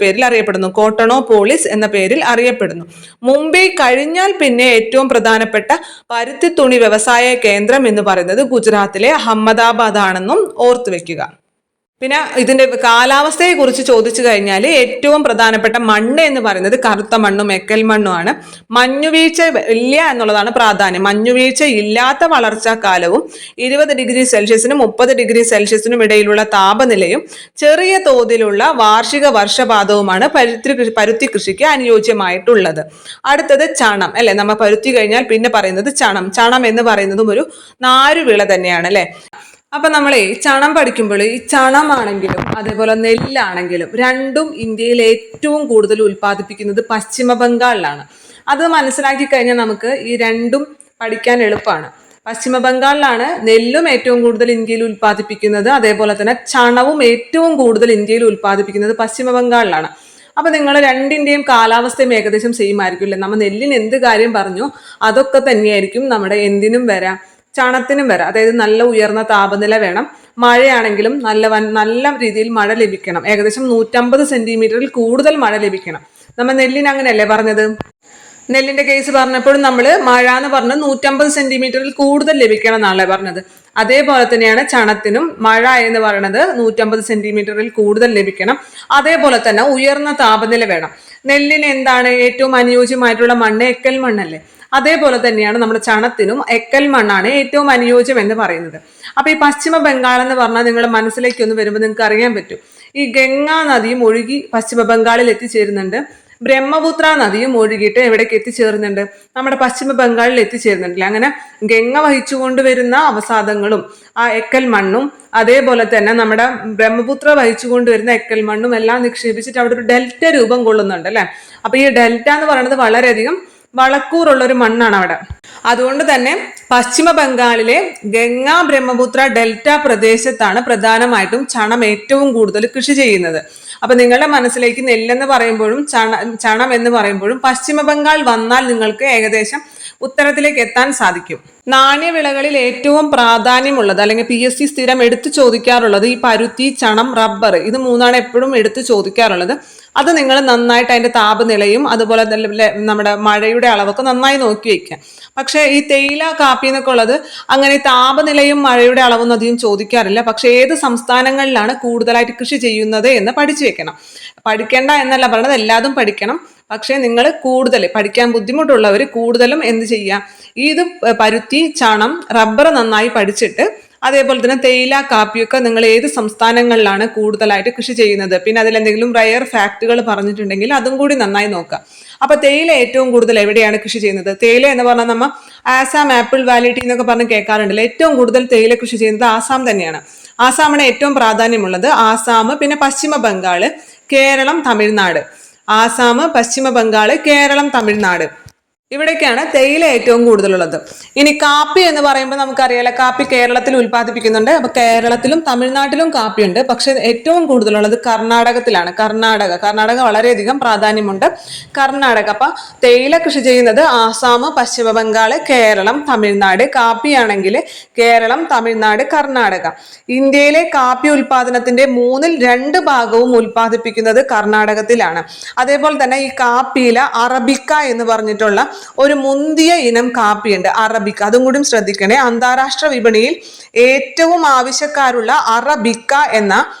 പേരിൽ അറിയപ്പെടുന്നു. മുംബൈ കഴിഞ്ഞാൽ പിന്നെ ഏറ്റവും പ്രധാനപ്പെട്ട പരുത്തി തുണി വ്യവസായ കേന്ദ്രം എന്ന് പറയുന്നത് ഗുജറാത്തിലെ അഹമ്മദാബാദ് ആണെന്നും ഓർത്തു വെക്കുക. പിന്നെ ഇതിന്റെ കാലാവസ്ഥയെ കുറിച്ച് ചോദിച്ചു കഴിഞ്ഞാൽ ഏറ്റവും പ്രധാനപ്പെട്ട മണ്ണ് എന്ന് പറയുന്നത് കറുത്ത മണ്ണും എക്കൽ മണ്ണുമാണ്. മഞ്ഞുവീഴ്ച ഇല്ല എന്നുള്ളതാണ് പ്രാധാന്യം. മഞ്ഞുവീഴ്ച ഇല്ലാത്ത വളർച്ചാക്കാലവും 20 ഡിഗ്രി സെൽഷ്യസിനും 30 ഡിഗ്രി സെൽഷ്യസിനും ഇടയിലുള്ള താപനിലയും ചെറിയ തോതിലുള്ള വാർഷിക വർഷപാതവുമാണ് പരുത്തി കൃഷിക്ക് അനുയോജ്യമായിട്ടുള്ളത്. അടുത്തത് ചണം അല്ലെ. നമ്മൾ പരുത്തി കഴിഞ്ഞാൽ പിന്നെ പറയുന്നത് ചണം എന്ന് പറയുന്നതും ഒരു നാരുവിള തന്നെയാണ് അല്ലെ. അപ്പൊ നമ്മളെ ചണം പഠിക്കുമ്പോൾ ഈ ചണമാണെങ്കിലും അതേപോലെ നെല്ലാണെങ്കിലും രണ്ടും ഇന്ത്യയിൽ ഏറ്റവും കൂടുതൽ ഉൽപ്പാദിപ്പിക്കുന്നത് പശ്ചിമ ബംഗാളിലാണ്. അത് മനസ്സിലാക്കി കഴിഞ്ഞാൽ നമുക്ക് ഈ രണ്ടും പഠിക്കാൻ എളുപ്പമാണ്. പശ്ചിമ ബംഗാളിലാണ് നെല്ലും ഏറ്റവും കൂടുതൽ ഇന്ത്യയിൽ ഉൽപ്പാദിപ്പിക്കുന്നത്. അതേപോലെ തന്നെ ചണവും ഏറ്റവും കൂടുതൽ ഇന്ത്യയിൽ ഉൽപ്പാദിപ്പിക്കുന്നത് പശ്ചിമ ബംഗാളിലാണ്. അപ്പൊ നിങ്ങൾ രണ്ടിന്റെയും കാലാവസ്ഥയും ഏകദേശം സെയിം ആയിരിക്കും അല്ലേ. നമ്മൾ നെല്ലിന് എന്ത് കാര്യം പറഞ്ഞു അതൊക്കെ തന്നെയായിരിക്കും നമ്മുടെ എന്തിനും വരാം, ചണത്തിനും വരാം. അതായത് നല്ല ഉയർന്ന താപനില വേണം. മഴയാണെങ്കിലും നല്ല രീതിയിൽ മഴ ലഭിക്കണം. ഏകദേശം 150 സെന്റിമീറ്ററിൽ കൂടുതൽ മഴ ലഭിക്കണം. നമ്മൾ നെല്ലിന് അങ്ങനെയല്ലേ പറഞ്ഞത്? നെല്ലിന്റെ കേസ് പറഞ്ഞപ്പോഴും നമ്മൾ മഴ എന്ന് പറഞ്ഞത് 150 സെന്റിമീറ്ററിൽ കൂടുതൽ ലഭിക്കണം എന്നാണല്ലേ പറഞ്ഞത്. അതേപോലെ തന്നെയാണ് ചണത്തിനും മഴ എന്ന് പറയുന്നത് 150 സെന്റിമീറ്ററിൽ കൂടുതൽ ലഭിക്കണം. അതേപോലെ തന്നെ ഉയർന്ന താപനില വേണം. നെല്ലിന് എന്താണ് ഏറ്റവും അനുയോജ്യമായിട്ടുള്ള മണ്ണ്? എക്കൽ മണ്ണല്ലേ. അതേപോലെ തന്നെയാണ് നമ്മുടെ ചണത്തിനും എക്കൽ മണ്ണാണ് ഏറ്റവും അനുയോജ്യം എന്ന് പറയുന്നത്. അപ്പൊ ഈ പശ്ചിമ ബംഗാൾ എന്ന് പറഞ്ഞാൽ നിങ്ങളുടെ മനസ്സിലേക്ക് ഒന്ന് വരുമ്പോൾ നിങ്ങൾക്ക് അറിയാൻ പറ്റും, ഈ ഗംഗാ നദിയും ഒഴുകി പശ്ചിമ ബംഗാളിൽ എത്തിച്ചേരുന്നുണ്ട്. ബ്രഹ്മപുത്ര നദിയും ഒഴുകിയിട്ട് എവിടേക്ക് എത്തിച്ചേർന്നുണ്ട്? നമ്മുടെ പശ്ചിമ ബംഗാളിൽ എത്തിച്ചേരുന്നുണ്ടല്ലേ. അങ്ങനെ ഗംഗ വഹിച്ചുകൊണ്ട് വരുന്ന അവസാദങ്ങളും ആ എക്കൽ മണ്ണും അതേപോലെ തന്നെ നമ്മുടെ ബ്രഹ്മപുത്ര വഹിച്ചുകൊണ്ട് വരുന്ന എക്കൽ മണ്ണും എല്ലാം നിക്ഷേപിച്ചിട്ട് അവിടെ ഒരു ഡെൽറ്റ രൂപം കൊള്ളുന്നുണ്ട് അല്ലെ. അപ്പൊ ഈ ഡെൽറ്റ എന്ന് പറയുന്നത് വളരെയധികം വളക്കൂറുള്ള ഒരു മണ്ണാണ് അവിടെ. അതുകൊണ്ട് തന്നെ പശ്ചിമ ബംഗാളിലെ ഗംഗാ ബ്രഹ്മപുത്ര ഡെൽറ്റ പ്രദേശത്താണ് പ്രധാനമായിട്ടും ചണം ഏറ്റവും കൂടുതൽ കൃഷി ചെയ്യുന്നത്. അപ്പൊ നിങ്ങളുടെ മനസ്സിലേക്ക് നെല്ലെന്ന് പറയുമ്പോഴും ചണം എന്ന് പറയുമ്പോഴും പശ്ചിമ ബംഗാൾ വന്നാൽ നിങ്ങൾക്ക് ഏകദേശം ഉത്തരത്തിലേക്ക് എത്താൻ സാധിക്കും. നാണ്യവിളകളിൽ ഏറ്റവും പ്രാധാന്യമുള്ളത് അല്ലെങ്കിൽ PSC സ്ഥിരം എടുത്തു ചോദിക്കാറുള്ളത് ഈ പരുത്തി, ചണം, റബ്ബർ, ഇത് മൂന്നാണ് എപ്പോഴും എടുത്തു ചോദിക്കാറുള്ളത്. അത് നിങ്ങൾ നന്നായിട്ട് അതിന്റെ താപനിലയും അതുപോലെ നമ്മുടെ മഴയുടെ അളവൊക്കെ നന്നായി നോക്കി വയ്ക്കുക. പക്ഷെ ഈ തേയില, കാപ്പി എന്നൊക്കെ ഉള്ളത് അങ്ങനെ താപനിലയും മഴയുടെ അളവൊന്നും അധികം ചോദിക്കാറില്ല. പക്ഷെ ഏത് സംസ്ഥാനങ്ങളിലാണ് കൂടുതലായിട്ട് കൃഷി ചെയ്യുന്നത് എന്ന് പഠിച്ചു വെക്കണം. പഠിക്കേണ്ട എന്നല്ല പറയുന്നത്, എല്ലാതും പഠിക്കണം. പക്ഷെ നിങ്ങൾ കൂടുതൽ പഠിക്കാൻ ബുദ്ധിമുട്ടുള്ളവർ കൂടുതലും എന്ത് ചെയ്യാം, ഇത് പരുത്തി, ചണം, റബ്ബർ നന്നായി പഠിച്ചിട്ട് അതേപോലെ തന്നെ തേയില, കാപ്പിയൊക്കെ നിങ്ങൾ ഏത് സംസ്ഥാനങ്ങളിലാണ് കൂടുതലായിട്ട് കൃഷി ചെയ്യുന്നത്, പിന്നെ അതിലെന്തെങ്കിലും റയർ ഫാക്ടുകൾ പറഞ്ഞിട്ടുണ്ടെങ്കിൽ അതും കൂടി നന്നായി നോക്കുക. അപ്പൊ തേയില ഏറ്റവും കൂടുതൽ എവിടെയാണ് കൃഷി ചെയ്യുന്നത്? തേയില എന്ന് പറഞ്ഞാൽ നമ്മൾ ആസാം ആപ്പിൾ വാലി ടീ എന്നൊക്കെ പറഞ്ഞ് കേൾക്കാറുണ്ടല്ലോ. ഏറ്റവും കൂടുതൽ തേയില കൃഷി ചെയ്യുന്നത് ആസാം തന്നെയാണ്. ആസാമാണ് ഏറ്റവും പ്രാധാന്യമുള്ളത്. ആസാം, പിന്നെ പശ്ചിമ ബംഗാള്, കേരളം, തമിഴ്നാട്. ആസാം, പശ്ചിമ ബംഗാള്, കേരളം, തമിഴ്നാട്, ഇവിടേക്കാണ് തേയില ഏറ്റവും കൂടുതലുള്ളത്. ഇനി കാപ്പി എന്ന് പറയുമ്പോൾ നമുക്കറിയാലോ, കാപ്പി കേരളത്തിൽ ഉൽപ്പാദിപ്പിക്കുന്നുണ്ട്. അപ്പൊ കേരളത്തിലും തമിഴ്നാട്ടിലും കാപ്പിയുണ്ട്. പക്ഷെ ഏറ്റവും കൂടുതലുള്ളത് കർണാടകത്തിലാണ്. കർണാടക വളരെയധികം പ്രാധാന്യമുണ്ട്. കർണാടക. അപ്പൊ തേയില കൃഷി ചെയ്യുന്നത് ആസാം, പശ്ചിമ ബംഗാൾ, കേരളം, തമിഴ്നാട്. കാപ്പിയാണെങ്കിൽ കേരളം, തമിഴ്നാട്, കർണാടക. ഇന്ത്യയിലെ കാപ്പി ഉൽപാദനത്തിന്റെ 2/3 ഉൽപ്പാദിപ്പിക്കുന്നത് കർണാടകത്തിലാണ്. അതേപോലെ തന്നെ ഈ കാപ്പിയില അറബിക്ക എന്ന് പറഞ്ഞിട്ടുള്ള ഒരു മുന്തിയ ഇനം കാപ്പിയുണ്ട്, അറബിക്ക. അതും കൂടി ശ്രദ്ധിക്കണേ. അന്താരാഷ്ട്ര വിപണിയിൽ ഏറ്റവും ആവശ്യക്കാരുള്ള അറബിക്ക എന്ന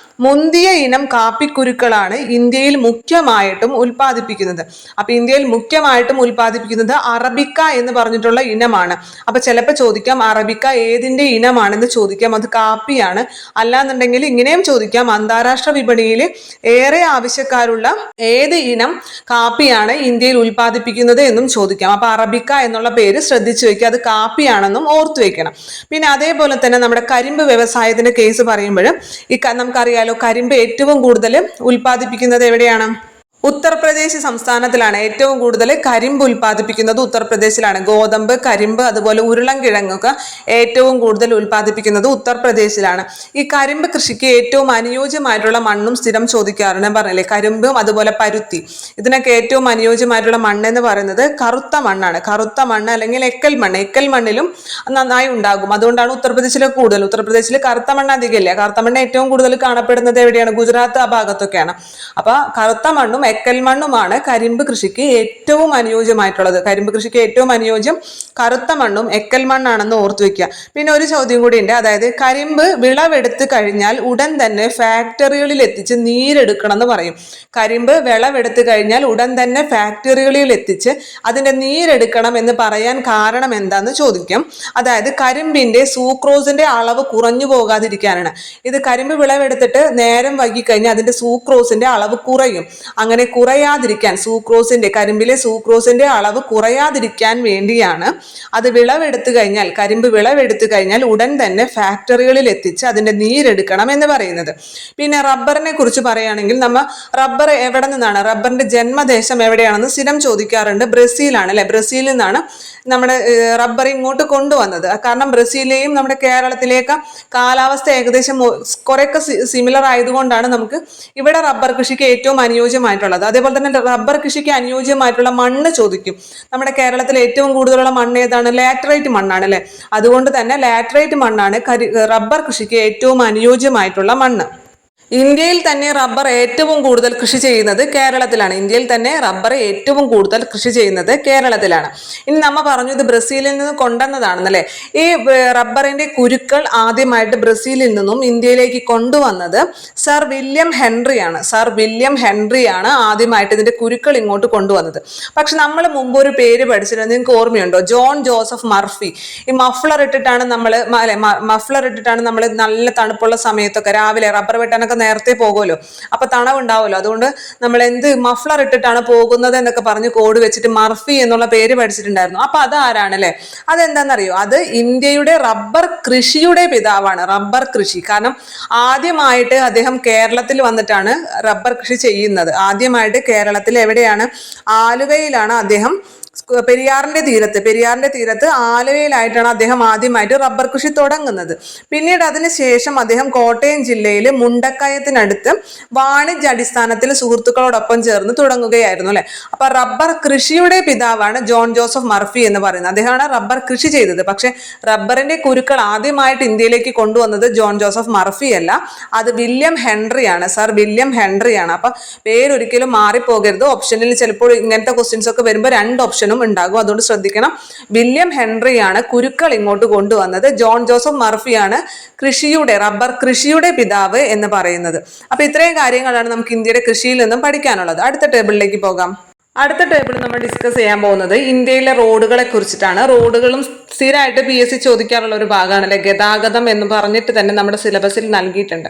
മുന്തിയ ഇനം കാപ്പിക്കുരുക്കളാണ് ഇന്ത്യയിൽ മുഖ്യമായിട്ടും ഉൽപ്പാദിപ്പിക്കുന്നത്. അപ്പൊ ഇന്ത്യയിൽ മുഖ്യമായിട്ടും ഉൽപ്പാദിപ്പിക്കുന്നത് അറബിക്ക എന്ന് പറഞ്ഞിട്ടുള്ള ഇനമാണ്. അപ്പൊ ചിലപ്പോൾ ചോദിക്കാം അറബിക്ക ഏതിന്റെ ഇനമാണെന്ന് ചോദിക്കാം, അത് കാപ്പിയാണ്. അല്ലാന്നുണ്ടെങ്കിൽ ഇങ്ങനെയും ചോദിക്കാം, അന്താരാഷ്ട്ര വിപണിയിൽ ഏറെ ആവശ്യക്കാരുള്ള ഏത് ഇനം കാപ്പിയാണ് ഇന്ത്യയിൽ ഉൽപ്പാദിപ്പിക്കുന്നത് എന്നും ചോദിക്കാം. അപ്പൊ അറബിക്ക എന്നുള്ള പേര് ശ്രദ്ധിച്ചു വെക്കുക, അത് കാപ്പിയാണെന്നും ഓർത്തു വെക്കണം. പിന്നെ അതേപോലെ തന്നെ നമ്മുടെ കരിമ്പ് വ്യവസായത്തിന്റെ കേസ് പറയുമ്പോൾ നമുക്കറിയാലോ, കരിമ്പ് ഏറ്റവും കൂടുതൽ ഉൽപ്പാദിപ്പിക്കുന്നത് എവിടെയാണ്? ഉത്തർപ്രദേശ് സംസ്ഥാനത്തിലാണ് ഏറ്റവും കൂടുതൽ കരിമ്പ് ഉൽപ്പാദിപ്പിക്കുന്നത്. ഉത്തർപ്രദേശിലാണ്. ഗോതമ്പ്, കരിമ്പ്, അതുപോലെ ഉരുളൻകിഴങ്ങൊക്കെ ഏറ്റവും കൂടുതൽ ഉൽപ്പാദിപ്പിക്കുന്നത് ഉത്തർപ്രദേശിലാണ്. ഈ കരിമ്പ് കൃഷിക്ക് ഏറ്റവും അനുയോജ്യമായിട്ടുള്ള മണ്ണും സ്ഥിരം ചോദിക്കാറുണ്ട്. ഞാൻ പറഞ്ഞില്ലേ, കരിമ്പും അതുപോലെ പരുത്തി, ഇതിനൊക്കെ ഏറ്റവും അനുയോജ്യമായിട്ടുള്ള മണ്ണ് എന്ന് പറയുന്നത് കറുത്ത മണ്ണാണ്. കറുത്ത മണ്ണ് അല്ലെങ്കിൽ എക്കൽ മണ്ണ്. എക്കൽ മണ്ണിലും നന്നായി ഉണ്ടാകും. അതുകൊണ്ടാണ് ഉത്തർപ്രദേശിലെ കൂടുതൽ. ഉത്തർപ്രദേശിൽ കറുത്ത മണ്ണ് അധികമില്ല. കറുത്ത മണ്ണ് ഏറ്റവും കൂടുതൽ കാണപ്പെടുന്നത് എവിടെയാണ്? ഗുജറാത്ത്, ആ ഭാഗത്തൊക്കെയാണ്. അപ്പൊ കറുത്ത മണ്ണും എക്കൽ മണ്ണുമാണ് കരിമ്പ് കൃഷിക്ക് ഏറ്റവും അനുയോജ്യമായിട്ടുള്ളത്. കരിമ്പ് കൃഷിക്ക് ഏറ്റവും അനുയോജ്യം കറുത്ത മണ്ണും എക്കൽ മണ്ണാണെന്ന് ഓർത്തു വെക്കുക. പിന്നെ ഒരു ചോദ്യം കൂടി ഉണ്ട്, അതായത് കരിമ്പ് വിളവെടുത്ത് കഴിഞ്ഞാൽ ഉടൻ തന്നെ ഫാക്ടറികളിൽ എത്തിച്ച് നീരെടുക്കണം എന്ന് പറയും. കരിമ്പ് വിളവെടുത്ത് കഴിഞ്ഞാൽ ഉടൻ തന്നെ ഫാക്ടറികളിൽ എത്തിച്ച് അതിന്റെ നീരെടുക്കണം എന്ന് പറയാൻ കാരണം എന്താന്ന് ചോദിക്കും. അതായത് കരിമ്പിന്റെ സൂക്രോസിന്റെ അളവ് കുറഞ്ഞു പോകാതിരിക്കാനാണ്. ഇത് കരിമ്പ് വിളവെടുത്തിട്ട് നേരം വൈകിക്കഴിഞ്ഞാൽ അതിന്റെ സൂക്രോസിന്റെ അളവ് കുറയും. അങ്ങനെ കുറയാതിരിക്കാൻ, കരിമ്പിലെ സൂക്രോസിന്റെ അളവ് കുറയാതിരിക്കാൻ വേണ്ടിയാണ് അത് കരിമ്പ് വിളവെടുത്തു കഴിഞ്ഞാൽ ഉടൻ തന്നെ ഫാക്ടറികളിൽ എത്തിച്ച് അതിന്റെ നീരെടുക്കണം എന്ന് പറയുന്നത്. പിന്നെ റബ്ബറിനെ കുറിച്ച് പറയുകയാണെങ്കിൽ റബ്ബർ എവിടെ നിന്നാണ്, റബ്ബറിന്റെ ജന്മദേശം എവിടെയാണെന്ന് സ്ഥിരം ചോദിക്കാറുണ്ട്. ബ്രസീലാണ് അല്ലെ. ബ്രസീലിൽ നിന്നാണ് നമ്മുടെ റബ്ബർ ഇങ്ങോട്ട് കൊണ്ടുവന്നത്. കാരണം ബ്രസീലിലെയും നമ്മുടെ കേരളത്തിലേക്ക് കാലാവസ്ഥ ഏകദേശം കുറെയൊക്കെ സിമിലർ ആയതുകൊണ്ടാണ് നമുക്ക് ഇവിടെ റബ്ബർ കൃഷിക്ക് ഏറ്റവും അനുയോജ്യമായിട്ടുള്ളത്. അതേപോലെ തന്നെ റബ്ബർ കൃഷിക്ക് അനുയോജ്യമായിട്ടുള്ള മണ്ണ് ചോദിക്കും. നമ്മുടെ കേരളത്തിൽ ഏറ്റവും കൂടുതലുള്ള മണ്ണ് ഏതാണ്? ലാറ്ററൈറ്റ് മണ്ണാണ് അല്ലെ. അതുകൊണ്ട് തന്നെ ലാറ്ററൈറ്റ് മണ്ണാണ് റബ്ബർ കൃഷിക്ക് ഏറ്റവും അനുയോജ്യമായിട്ടുള്ള മണ്ണ്. ഇന്ത്യയിൽ തന്നെ റബ്ബർ ഏറ്റവും കൂടുതൽ കൃഷി ചെയ്യുന്നത് കേരളത്തിലാണ്. ഇനി നമ്മ പറഞ്ഞു ഇത് ബ്രസീലിൽ നിന്ന് കൊണ്ടുവന്നതാണെന്നല്ലേ. ഈ റബ്ബറിന്റെ കുരുക്കൾ ആദ്യമായിട്ട് ബ്രസീലിൽ നിന്നും ഇന്ത്യയിലേക്ക് കൊണ്ടുവന്നത് സർ വില്യം ഹെൻറിയാണ് ആദ്യമായിട്ട് ഇതിന്റെ കുരുക്കൾ ഇങ്ങോട്ട് കൊണ്ടുവന്നത്. പക്ഷെ നമ്മൾ മുമ്പ് ഒരു പേര് പഠിച്ചിട്ടുണ്ട്, നിങ്ങൾക്ക് ഓർമ്മയുണ്ടോ? John Joseph Murphy. ഈ മഫ്ലർ ഇട്ടിട്ടാണ് നമ്മൾ നല്ല തണുപ്പുള്ള സമയത്തൊക്കെ രാവിലെ റബ്ബർ വെട്ടാനൊക്കെ നേരത്തെ പോകുമല്ലോ, അപ്പൊ തണവുണ്ടാവുമല്ലോ. അതുകൊണ്ട് നമ്മൾ മഫ്ലർ ഇട്ടിട്ടാണ് പോകുന്നത് എന്നൊക്കെ പറഞ്ഞ് കോഡ് വെച്ചിട്ട് മർഫി എന്നുള്ള പേര് പഠിച്ചിട്ടുണ്ടായിരുന്നു. അപ്പൊ അതാരാണല്ലേ? അതെന്താണെന്നറിയോ? അത് ഇന്ത്യയുടെ റബ്ബർ കൃഷിയുടെ പിതാവാണ്. റബ്ബർ കൃഷി. കാരണം ആദ്യമായിട്ട് അദ്ദേഹം കേരളത്തിൽ വന്നിട്ടാണ് റബ്ബർ കൃഷി ചെയ്യുന്നത്. ആദ്യമായിട്ട് കേരളത്തിൽ എവിടെയാണ്? ആലുവയിലാണ് അദ്ദേഹം പെരിയാറിന്റെ തീരത്ത് ആലുവയിലായിട്ടാണ് അദ്ദേഹം ആദ്യമായിട്ട് റബ്ബർ കൃഷി തുടങ്ങുന്നത്. പിന്നീട് അതിനുശേഷം അദ്ദേഹം കോട്ടയം ജില്ലയിൽ മുണ്ടക്കയത്തിനടുത്ത് വാണിജ്യ അടിസ്ഥാനത്തിൽ സുഹൃത്തുക്കളോടൊപ്പം ചേർന്ന് തുടങ്ങുകയായിരുന്നു അല്ലെ. അപ്പൊ റബ്ബർ കൃഷിയുടെ പിതാവാണ് ജോൺ ജോസഫ് മർഫി എന്ന് പറയുന്നത്. അദ്ദേഹമാണ് റബ്ബർ കൃഷി ചെയ്തത്. പക്ഷെ റബ്ബറിന്റെ കുരുക്കൾ ആദ്യമായിട്ട് ഇന്ത്യയിലേക്ക് കൊണ്ടുവന്നത് ജോൺ ജോസഫ് മർഫി അല്ല, അത് വില്യം ഹെൻറിയാണ്. സർ വില്യം ഹെൻറിയാണ്. അപ്പൊ പേരൊരിക്കലും മാറിപ്പോകരുത്. ഓപ്ഷനിൽ ചിലപ്പോൾ ഇങ്ങനത്തെ ക്വസ്റ്റ്യൻസ് ഒക്കെ വരുമ്പോൾ 2 ഓപ്ഷനും ഉണ്ടാകും. അതുകൊണ്ട് ശ്രദ്ധിക്കണം. വില്യം ഹെൻറിയാണ് കുരുക്കൾ ഇങ്ങോട്ട് കൊണ്ടുവന്നത്. ജോൺ ജോസഫ് മർഫിയാണ് റബ്ബർ കൃഷിയുടെ പിതാവ് എന്ന് പറയുന്നത്. അപ്പൊ ഇത്രയും കാര്യങ്ങളാണ് നമുക്ക് ഇന്ത്യയുടെ കൃഷിയിൽ നിന്നും പഠിക്കാനുള്ളത്. അടുത്ത ടേബിളിലേക്ക് പോകാം. അടുത്ത ടേബിൾ നമ്മൾ ഡിസ്കസ് ചെയ്യാൻ പോകുന്നത് ഇന്ത്യയിലെ റോഡുകളെ കുറിച്ചിട്ടാണ്. റോഡുകളും സ്ഥിരമായിട്ട് PSC ചോദിക്കാറുള്ള ഒരു ഭാഗമാണല്ലേ. ഗതാഗതം എന്ന് പറഞ്ഞിട്ട് തന്നെ നമ്മുടെ സിലബസിൽ നൽകിയിട്ടുണ്ട്.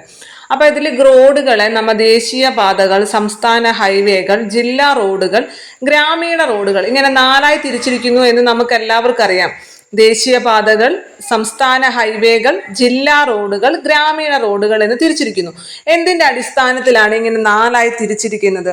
അപ്പൊ ഇതിൽ റോഡുകളെ നമ്മ ദേശീയ പാതകൾ, സംസ്ഥാന ഹൈവേകൾ, ജില്ലാ റോഡുകൾ, ഗ്രാമീണ റോഡുകൾ ഇങ്ങനെ 4ആയി തിരിച്ചിരിക്കുന്നു എന്ന് നമുക്ക് എല്ലാവർക്കും അറിയാം. ദേശീയപാതകൾ, സംസ്ഥാന ഹൈവേകൾ, ജില്ലാ റോഡുകൾ, ഗ്രാമീണ റോഡുകൾ എന്ന് തിരിച്ചിരിക്കുന്നു. എന്തിന്റെ അടിസ്ഥാനത്തിലാണ് ഇങ്ങനെ 4ആയി തിരിച്ചിരിക്കുന്നത്?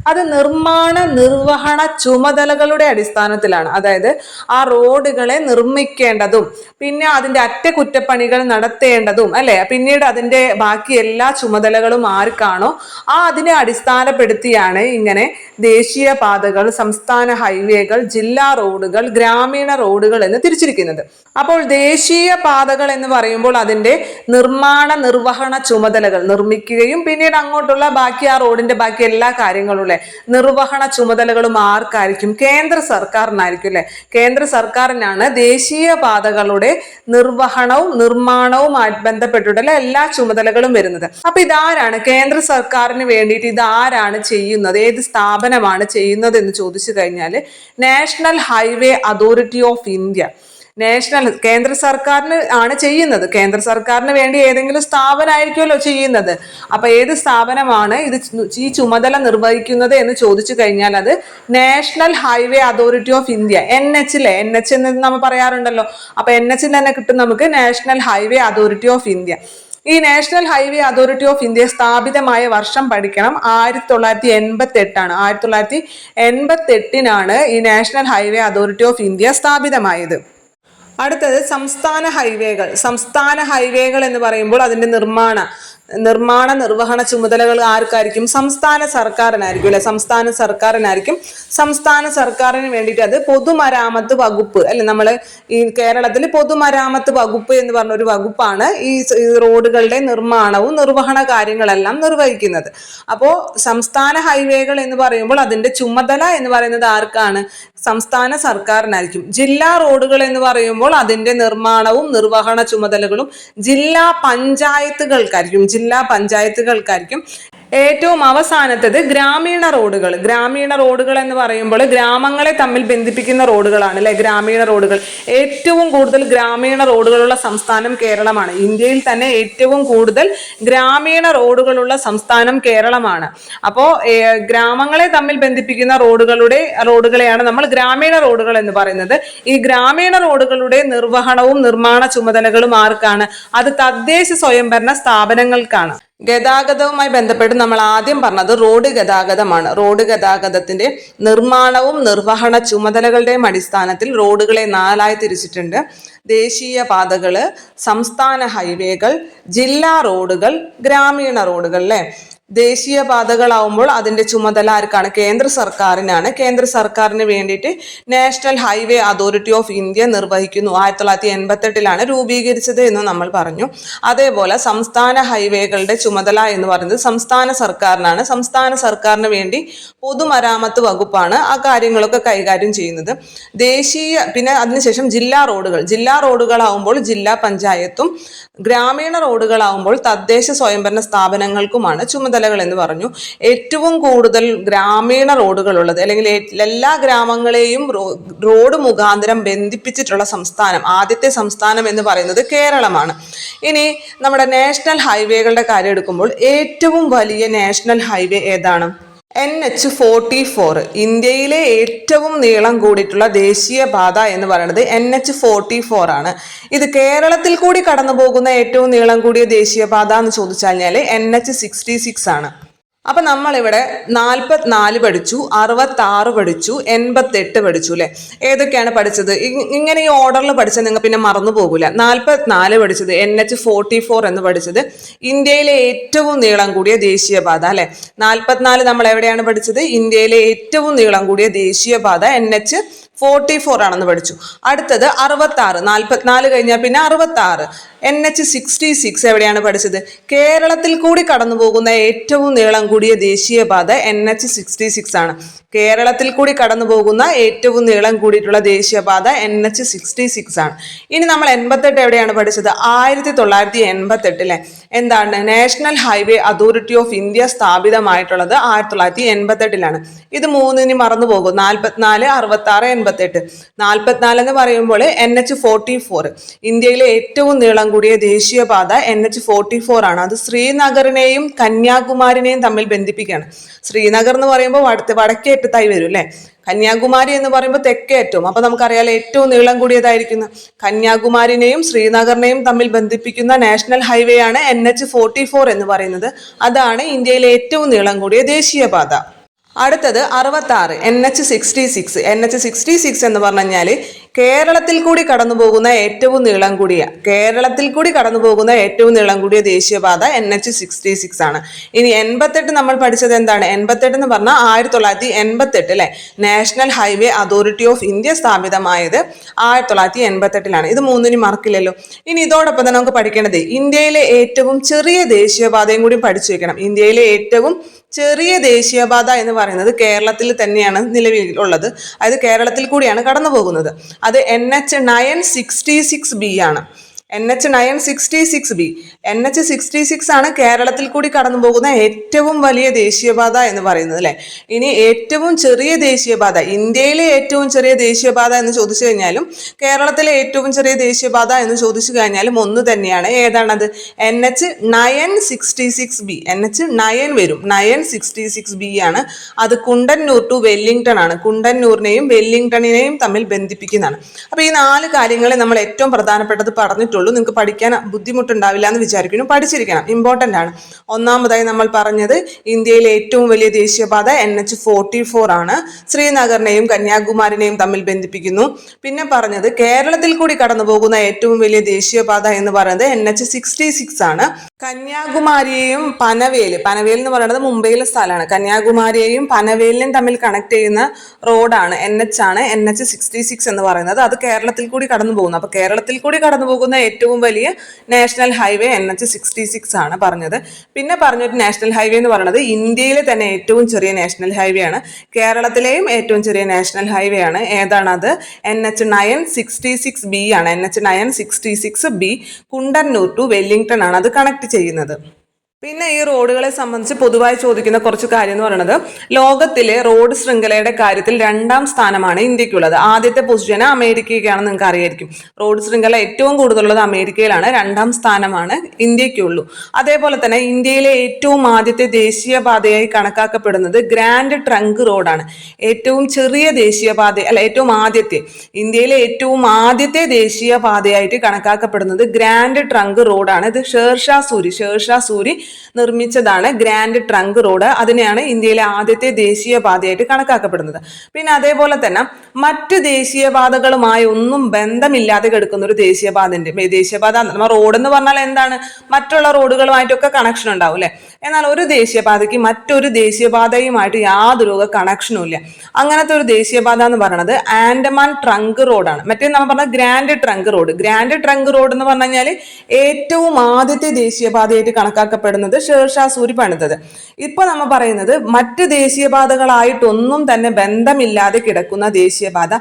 അത് നിർമ്മാണ നിർവഹണ ചുമതലകളുടെ അടിസ്ഥാനത്തിലാണ്. അതായത് ആ റോഡുകളെ നിർമ്മിക്കേണ്ടതും പിന്നെ അതിന്റെ അറ്റകുറ്റപ്പണികൾ നടത്തേണ്ടതും അല്ലെ, പിന്നീട് അതിന്റെ ബാക്കി എല്ലാ ചുമതലകളും ആർക്കാണോ അതിനെ അടിസ്ഥാനപ്പെടുത്തിയാണ് ഇങ്ങനെ ദേശീയപാതകൾ, സംസ്ഥാന ഹൈവേകൾ, ജില്ലാ റോഡുകൾ, ഗ്രാമീണ റോഡുകൾ എന്ന് തിരിച്ചിരിക്കുന്നത്. അപ്പോൾ ദേശീയ പാതകൾ എന്ന് പറയുമ്പോൾ അതിന്റെ നിർമ്മാണ നിർവഹണ ചുമതലകൾ, നിർമ്മിക്കുകയും പിന്നീട് അങ്ങോട്ടുള്ള ബാക്കി ആ റോഡിന്റെ ബാക്കി എല്ലാ കാര്യങ്ങളും അല്ലെ, നിർവഹണ ചുമതലകളും ആർക്കായിരിക്കും? കേന്ദ്ര സർക്കാരിനായിരിക്കും അല്ലെ. കേന്ദ്ര സർക്കാരിനാണ് ദേശീയ പാതകളുടെ നിർവഹണവും നിർമ്മാണവുമായി ബന്ധപ്പെട്ടിട്ടുള്ള എല്ലാ ചുമതലകളും വരുന്നത്. അപ്പൊ ഇതാരാണ്? കേന്ദ്ര സർക്കാരിന് വേണ്ടിയിട്ട് ഇതാരാണ് ചെയ്യുന്നത്? ഏത് സ്ഥാപനമാണ് ചെയ്യുന്നത് എന്ന് ചോദിച്ചു കഴിഞ്ഞാൽ national highway authority of India. കേന്ദ്ര സർക്കാരിന് ആണ് ചെയ്യുന്നത്. കേന്ദ്ര സർക്കാരിന് വേണ്ടി ഏതെങ്കിലും സ്ഥാപനമായിരിക്കുമല്ലോ ചെയ്യുന്നത്. അപ്പൊ ഏത് സ്ഥാപനമാണ് ഈ ചുമതല നിർവഹിക്കുന്നത് എന്ന് ചോദിച്ചു കഴിഞ്ഞാൽ അത് national highway authority of India. NH എന്ന് നമ്മൾ പറയാറുണ്ടല്ലോ. അപ്പൊ NH തന്നെ കിട്ടും നമുക്ക് national highway authority of India. ഈ national highway authority of India സ്ഥാപിതമായ വർഷം പഠിക്കണം. 1988 ആണ്. 1988 ഈ national highway authority of India സ്ഥാപിതമായത്. അടുത്തത് സംസ്ഥാന ഹൈവേകൾ. സംസ്ഥാന ഹൈവേകൾ എന്ന് പറയുമ്പോൾ അതിന്റെ നിർമ്മാണ നിർവഹണ ചുമതലകൾ ആർക്കായിരിക്കും? സംസ്ഥാന സർക്കാരിനായിരിക്കും അല്ലെ. സംസ്ഥാന സർക്കാരിനായിരിക്കും. സംസ്ഥാന സർക്കാരിന് വേണ്ടിയിട്ട് അത് പൊതുമരാമത്ത് വകുപ്പ് അല്ലെ. നമ്മൾ ഈ കേരളത്തിൽ പൊതുമരാമത്ത് വകുപ്പ് എന്ന് പറഞ്ഞ ഒരു വകുപ്പാണ് ഈ റോഡുകളുടെ നിർമ്മാണവും നിർവഹണ കാര്യങ്ങളെല്ലാം നിർവഹിക്കുന്നത്. അപ്പോൾ സംസ്ഥാന ഹൈവേകൾ എന്ന് പറയുമ്പോൾ അതിന്റെ ചുമതല എന്ന് പറയുന്നത് ആർക്കാണ്? സംസ്ഥാന സർക്കാരിനായിരിക്കും. ജില്ലാ റോഡുകൾ എന്ന് പറയുമ്പോൾ അതിന്റെ നിർമ്മാണവും നിർവഹണ ചുമതലകളും ജില്ലാ പഞ്ചായത്തുകൾക്കായിരിക്കും. ഏറ്റവും അവസാനത്തത് ഗ്രാമീണ റോഡുകൾ. ഗ്രാമീണ റോഡുകൾ എന്ന് പറയുമ്പോൾ ഗ്രാമങ്ങളെ തമ്മിൽ ബന്ധിപ്പിക്കുന്ന റോഡുകളാണ് അല്ലെ, ഗ്രാമീണ റോഡുകൾ. ഏറ്റവും കൂടുതൽ ഗ്രാമീണ റോഡുകളുള്ള സംസ്ഥാനം കേരളമാണ്. ഇന്ത്യയിൽ തന്നെ ഏറ്റവും കൂടുതൽ ഗ്രാമീണ റോഡുകളുള്ള സംസ്ഥാനം കേരളമാണ്. അപ്പോൾ ഗ്രാമങ്ങളെ തമ്മിൽ ബന്ധിപ്പിക്കുന്ന റോഡുകളെയാണ് നമ്മൾ ഗ്രാമീണ റോഡുകൾ എന്ന് പറയുന്നത്. ഈ ഗ്രാമീണ റോഡുകളുടെ നിർവഹണവും നിർമ്മാണ ചുമതലകളും ആർക്കാണ്? അത് തദ്ദേശ സ്വയംഭരണ സ്ഥാപനങ്ങൾക്കാണ്. ഗതാഗതവുമായി ബന്ധപ്പെട്ട് നമ്മൾ ആദ്യം പറഞ്ഞത് റോഡ് ഗതാഗതമാണ്. റോഡ് ഗതാഗതത്തിന്റെ നിർമ്മാണവും നിർവഹണ ചുമതലകളുടെയും അടിസ്ഥാനത്തിൽ റോഡുകളെ 4ആയി തിരിച്ചിട്ടുണ്ട്. ദേശീയ പാതകള്, സംസ്ഥാന ഹൈവേകൾ, ജില്ലാ റോഡുകൾ, ഗ്രാമീണ റോഡുകൾ അല്ലെ. ദേശീയ പാതകളാവുമ്പോൾ അതിന്റെ ചുമതല ആർക്കാണ്? കേന്ദ്ര സർക്കാരിനാണ്. കേന്ദ്ര സർക്കാരിന് വേണ്ടിയിട്ട് national highway authority of India നിർവഹിക്കുന്നു. 1988 രൂപീകരിച്ചത് എന്ന് നമ്മൾ പറഞ്ഞു. അതേപോലെ സംസ്ഥാന ഹൈവേകളുടെ ചുമതല എന്ന് പറയുന്നത് സംസ്ഥാന സർക്കാരിനാണ്. സംസ്ഥാന സർക്കാരിന് വേണ്ടി പൊതുമരാമത്ത് വകുപ്പാണ് ആ കാര്യങ്ങളൊക്കെ കൈകാര്യം ചെയ്യുന്നത്. പിന്നെ അതിനുശേഷം ജില്ലാ റോഡുകളാവുമ്പോൾ ജില്ലാ പഞ്ചായത്തും, ഗ്രാമീണ റോഡുകളാവുമ്പോൾ തദ്ദേശ സ്വയംഭരണ സ്ഥാപനങ്ങൾക്കുമാണ് ചുമതലകൾ എന്ന് പറഞ്ഞു. ഏറ്റവും കൂടുതൽ ഗ്രാമീണ റോഡുകളുള്ളത് അല്ലെങ്കിൽ എല്ലാ ഗ്രാമങ്ങളെയും റോഡ് മുഖാന്തരം ബന്ധിപ്പിച്ചിട്ടുള്ള സംസ്ഥാനം, ആദ്യത്തെ സംസ്ഥാനം എന്ന് പറയുന്നത് കേരളമാണ്. ഇനി നമ്മുടെ നാഷണൽ ഹൈവേകളുടെ കാര്യം എടുക്കുമ്പോൾ ഏറ്റവും വലിയ നാഷണൽ ഹൈവേ ഏതാണ്? NH44. ഇന്ത്യയിലെ ഏറ്റവും നീളം കൂടിയിട്ടുള്ള ദേശീയ പാത എന്ന് പറയുന്നത് NH44 ആണ്. ഇത് കേരളത്തിൽ കൂടി കടന്നു പോകുന്ന ഏറ്റവും നീളം കൂടിയ ദേശീയ പാത എന്ന് ചോദിച്ചാൽ NH66 ആണ്. അപ്പൊ നമ്മളിവിടെ 44 പഠിച്ചു, 66 പഠിച്ചു, 88 പഠിച്ചു അല്ലെ. ഏതൊക്കെയാണ് പഠിച്ചത്? ഇങ്ങനെ ഈ ഓർഡറിൽ പഠിച്ചാൽ നിങ്ങൾ പിന്നെ മറന്നു പോകൂല. 44 പഠിച്ചത് NH44 എന്ന് പഠിച്ചത് ഇന്ത്യയിലെ ഏറ്റവും നീളം കൂടിയ ദേശീയപാത അല്ലെ. 44 നമ്മൾ എവിടെയാണ് പഠിച്ചത്? ഇന്ത്യയിലെ ഏറ്റവും നീളം കൂടിയ ദേശീയപാത NH 44 ആണെന്ന് പഠിച്ചു. അടുത്തത് 66, 44 കഴിഞ്ഞാൽ പിന്നെ 66. NH66 എവിടെയാണ് പഠിച്ചത്? കേരളത്തിൽ കൂടി കടന്നു പോകുന്ന ഏറ്റവും നീളം കൂടിയ ദേശീയപാത NH66 ആണ്. കേരളത്തിൽ കൂടി കടന്നു പോകുന്ന ഏറ്റവും നീളം കൂടിയിട്ടുള്ള ദേശീയപാത NH66 ആണ്. ഇനി നമ്മൾ 88 എവിടെയാണ് പഠിച്ചത്? 1988 എന്താണ്? National highway authority of India സ്ഥാപിതമായിട്ടുള്ളത് 1988 ഇത് മൂന്നിന് മറന്നു പോകും. 44, 66, 88. 44 എന്ന് പറയുമ്പോൾ NH44 ഇന്ത്യയിലെ ഏറ്റവും നീളം കൂടിയ ദേശീയപാത NH44 ആണ്. അത് ശ്രീനഗറിനെയും കന്യാകുമാരിനെയും തമ്മിൽ ബന്ധിപ്പിക്കുകയാണ്. ശ്രീനഗർ എന്ന് പറയുമ്പോൾ വടക്കേ അറ്റത്തായി വരും അല്ലെ. കന്യാകുമാരി എന്ന് പറയുമ്പോൾ തെക്കേ അറ്റവും. അപ്പൊ നമുക്കറിയാലോ ഏറ്റവും നീളം കൂടിയതായിരിക്കുന്നു. കന്യാകുമാരിനെയും ശ്രീനഗറിനെയും തമ്മിൽ ബന്ധിപ്പിക്കുന്ന നാഷണൽ ഹൈവേ ആണ് NH44 എന്ന് പറയുന്നത്. അതാണ് ഇന്ത്യയിലെ ഏറ്റവും നീളം കൂടിയ ദേശീയപാത. അടുത്തത് 66 NH66. NH66 എന്ന് പറഞ്ഞു കഴിഞ്ഞാൽ കേരളത്തിൽ കൂടി കടന്നു പോകുന്ന ഏറ്റവും നീളം കൂടിയ ദേശീയപാത NH66 ആണ്. ഇനി 88 നമ്മൾ പഠിച്ചത് എന്താണ്? 88 എന്ന് പറഞ്ഞാൽ 1988 അല്ലെ. National highway authority of India സ്ഥാപിതമായത് 1988 ഇത് മൂന്നിനും മാർക്കില്ലല്ലോ. ഇനി ഇതോടൊപ്പം തന്നെ നമുക്ക് പഠിക്കേണ്ടത് ഇന്ത്യയിലെ ഏറ്റവും ചെറിയ ദേശീയപാതയും കൂടി പഠിച്ചു വെക്കണം. ഇന്ത്യയിലെ ഏറ്റവും ചെറിയ ദേശീയപാത എന്ന് പറയുന്നത് കേരളത്തിൽ തന്നെയാണ് നിലവിലുള്ളത്. അതായത് കേരളത്തിൽ കൂടിയാണ് കടന്നു പോകുന്നത്. അത് NH966B ആണ്. NH966B. NH66 ആണ് കേരളത്തിൽ കൂടി കടന്നു പോകുന്ന ഏറ്റവും വലിയ ദേശീയപാത എന്ന് പറയുന്നത് അല്ലെ. ഇനി ഏറ്റവും ചെറിയ ദേശീയപാത, ഇന്ത്യയിലെ ഏറ്റവും ചെറിയ ദേശീയപാത എന്ന് ചോദിച്ചു കഴിഞ്ഞാലും കേരളത്തിലെ ഏറ്റവും ചെറിയ ദേശീയപാത എന്ന് ചോദിച്ചു കഴിഞ്ഞാലും ഒന്ന് തന്നെയാണ്. ഏതാണത്? NH966B. NH9 വരും. 966B ആണ്. അത് കുണ്ടന്നൂർ ടു വെല്ലിംഗ്ടൺ ആണ്. കുണ്ടന്നൂരിനെയും വെല്ലിംഗ്ടണിനെയും തമ്മിൽ ബന്ധിപ്പിക്കുന്നതാണ്. അപ്പൊ ഈ 4 കാര്യങ്ങളെ നമ്മൾ ഏറ്റവും പ്രധാനപ്പെട്ടത് പറഞ്ഞിട്ടുള്ളൂ. നിങ്ങൾക്ക് പഠിക്കാൻ ബുദ്ധിമുട്ടുണ്ടാവില്ല എന്ന് വിചാരിക്കുന്നു. പഠിച്ചിരിക്കണം, ഇമ്പോർട്ടൻ്റ് ആണ്. ഒന്നാമതായി നമ്മൾ പറഞ്ഞത് ഇന്ത്യയിലെ ഏറ്റവും വലിയ ദേശീയപാത NH44 ആണ്. ശ്രീനഗറിനെയും കന്യാകുമാരിനെയും തമ്മിൽ ബന്ധിപ്പിക്കുന്നു. പിന്നെ പറഞ്ഞത് കേരളത്തിൽ കൂടി കടന്നു പോകുന്ന ഏറ്റവും വലിയ ദേശീയപാത എന്ന് പറയുന്നത് NH66 ആണ്. കന്യാകുമാരിയെയും പനവേൽ എന്ന് പറയുന്നത് മുംബൈയിലെ സ്ഥലമാണ്. കന്യാകുമാരിയെയും പനവേലിനെയും തമ്മിൽ കണക്ട് ചെയ്യുന്ന റോഡാണ് NH66 എന്ന് പറയുന്നത്. അത് കേരളത്തിൽ കൂടി കടന്നു പോകുന്നു. അപ്പൊ കേരളത്തിൽ കൂടി കടന്നു പോകുന്ന ഏറ്റവും വലിയ നാഷണൽ ഹൈവേ NH66 ആണ് പറഞ്ഞത്. പിന്നെ പറഞ്ഞൊരു നാഷണൽ ഹൈവേ എന്ന് പറയുന്നത് ഇന്ത്യയിലെ തന്നെ ഏറ്റവും ചെറിയ നാഷണൽ ഹൈവേ ആണ്. കേരളത്തിലെയും ഏറ്റവും ചെറിയ നാഷണൽ ഹൈവേ ആണ്. ഏതാണത്? NH966B ആണ്. NH966B കുണ്ടന്നൂർ ടു വെല്ലിംഗ്ടൺ ആണ് അത് കണക്ട് ചെയ്യുന്നത്. പിന്നെ ഈ റോഡുകളെ സംബന്ധിച്ച് പൊതുവായി ചോദിക്കുന്ന കുറച്ച് കാര്യം എന്ന് പറയുന്നത് ലോകത്തിലെ റോഡ് ശൃംഖലയുടെ കാര്യത്തിൽ 2ാം സ്ഥാനമാണ് ഇന്ത്യക്കുള്ളത്. ആദ്യത്തെ പൊസിഷൻ അമേരിക്കയ്ക്കാണെന്ന് നിങ്ങൾക്ക് അറിയായിരിക്കും. റോഡ് ശൃംഖല ഏറ്റവും കൂടുതലുള്ളത് അമേരിക്കയിലാണ്. 2ാം സ്ഥാനമാണ് ഇന്ത്യക്കുള്ളൂ. അതേപോലെ തന്നെ ഇന്ത്യയിലെ ഏറ്റവും ആദ്യത്തെ ദേശീയപാതയായി കണക്കാക്കപ്പെടുന്നത് ഗ്രാൻഡ് ട്രങ്ക് റോഡാണ്. ഏറ്റവും ചെറിയ ദേശീയപാത അല്ല, ഇന്ത്യയിലെ ഏറ്റവും ആദ്യത്തെ ദേശീയപാതയായിട്ട് കണക്കാക്കപ്പെടുന്നത് ഗ്രാൻഡ് ട്രങ്ക് റോഡാണ്. ഇത് ഷേർഷാ സൂരി നിർമ്മിച്ചതാണ് ഗ്രാൻഡ് ട്രങ്ക് റോഡ്. അതിനെയാണ് ഇന്ത്യയിലെ ആദ്യത്തെ ദേശീയപാതയായിട്ട് കണക്കാക്കപ്പെടുന്നത്. പിന്നെ അതേപോലെ തന്നെ മറ്റ് ദേശീയപാതകളുമായി ഒന്നും ബന്ധമില്ലാതെ കിടക്കുന്ന ഒരു ദേശീയപാത റോഡ് എന്ന് പറഞ്ഞാൽ എന്താണ്? മറ്റുള്ള റോഡുകളുമായിട്ടൊക്കെ കണക്ഷൻ ഉണ്ടാവും അല്ലെ. എന്നാൽ ഒരു ദേശീയപാതയ്ക്ക് മറ്റൊരു ദേശീയപാതയുമായിട്ട് യാതൊരു കണക്ഷനും ഇല്ല. അങ്ങനത്തെ ഒരു ദേശീയപാത എന്ന് പറയുന്നത് ആൻഡമാൻ ട്രങ്ക് റോഡാണ്. മറ്റേ നമ്മൾ പറഞ്ഞ ഗ്രാൻഡ് ട്രങ്ക് റോഡ് എന്ന് പറഞ്ഞു കഴിഞ്ഞാൽ ഏറ്റവും ആദ്യത്തെ ദേശീയപാതയായിട്ട് കണക്കാക്കപ്പെടുന്നത് ഷേർഷാ സൂരി പണിതത്. ഇപ്പൊ നമ്മൾ പറയുന്നത് മറ്റ് ദേശീയപാതകളായിട്ടൊന്നും തന്നെ ബന്ധമില്ലാതെ കിടക്കുന്ന ദേശീയപാത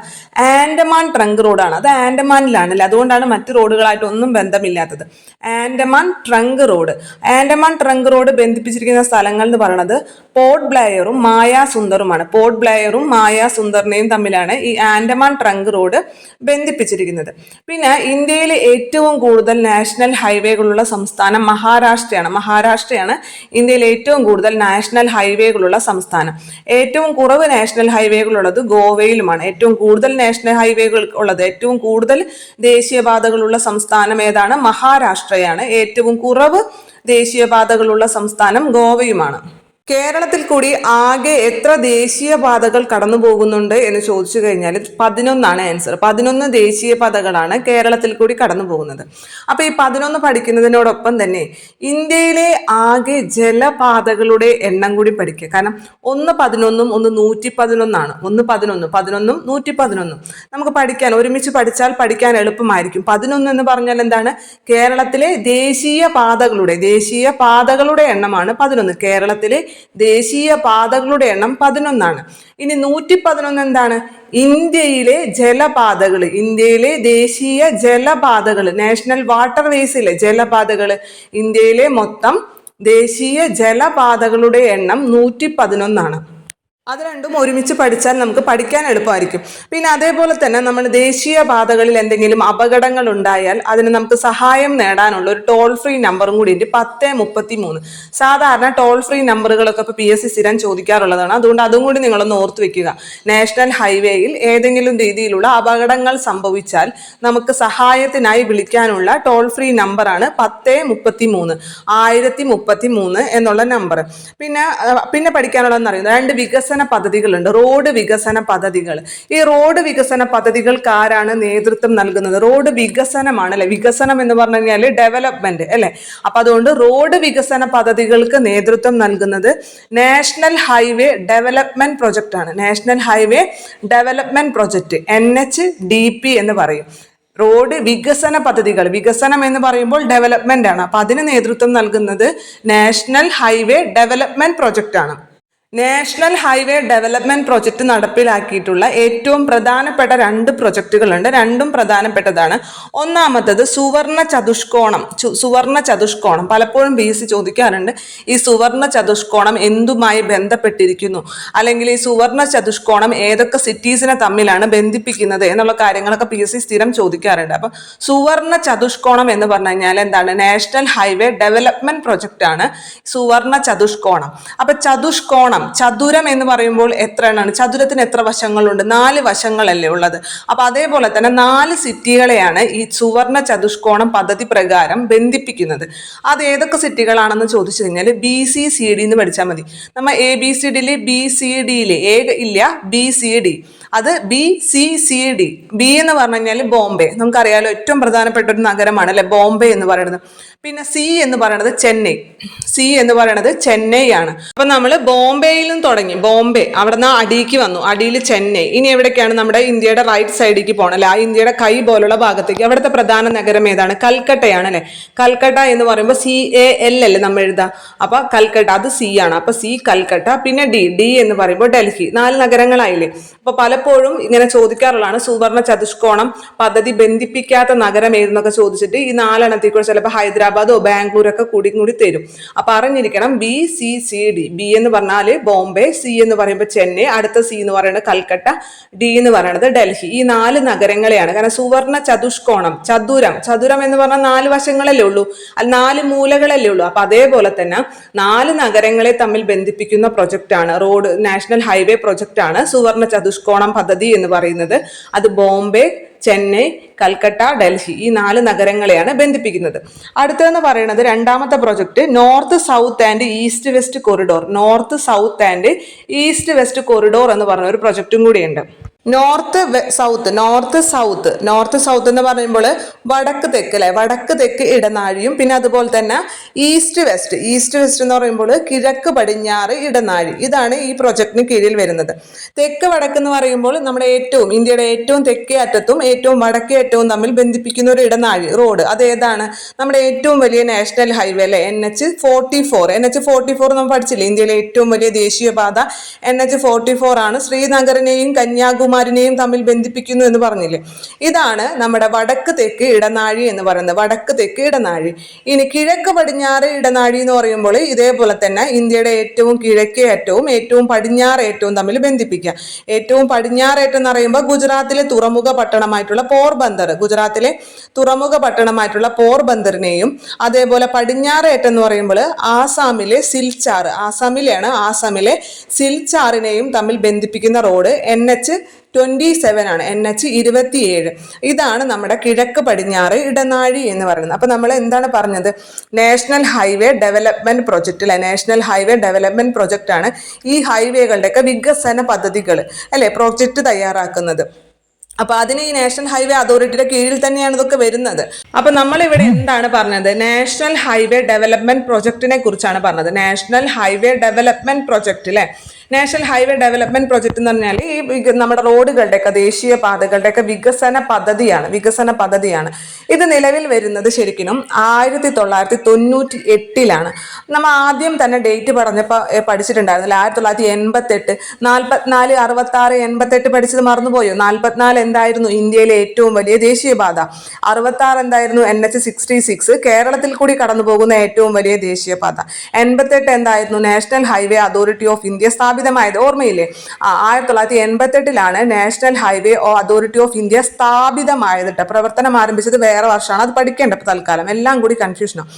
ആൻഡമാൻ ട്രങ്ക് റോഡാണ്. അത് ആൻഡമാനിലാണല്ലേ, അതുകൊണ്ടാണ് മറ്റു റോഡുകളായിട്ടൊന്നും ബന്ധമില്ലാത്തത്. ആൻഡമാൻ ട്രങ്ക് റോഡ് ബന്ധിപ്പിച്ചിരിക്കുന്ന സ്ഥലങ്ങൾ എന്ന് പറയുന്നത് പോർട്ട് ബ്ലെയറും മായാസുന്ദറുമാണ്. പോർട്ട് ബ്ലെയറും മായാസുന്ദറിനെയും തമ്മിലാണ് ഈ ആൻഡമാൻ ട്രങ്ക് റോഡ് ബന്ധിപ്പിച്ചിരിക്കുന്നത്. പിന്നെ ഇന്ത്യയിലെ ഏറ്റവും കൂടുതൽ നാഷണൽ ഹൈവേകളുള്ള സംസ്ഥാനം മഹാരാഷ്ട്രയാണ് ഇന്ത്യയിൽ ഏറ്റവും കൂടുതൽ നാഷണൽ ഹൈവേകളുള്ള സംസ്ഥാനം. ഏറ്റവും കുറവ് നാഷണൽ ഹൈവേകളുള്ളത് ഗോവയിലുമാണ്. ഏറ്റവും കൂടുതൽ നാഷണൽ ഹൈവേകൾ ഉള്ളത്, ഏറ്റവും കൂടുതൽ ദേശീയപാതകളുള്ള സംസ്ഥാനം ഏതാണ്? മഹാരാഷ്ട്രയാണ്. ഏറ്റവും കുറവ് ദേശീയപാതകളുള്ള സംസ്ഥാനം ഗോവയുമാണ്. കേരളത്തിൽ കൂടി ആകെ എത്ര ദേശീയപാതകൾ കടന്നു പോകുന്നുണ്ട് എന്ന് ചോദിച്ചു കഴിഞ്ഞാൽ 11 ആൻസർ. 11 ദേശീയപാതകളാണ് കേരളത്തിൽ കൂടി കടന്നു പോകുന്നത്. അപ്പൊ ഈ 11 പഠിക്കുന്നതിനോടൊപ്പം തന്നെ ഇന്ത്യയിലെ ആകെ ജലപാതകളുടെ എണ്ണം കൂടി പഠിക്കുക. കാരണം 111 ഒന്ന് 111 11 111 നമുക്ക് പഠിക്കാൻ ഒരുമിച്ച് പഠിച്ചാൽ പഠിക്കാൻ എളുപ്പമായിരിക്കും. 11 എന്ന് പറഞ്ഞാൽ എന്താണ്? കേരളത്തിലെ ദേശീയപാതകളുടെ എണ്ണമാണ് 11. കേരളത്തിലെ ദേശീയ പാതകളുടെ എണ്ണം 11. ഇനി 111 എന്താണ്? ഇന്ത്യയിലെ ദേശീയ ജലപാതകൾ, നാഷണൽ വാട്ടർ വേസിലെ ജലപാതകൾ, ഇന്ത്യയിലെ മൊത്തം ദേശീയ ജലപാതകളുടെ എണ്ണം 111. അത് രണ്ടും ഒരുമിച്ച് പഠിച്ചാൽ നമുക്ക് പഠിക്കാൻ എളുപ്പമായിരിക്കും. പിന്നെ അതേപോലെ തന്നെ നമ്മൾ ദേശീയപാതകളിൽ എന്തെങ്കിലും അപകടങ്ങൾ ഉണ്ടായാൽ അതിന് നമുക്ക് സഹായം നേടാനുള്ള ഒരു ടോൾ ഫ്രീ നമ്പറും കൂടി ഉണ്ട്, 1033. സാധാരണ ടോൾ ഫ്രീ നമ്പറുകളൊക്കെ ഇപ്പോൾ PSC സ്ഥിരം ചോദിക്കാറുള്ളതാണ്. അതുകൊണ്ട് അതും കൂടി നിങ്ങളൊന്ന് ഓർത്ത് വെക്കുക. നാഷണൽ ഹൈവേയിൽ ഏതെങ്കിലും രീതിയിലുള്ള അപകടങ്ങൾ സംഭവിച്ചാൽ നമുക്ക് സഹായത്തിനായി വിളിക്കാനുള്ള ടോൾ ഫ്രീ നമ്പറാണ് 1033 എന്നുള്ള നമ്പർ. പിന്നെ പഠിക്കാനുള്ളതെന്ന് അറിയുന്നത് 2 വികസന പദ്ധതികളുണ്ട്, റോഡ് വികസന പദ്ധതികൾ. ഈ റോഡ് വികസന പദ്ധതികൾക്ക് ആരാണ് നേതൃത്വം നൽകുന്നത്? റോഡ് വികസനമാണ് അല്ലെ. വികസനം എന്ന് പറഞ്ഞു കഴിഞ്ഞാൽ ഡെവലപ്മെന്റ് അല്ലെ. അപ്പൊ അതുകൊണ്ട് റോഡ് വികസന പദ്ധതികൾക്ക് നേതൃത്വം നൽകുന്നത് നാഷണൽ ഹൈവേ ഡെവലപ്മെന്റ് പ്രൊജക്ട് ആണ്. National highway development project, NHDP എന്ന് പറയും. റോഡ് വികസന പദ്ധതികൾ, വികസനം എന്ന് പറയുമ്പോൾ ഡെവലപ്മെന്റ് ആണ്. അപ്പൊ അതിന് നേതൃത്വം നൽകുന്നത് നാഷണൽ ഹൈവേ ഡെവലപ്മെന്റ് പ്രൊജക്ട് ആണ്. നാഷണൽ ഹൈവേ ഡെവലപ്മെന്റ് പ്രൊജക്ട് നടപ്പിലാക്കിയിട്ടുള്ള ഏറ്റവും പ്രധാനപ്പെട്ട 2 പ്രൊജക്ടുകളുണ്ട്. രണ്ടും പ്രധാനപ്പെട്ടതാണ്. ഒന്നാമത്തത് സുവർണ ചതുഷ്കോണം. പലപ്പോഴും BSc ചോദിക്കാറുണ്ട്, ഈ സുവർണ ചതുഷ്കോണം എന്തുമായി ബന്ധപ്പെട്ടിരിക്കുന്നു, അല്ലെങ്കിൽ ഈ സുവർണ ചതുഷ്കോണം ഏതൊക്കെ സിറ്റീസിനെ തമ്മിലാണ് ബന്ധിപ്പിക്കുന്നത് എന്നുള്ള കാര്യങ്ങളൊക്കെ PSc സ്ഥിരം ചോദിക്കാറുണ്ട്. അപ്പൊ സുവർണ ചതുഷ്കോണം എന്ന് പറഞ്ഞു കഴിഞ്ഞാൽ എന്താണ്? നാഷണൽ ഹൈവേ ഡെവലപ്മെന്റ് പ്രൊജക്ട് ആണ് സുവർണ ചതുഷ്കോണം. അപ്പൊ ചതുരം എന്ന് പറയുമ്പോൾ എത്ര എണ്ണമാണ്? ചതുരത്തിന് എത്ര വശങ്ങളുണ്ട്? 4 വശങ്ങളല്ലേ ഉള്ളത്. അപ്പൊ അതേപോലെ തന്നെ 4 സിറ്റികളെയാണ് ഈ സുവർണ ചതുഷ്കോണം പദ്ധതി പ്രകാരം ബന്ധിപ്പിക്കുന്നത്. അത് ഏതൊക്കെ സിറ്റികളാണെന്ന് ചോദിച്ചു കഴിഞ്ഞാൽ BCCD എന്ന് പഠിച്ചാൽ മതി. നമ്മൾ ABCDയില് BCDയില് ഇല്ല, BCD, അത് BCCD. B എന്ന് പറഞ്ഞു കഴിഞ്ഞാൽ ബോംബെ, നമുക്കറിയാലോ ഏറ്റവും പ്രധാനപ്പെട്ട ഒരു നഗരമാണ് അല്ലെ ബോംബെ എന്ന് പറയുന്നത്. പിന്നെ C എന്ന് പറയുന്നത് ചെന്നൈ ആണ്. അപ്പൊ നമ്മൾ ബോംബെയിൽ നിന്ന് തുടങ്ങി, ബോംബെ അവിടെ നിന്ന് അടിയിലേക്ക് വന്നു, അടിയിൽ ചെന്നൈ. ഇനി എവിടേക്കാണ്? നമ്മുടെ ഇന്ത്യയുടെ റൈറ്റ് സൈഡിലേക്ക് പോകണം അല്ലെ, ആ ഇന്ത്യയുടെ കൈ പോലുള്ള ഭാഗത്തേക്ക്. അവിടുത്തെ പ്രധാന നഗരം ഏതാണ്? കൽക്കട്ടയാണ് അല്ലെ. കൽക്കട്ട എന്ന് പറയുമ്പോൾ CAL അല്ലേ നമ്മൾ എഴുതാ. അപ്പൊ കൽക്കട്ട അത് C ആണ്. അപ്പൊ C കൽക്കട്ട. പിന്നെ D എന്ന് പറയുമ്പോൾ ഡൽഹി. 4 നഗരങ്ങളായില്ലേ. അപ്പൊ പലപ്പോഴും ഇങ്ങനെ ചോദിക്കാറുള്ളതാണ്, സുവർണ ചതുഷ്കോണം പദ്ധതി ബന്ധിപ്പിക്കാത്ത നഗരം ഏതെന്നൊക്കെ ചോദിച്ചിട്ട് ഈ 4 എണ്ണത്തിൽ ചിലപ്പോൾ ഹൈദരാബാദോ ബാംഗ്ലൂരൊക്കെ കൂടി തരും. അപ്പൊ അറിഞ്ഞിരിക്കണം BCCD. B എന്ന് പറഞ്ഞാല് ബോംബെ, C എന്ന് പറയുമ്പോൾ ചെന്നൈ, അടുത്ത C എന്ന് പറയുന്നത് കൽക്കട്ട, D എന്ന് പറയുന്നത് ഡൽഹി. ഈ 4 നഗരങ്ങളെയാണ്. കാരണം സുവർണ ചതുഷ്കോണം, ചതുരം എന്ന് പറഞ്ഞാൽ 4 വശങ്ങളല്ലേ ഉള്ളൂ, അല്ല 4 മൂലകളല്ലേ ഉള്ളൂ. അപ്പൊ അതേപോലെ തന്നെ 4 നഗരങ്ങളെ തമ്മിൽ ബന്ധിപ്പിക്കുന്ന പ്രൊജക്ട് ആണ്, റോഡ് നാഷണൽ ഹൈവേ പ്രൊജക്ട് ആണ് സുവർണ ചതുഷ്കോണം പദ്ധതി എന്ന് പറയുന്നത്. അത് ബോംബെ, ചെന്നൈ, കൽക്കട്ട, ഡൽഹി ഈ 4 നഗരങ്ങളെയാണ് ബന്ധിപ്പിക്കുന്നത്. അടുത്തതെന്ന് പറയുന്നത് രണ്ടാമത്തെ project north south and east west corridor. North south എന്ന് പറഞ്ഞ ഒരു പ്രൊജക്റ്റും കൂടിയുണ്ട്. നോർത്ത് സൗത്ത് എന്ന് പറയുമ്പോൾ വടക്ക് തെക്ക് അല്ലെ, വടക്ക് തെക്ക് ഇടനാഴിയും പിന്നെ അതുപോലെ തന്നെ ഈസ്റ്റ് വെസ്റ്റ് എന്ന് പറയുമ്പോൾ കിഴക്ക് പടിഞ്ഞാറ് ഇടനാഴി. ഇതാണ് ഈ പ്രൊജക്ടിന് കീഴിൽ വരുന്നത്. തെക്ക് വടക്ക് എന്ന് പറയുമ്പോൾ നമ്മുടെ ഇന്ത്യയുടെ ഏറ്റവും തെക്കേ അറ്റത്തും ഏറ്റവും വടക്കേ അറ്റവും തമ്മിൽ ബന്ധിപ്പിക്കുന്ന ഒരു ഇടനാഴി റോഡ്. അത് ഏതാണ്? നമ്മുടെ ഏറ്റവും വലിയ നാഷണൽ ഹൈവേ അല്ലെ, NH44 നമ്മൾ പഠിച്ചില്ലേ, ഇന്ത്യയിലെ ഏറ്റവും വലിയ ദേശീയപാത NH44 ആണ്. ശ്രീനഗറിനെയും കന്യാകുമാരിനെയും തമ്മിൽ ബന്ധിപ്പിക്കുന്നു എന്ന് പറഞ്ഞില്ലേ. ഇതാണ് നമ്മുടെ വടക്ക് തെക്ക് ഇടനാഴി എന്ന് പറയുന്നത്, വടക്ക് തെക്ക് ഇടനാഴി. ഇനി കിഴക്ക് പടിഞ്ഞാറ് ഇടനാഴി എന്ന് പറയുമ്പോൾ ഇതേപോലെ തന്നെ ഇന്ത്യയുടെ ഏറ്റവും കിഴക്കേ അറ്റവും ഏറ്റവും പടിഞ്ഞാറ് ഏറ്റവും തമ്മിൽ ബന്ധിപ്പിക്കുക. ഏറ്റവും പടിഞ്ഞാറേറ്റം എന്ന് പറയുമ്പോൾ ഗുജറാത്തിലെ തുറമുഖ പട്ടണമായിട്ടുള്ള പോർബന്ദറിനെയും അതേപോലെ പടിഞ്ഞാറേറ്റം എന്ന് പറയുമ്പോൾ ആസാമിലെ സിൽച്ചാറിനെയും തമ്മിൽ ബന്ധിപ്പിക്കുന്ന റോഡ് 27 ആണ്, NH27. ഇതാണ് നമ്മുടെ കിഴക്ക് പടിഞ്ഞാറ് ഇടനാഴി എന്ന് പറയുന്നത്. അപ്പൊ നമ്മൾ എന്താണ് പറഞ്ഞത്? നാഷണൽ ഹൈവേ ഡെവലപ്മെന്റ് പ്രൊജക്ട് അല്ലെ, നാഷണൽ ഹൈവേ ഡെവലപ്മെന്റ് പ്രൊജക്ട് ആണ് ഈ ഹൈവേകളുടെയൊക്കെ വികസന പദ്ധതികൾ അല്ലെ പ്രൊജക്ട് തയ്യാറാക്കുന്നത്. അപ്പൊ അതിന് ഈ നാഷണൽ ഹൈവേ അതോറിറ്റിയുടെ കീഴിൽ തന്നെയാണ് ഇതൊക്കെ വരുന്നത്. അപ്പൊ നമ്മൾ ഇവിടെ എന്താണ് പറഞ്ഞത്? നാഷണൽ ഹൈവേ ഡെവലപ്മെന്റ് പ്രൊജക്ടിനെ കുറിച്ചാണ് പറഞ്ഞത്. നാഷണൽ ഹൈവേ ഡെവലപ്മെന്റ് പ്രൊജക്ട് അല്ലെ, നാഷണൽ ഹൈവേ ഡെവലപ്മെന്റ് പ്രൊജക്ട് എന്ന് പറഞ്ഞാൽ ഈ നമ്മുടെ റോഡുകളുടെയൊക്കെ ദേശീയ പാതകളുടെയൊക്കെ വികസന പദ്ധതിയാണ്. ഇത് നിലവിൽ വരുന്നത് ശരിക്കും 1998 നമ്മൾ ആദ്യം തന്നെ ഡേറ്റ് പഠിച്ചിട്ടുണ്ടായിരുന്നില്ല. 1988, 44, 66, 88 പഠിച്ചത് മറന്നുപോയോ? 44 എന്തായിരുന്നു? ഇന്ത്യയിലെ ഏറ്റവും വലിയ ദേശീയപാത. 66 എന്തായിരുന്നു? NH66, കേരളത്തിൽ കൂടി കടന്നു പോകുന്ന ഏറ്റവും വലിയ ദേശീയപാത. 88 എന്തായിരുന്നു? National highway authority of India സ്ഥാപിതമായത്. ഓർമ്മയില്ലേ? 1988 national highway authority of India സ്ഥാപിതമായത്. പ്രവർത്തനം ആരംഭിച്ചത് വേറെ വർഷമാണ്, അത് പഠിക്കേണ്ട തൽക്കാലം, എല്ലാം കൂടി കൺഫ്യൂഷനാണ്.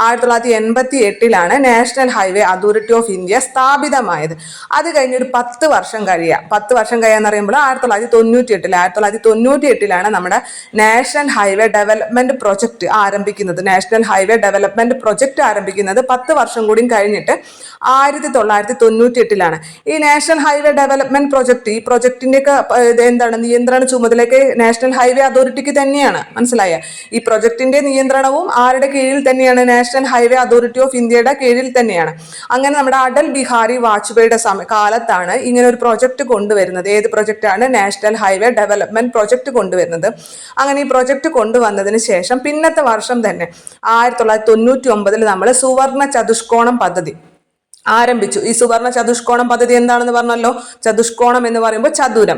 1988 national highway authority of India സ്ഥാപിതമായത്. അത് കഴിഞ്ഞൊരു 10 വർഷം കഴിയുക. 10 വർഷം കഴിയാന്ന് പറയുമ്പോൾ 1998 നമ്മുടെ നാഷണൽ ഹൈവേ ഡെവലപ്മെന്റ് പ്രൊജക്ട് ആരംഭിക്കുന്നത്. 10 വർഷം കൂടി കഴിഞ്ഞിട്ട് 1998 ഈ നാഷണൽ ഹൈവേ ഡെവലപ്മെന്റ് പ്രൊജക്ട്, ഈ പ്രൊജക്ടിന്റെ എന്താണ് നിയന്ത്രണ ചുമതലയൊക്കെ നാഷണൽ ഹൈവേ അതോറിറ്റിക്ക് തന്നെയാണ്. മനസ്സിലായ? ഈ പ്രൊജക്ടിന്റെ നിയന്ത്രണവും ആരുടെ കീഴിൽ തന്നെയാണ്? നാഷണൽ ഹൈവേ അതോറിറ്റി ഓഫ് ഇന്ത്യയുടെ കീഴിൽ തന്നെയാണ്. അങ്ങനെ നമ്മുടെ അടൽ ബിഹാരി വാജ്പേയിയുടെ കാലത്താണ് ഇങ്ങനെ ഒരു പ്രൊജക്ട് കൊണ്ടുവരുന്നത്. ഏത് പ്രൊജക്റ്റാണ്? നാഷണൽ ഹൈവേ ഡെവലപ്മെന്റ് പ്രൊജക്ട് കൊണ്ടുവരുന്നത്. അങ്ങനെ ഈ പ്രൊജക്ട് കൊണ്ടുവന്നതിന് ശേഷം പിന്നത്തെ വർഷം തന്നെ 1999 നമ്മൾ സുവർണ ചതുഷ്കോണം പദ്ധതി ആരംഭിച്ചു. ഈ സുവർണ ചതുഷ്കോണം പദ്ധതി എന്താണെന്ന് പറഞ്ഞല്ലോ? ചതുഷ്കോണം എന്ന് പറയുമ്പോൾ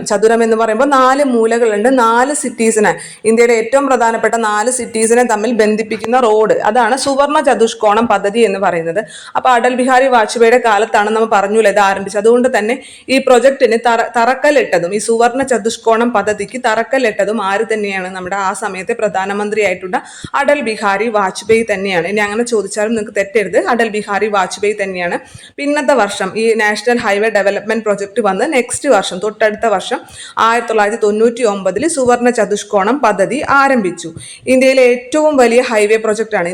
ചതുരം എന്ന് പറയുമ്പോൾ 4 മൂലകളുണ്ട്. 4 സിറ്റീസിനെ, ഇന്ത്യയുടെ ഏറ്റവും പ്രധാനപ്പെട്ട 4 സിറ്റീസിനെ തമ്മിൽ ബന്ധിപ്പിക്കുന്ന റോഡ്, അതാണ് സുവർണ ചതുഷ്കോണം പദ്ധതി എന്ന് പറയുന്നത്. അപ്പൊ അടൽ ബിഹാരി വാജ്പേയിയുടെ കാലത്താണ് നമ്മൾ പറഞ്ഞൂല്ലേ ഇത് ആരംഭിച്ചത്. അതുകൊണ്ട് തന്നെ ഈ പ്രൊജക്ടിന് തറക്കല്ലിട്ടതും, ഈ സുവർണ ചതുഷ്കോണം പദ്ധതിക്ക് തറക്കല്ലിട്ടതും ആര് തന്നെയാണ്? നമ്മുടെ ആ സമയത്തെ പ്രധാനമന്ത്രിയായിട്ടുള്ള അടൽ ബിഹാരി വാജ്പേയി തന്നെയാണ്. ഇനി അങ്ങനെ ചോദിച്ചാലും നിങ്ങൾക്ക് തെറ്റരുത്, അടൽ ബിഹാരി വാജ്പേയി തന്നെയാണ്. പിന്നത്തെ വർഷം ഈ നാഷണൽ ഹൈവേ ഡെവലപ്മെന്റ് പ്രൊജക്ട് വന്ന് നെക്സ്റ്റ് വർഷം, തൊട്ടടുത്ത വർഷം 1999 സുവർണ ചതുഷ്കോണം പദ്ധതി ആരംഭിച്ചു. ഇന്ത്യയിലെ ഏറ്റവും വലിയ ഹൈവേ പ്രൊജക്റ്റാണ്.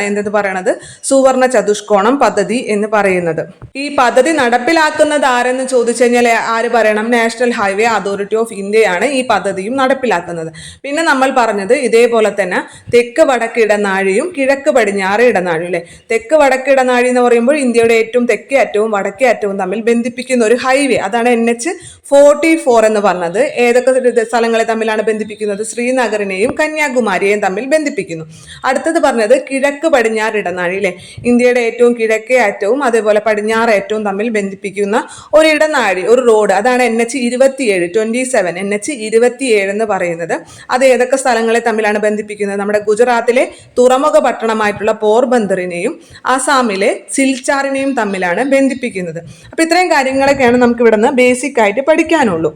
എന്തെന്ന് പറയണത്? സുവർണ ചതുഷ്കോണം പദ്ധതി എന്ന് പറയുന്നത്. ഈ പദ്ധതി നടപ്പിലാക്കുന്നത് ആരെന്ന് ചോദിച്ചു കഴിഞ്ഞാൽ ആര് പറയണം? നാഷണൽ ഹൈവേ അതോറിറ്റി ഓഫ് ഇന്ത്യയാണ് ഈ പദ്ധതിയും നടപ്പിലാക്കുന്നത്. പിന്നെ നമ്മൾ പറഞ്ഞത് ഇതേപോലെ തന്നെ തെക്ക് വടക്ക് ഇടനാഴിയും കിഴക്ക് പടിഞ്ഞാറ് ഇടനാഴിയും അല്ലെ. തെക്ക് വടക്ക് ഇടനാഴി എന്ന് പറയുമ്പോൾ ഇന്ത്യയുടെ ഏറ്റവും തെക്കേ അറ്റവും വടക്കേ അറ്റവും തമ്മിൽ ബന്ധിപ്പിക്കുന്ന ഒരു ഹൈവേ, അതാണ് NH44 എന്ന് പറഞ്ഞത്. ഏതൊക്കെ സ്ഥലങ്ങളെ തമ്മിലാണ് ബന്ധിപ്പിക്കുന്നത്? ശ്രീനഗറിനെയും കന്യാകുമാരിയെയും തമ്മിൽ ബന്ധിപ്പിക്കുന്നു. അടുത്തത് പറഞ്ഞത് കിഴക്ക് പടിഞ്ഞാറ് ഇടനാഴി അല്ലെ. ഇന്ത്യയുടെ ഏറ്റവും കിഴക്കേ അറ്റവും അതേപോലെ പടിഞ്ഞാറ് അറ്റവും തമ്മിൽ ബന്ധിപ്പിക്കുന്ന ഒരു ഇടനാഴി, ഒരു റോഡ്, അതാണ് NH27 എന്ന് പറയുന്നത്. അത് ഏതൊക്കെ സ്ഥലങ്ങളെ തമ്മിലാണ് ബന്ധിപ്പിക്കുന്നത്? നമ്മുടെ ഗുജറാത്തിലെ തുറമുഖ പട്ടണമായിട്ടുള്ള പോർബന്ദറിനെയും ആസാമിലെ സിൽച്ചാറിനെയും തമ്മിലാണ് ബന്ധിപ്പിക്കുന്നത്. അപ്പൊ ഇത്രയും കാര്യങ്ങളൊക്കെയാണ് നമുക്ക് ഇവിടെ നിന്ന് ബേസിക് ആയിട്ട് പഠിക്കാനുള്ളൂ.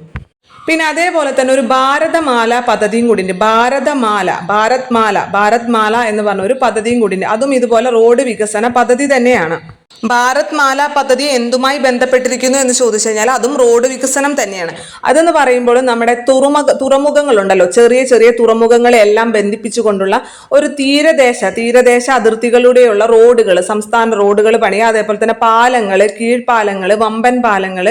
പിന്നെ അതേപോലെ തന്നെ ഒരു ഭാരതമാല പദ്ധതിയും കൂടി ഉണ്ട്. ഭാരത്മാല എന്ന് പറഞ്ഞ ഒരു പദ്ധതിയും കൂടി ഉണ്ട്. അതും ഇതുപോലെ റോഡ് വികസന പദ്ധതി തന്നെയാണ്. ഭാരത്മാല പദ്ധതി എന്തുമായി ബന്ധപ്പെട്ടിരിക്കുന്നു എന്ന് ചോദിച്ചു കഴിഞ്ഞാൽ അതും റോഡ് വികസനം തന്നെയാണ്. അതെന്ന് പറയുമ്പോൾ നമ്മുടെ തുറമുഖങ്ങളുണ്ടല്ലോ, ചെറിയ ചെറിയ തുറമുഖങ്ങളെ എല്ലാം ബന്ധിപ്പിച്ചുകൊണ്ടുള്ള ഒരു തീരദേശ അതിർത്തികളിലൂടെയുള്ള റോഡുകൾ, സംസ്ഥാന റോഡുകൾ പണിയുക. അതേപോലെ തന്നെ പാലങ്ങൾ, കീഴ്പാലങ്ങൾ, വമ്പൻ പാലങ്ങൾ,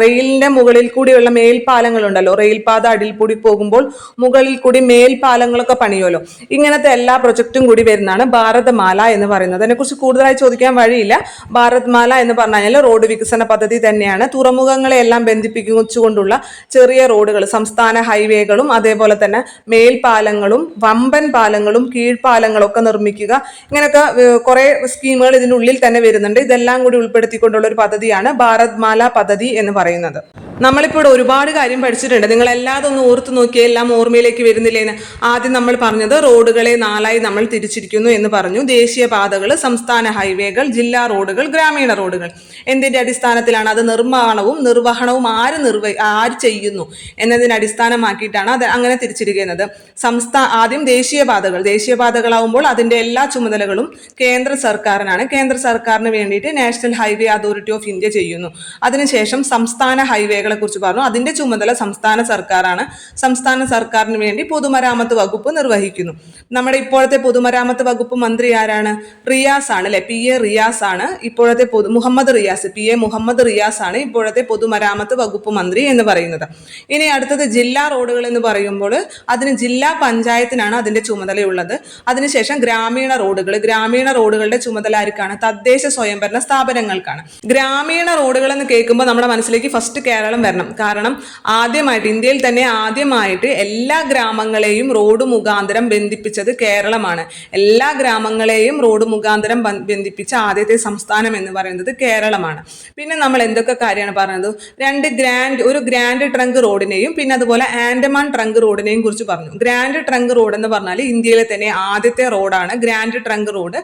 റെയിലിന്റെ മുകളിൽ കൂടിയുള്ള മേൽപ്പാലങ്ങളുണ്ടല്ലോ, റെയിൽപാത അടിയിൽ കൂടി പോകുമ്പോൾ മുകളിൽ കൂടി മേൽപ്പാലങ്ങളൊക്കെ പണിയുമല്ലോ. ഇങ്ങനത്തെ എല്ലാ പ്രൊജക്റ്റും കൂടി വരുന്നതാണ് ഭാരതമാല എന്ന് പറയുന്നത്. അതിനെക്കുറിച്ച് കൂടുതലായി ചോദിക്കാൻ വഴിയില്ല. ഭാരത്മാല എന്ന് പറഞ്ഞാൽ റോഡ് വികസന പദ്ധതി തന്നെയാണ്. തുറമുഖങ്ങളെ എല്ലാം ബന്ധിപ്പിച്ചുകൊണ്ടുള്ള ചെറിയ റോഡുകൾ, സംസ്ഥാന ഹൈവേകളും അതേപോലെ തന്നെ മേൽപ്പാലങ്ങളും വമ്പൻ പാലങ്ങളും കീഴ്പാലങ്ങളും ഒക്കെ നിർമ്മിക്കുക. ഇങ്ങനെയൊക്കെ കുറെ സ്കീമുകൾ ഇതിനുള്ളിൽ തന്നെ വരുന്നുണ്ട്. ഇതെല്ലാം കൂടി ഉൾപ്പെടുത്തിക്കൊണ്ടുള്ള ഒരു പദ്ധതിയാണ് ഭാരത്മാല പദ്ധതി എന്ന് പറയുന്നത്. നമ്മളിപ്പോൾ ഒരുപാട് കാര്യം പഠിച്ചിട്ടുണ്ട്. നിങ്ങൾ എല്ലാതും ഒന്ന് ഓർത്ത് നോക്കിയാൽ എല്ലാം ഓർമ്മയിലേക്ക് വരുന്നില്ലേന്ന്. ആദ്യം നമ്മൾ പറഞ്ഞത് റോഡുകളെ 4ആയി നമ്മൾ തിരിച്ചിരിക്കുന്നു എന്ന് പറഞ്ഞു. ദേശീയപാതകൾ, സംസ്ഥാന ഹൈവേകൾ, ജില്ലാ റോഡുകൾ, ഗ്രാമീണ റോഡുകൾ. എന്തിന്റെ അടിസ്ഥാനത്തിലാണ്? അത് നിർമ്മാണവും നിർവഹണവും ആര് ചെയ്യുന്നു എന്നതിനെ അടിസ്ഥാനമാക്കിയിട്ടാണ് അത് അങ്ങനെ തിരിച്ചിരിക്കുന്നത്. ആദ്യം ദേശീയപാതകളാവുമ്പോൾ അതിന്റെ എല്ലാ ചുമതലകളും കേന്ദ്ര സർക്കാരിനാണ്. കേന്ദ്ര സർക്കാരിന് വേണ്ടിയിട്ട് national highway authority of India ചെയ്യുന്നു. അതിനുശേഷം സംസ്ഥാന ഹൈവേകളെ കുറിച്ച് പറഞ്ഞു. അതിന്റെ ചുമതല സംസ്ഥാന സർക്കാരാണ്. സംസ്ഥാന സർക്കാരിന് വേണ്ടി പൊതുമരാമത്ത് വകുപ്പ് നിർവഹിക്കുന്നു. നമ്മുടെ ഇപ്പോഴത്തെ പൊതുമരാമത്ത് വകുപ്പ് മന്ത്രി ആരാണ്? റിയാസ് ആണ് അല്ലെ, PA റിയാസ് ആണ് ഇപ്പോഴത്തെ PA മുഹമ്മദ് റിയാസ് ആണ് ഇപ്പോഴത്തെ പൊതുമരാമത്ത് വകുപ്പ് മന്ത്രി എന്ന് പറയുന്നത്. ഇനി അടുത്തത് ജില്ലാ റോഡുകൾ എന്ന് പറയുമ്പോൾ അതിന് ജില്ലാ പഞ്ചായത്തിനാണ് അതിന്റെ ചുമതലയുള്ളത്. അതിനുശേഷം ഗ്രാമീണ റോഡുകളുടെ ചുമതല ആർക്കാണ്? തദ്ദേശ സ്വയംഭരണ സ്ഥാപനങ്ങൾക്കാണ്. ഗ്രാമീണ റോഡുകൾ എന്ന് കേൾക്കുമ്പോൾ നമ്മുടെ മനസ്സിലേക്ക് ഫസ്റ്റ് കേരളം വരണം. കാരണം ഇന്ത്യയിൽ തന്നെ ആദ്യമായിട്ട് എല്ലാ ഗ്രാമങ്ങളെയും റോഡ് മുഖാന്തരം ബന്ധിപ്പിച്ചത് കേരളമാണ്. എല്ലാ ഗ്രാമങ്ങളെയും റോഡ് മുഖാന്തരം ബന്ധിപ്പിച്ച ആദ്യത്തെ സംസ്ഥാനം എന്ന് പറയുന്നത് കേരളമാണ്. പിന്നെ നമ്മൾ എന്തൊക്കെ കാര്യമാണ് പറഞ്ഞത്? ഒരു ഗ്രാൻഡ് ട്രങ്ക് റോഡിനെയും പിന്നെ അതുപോലെ ആൻഡമാൻ ട്രങ്ക് റോഡിനെയും കുറിച്ച് പറഞ്ഞു. ഗ്രാൻഡ് ട്രങ്ക് റോഡ് എന്ന് പറഞ്ഞാൽ ഇന്ത്യയിലെ തന്നെ ആദ്യത്തെ റോഡാണ് ഗ്രാൻഡ് ട്രങ്ക് റോഡ്.